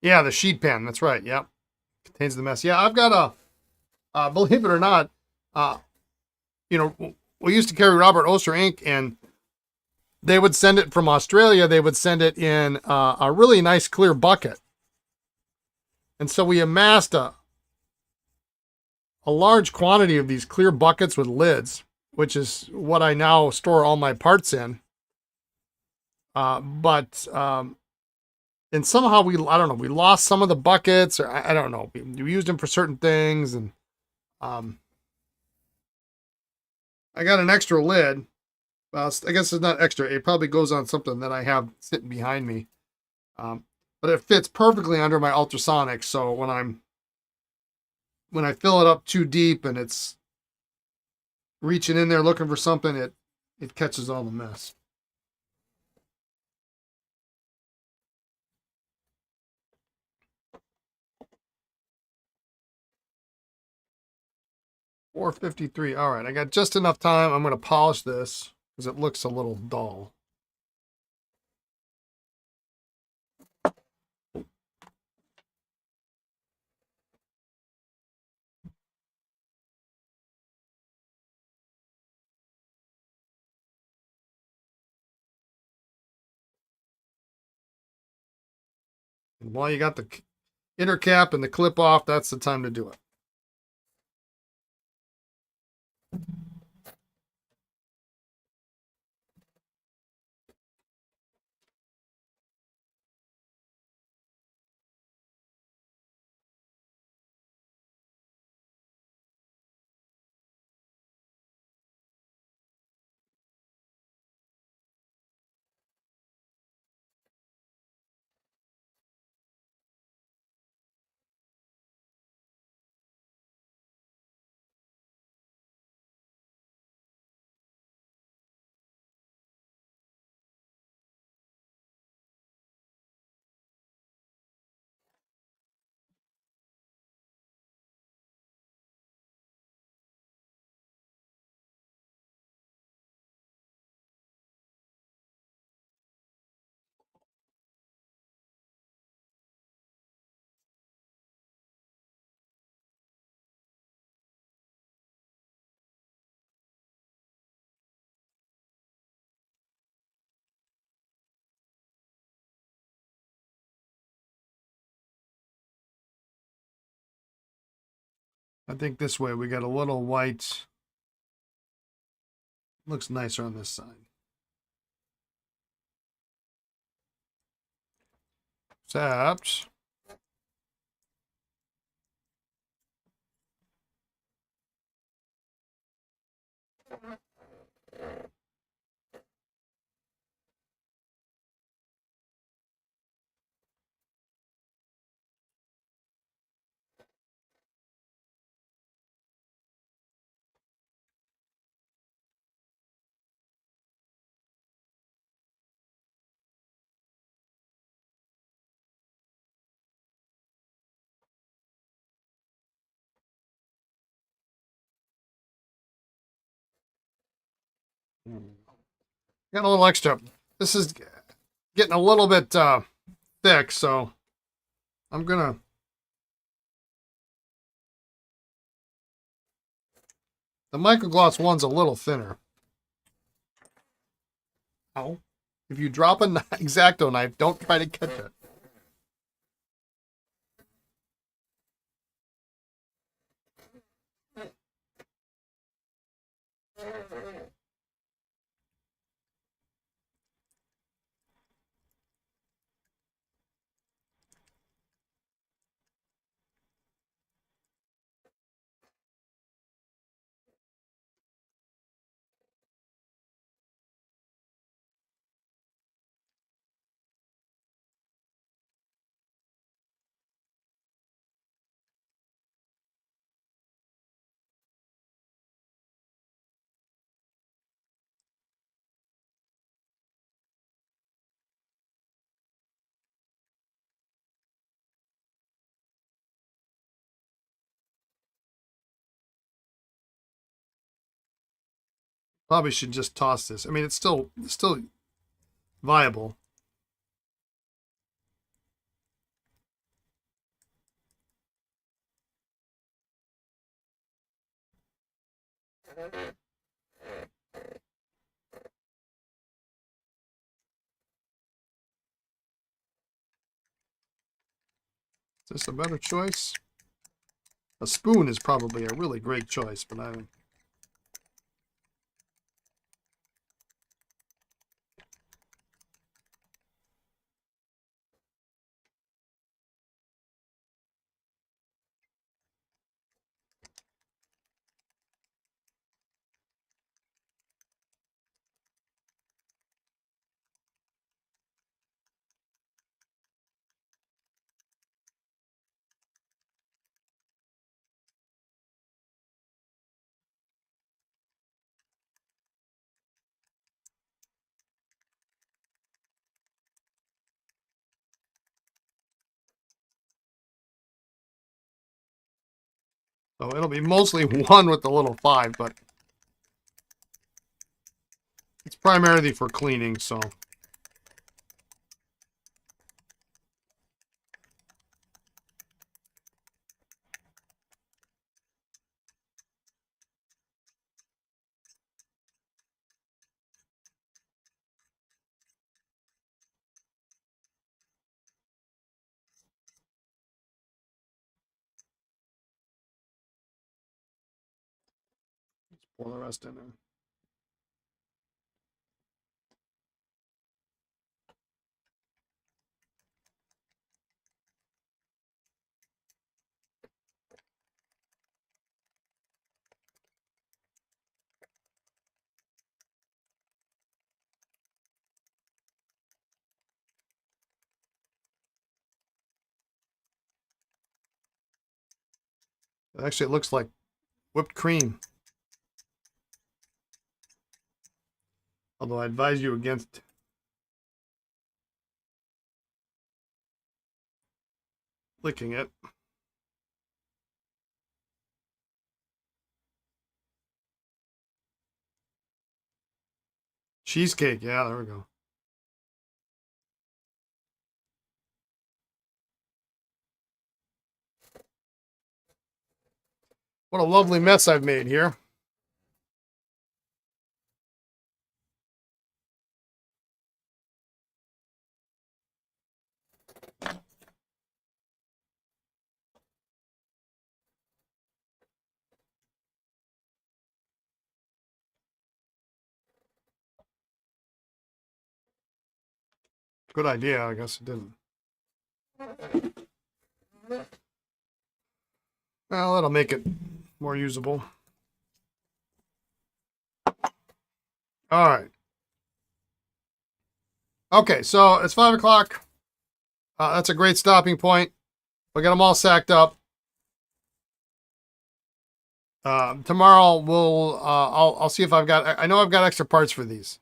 Yeah, the sheet pen. That's right. Yep. Contains the mess. Yeah, I've got believe it or not, uh, we used to carry Robert Oster ink, and they would send it from Australia. They would send it in a really nice clear bucket. And so we amassed a large quantity of these clear buckets with lids, which is what I now store all my parts in. But and somehow I don't know, we lost some of the buckets, or I don't know. We used them for certain things, and um, I got an extra lid. Well, I guess it's not extra. It probably goes on something that I have sitting behind me. Um, but it fits perfectly under my ultrasonic. So when I fill it up too deep and it's reaching in there looking for something, it catches all the mess. $4.53. All right, I got just enough time. I'm going to polish this because it looks a little dull. And while you got the inner cap and the clip off, that's the time to do it. I think this way we got a little white. Looks nicer on this side. Except got a little extra. This is getting a little bit thick, so I'm gonna. The microgloss one's a little thinner. Ow. If you drop an X-Acto knife, don't try to catch it. Probably should just toss this. I mean, it's still viable. Is this a better choice? A spoon is probably a really great choice, but I don't. So it'll be mostly one with the little 5, but it's primarily for cleaning, so. Pour the rest in there. Actually, it looks like whipped cream. Although I advise you against licking it. Cheesecake, yeah, there we go. What a lovely mess I've made here. Good idea, I guess it didn't. Well, that'll make it more usable. All right. Okay, so it's 5 o'clock. That's a great stopping point. We'll get them all sacked up. Tomorrow I'll see if I know I've got extra parts for these.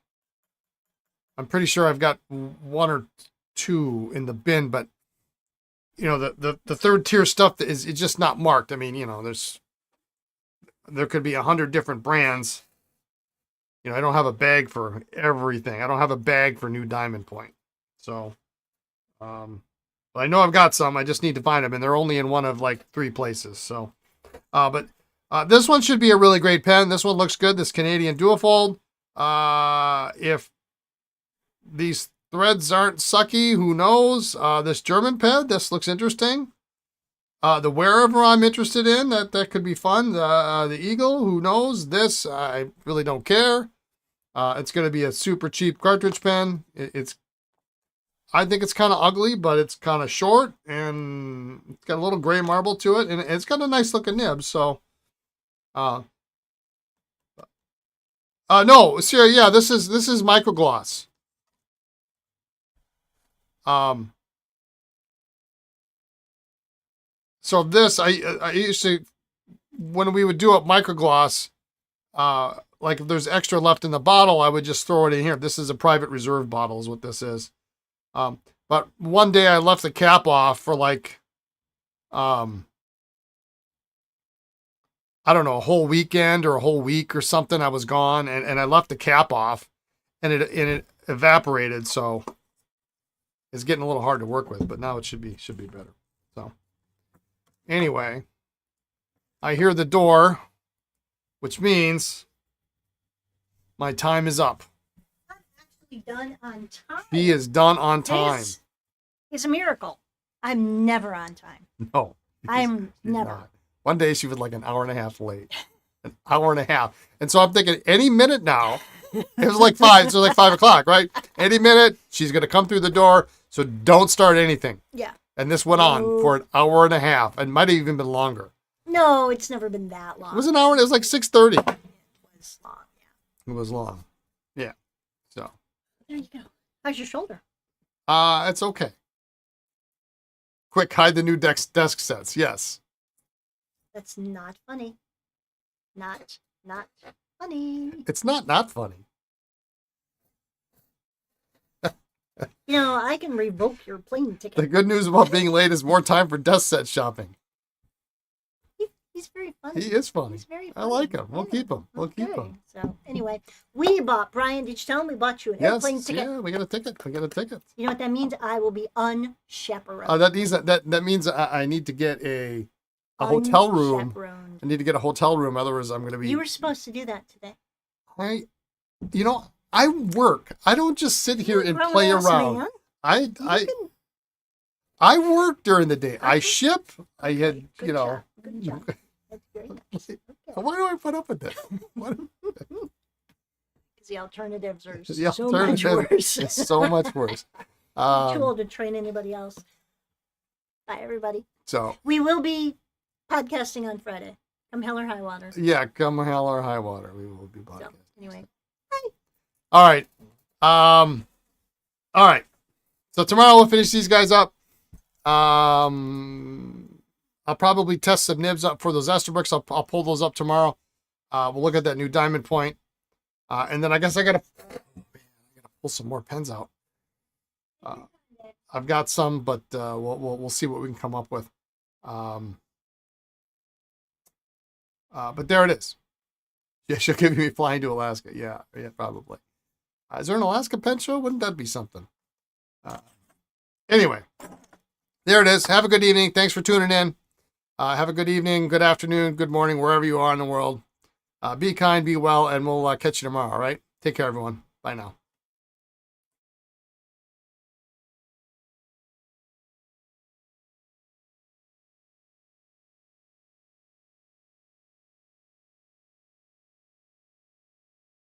I'm pretty sure I've got 1 or 2 in the bin, but the third tier stuff that is it's just not marked. I mean, there could be 100 different brands. I don't have a bag for everything. I don't have a bag for new Diamond Point. So, but I know I've got some. I just need to find them, and they're only in one of like 3 places. So, but this one should be a really great pen. This one looks good. This Canadian Duofold. If these threads aren't sucky, who knows? This German pen. This looks interesting. The Wherever I'm interested in. That could be fun. The Eagle. Who knows? This I really don't care. It's going to be a super cheap cartridge pen. I think it's kind of ugly, but it's kind of short, and it's got a little gray marble to it, and it's got a nice looking nib. So, no, Sierra, yeah, this is microgloss. So this, I used to, when we would do it microgloss, like if there's extra left in the bottle, I would just throw it in here. This is a private reserve bottle is what this is. But one day I left the cap off for like, I don't know, a whole weekend or a whole week or something. I was gone and I left the cap off and it evaporated. So it's getting a little hard to work with, but now it should be better. So anyway, I hear the door, which means my time is up. I'm actually done on time. He is done on time. This is a miracle. I'm never on time. No. I'm she's never. not. One day she was like an hour and a half late. An hour and a half. And so I'm thinking any minute now, it was like 5 o'clock, right? Any minute, she's going to come through the door. So don't start anything. Yeah. And this went on for an hour and a half. And might have even been longer. No, it's never been that long. It was an hour. It was like 6:30. It was long, yeah. It was long. Yeah. So. There you go. How's your shoulder? It's okay. Quick, hide the new desk sets. Yes. That's not funny. Not funny. It's not funny. I can revoke your plane ticket. The good news about being late is more time for desk set shopping. He's very funny. He is funny. He's very I funny. like him. We'll Yeah. keep him. We'll keep Okay. him. So anyway, we bought, Brian, did you tell him we bought you an Yes. airplane ticket? Yeah, we got a ticket. We got a ticket. You know what that means? I will be unchaperoned. That means I need to get a hotel room. Unchaperoned. I need to get a hotel room. Otherwise, I'm going to be. You were supposed to do that today. I work. I don't just sit here and Grown play ass around. man. I work during the day. I ship. I had, Good job. Good job. That's very nice. Okay. Why do I put up with this? Because the alternatives are The so much alternative worse. is so much worse. I'm too old to train anybody else. Bye, everybody. So We will be podcasting on Friday. Come hell or high water. yeah, come hell or high water, we will be So, podcasting. anyway. All right. All right. So tomorrow we'll finish these guys up. I'll probably test some nibs up for those Esterbrook's. I'll pull those up tomorrow. We'll look at that new Diamond Point. And then I guess I gotta pull some more pens out. I've got some, but we'll see what we can come up with. But there it is. Yeah, she'll give me Flying to Alaska. Yeah, probably. Is there an Alaska pen show? Wouldn't that be something? Anyway, there it is. Have a good evening. Thanks for tuning in. Have a good evening, good afternoon, good morning, wherever you are in the world. Be kind, be well, and we'll catch you tomorrow, all right? Take care, everyone. Bye now.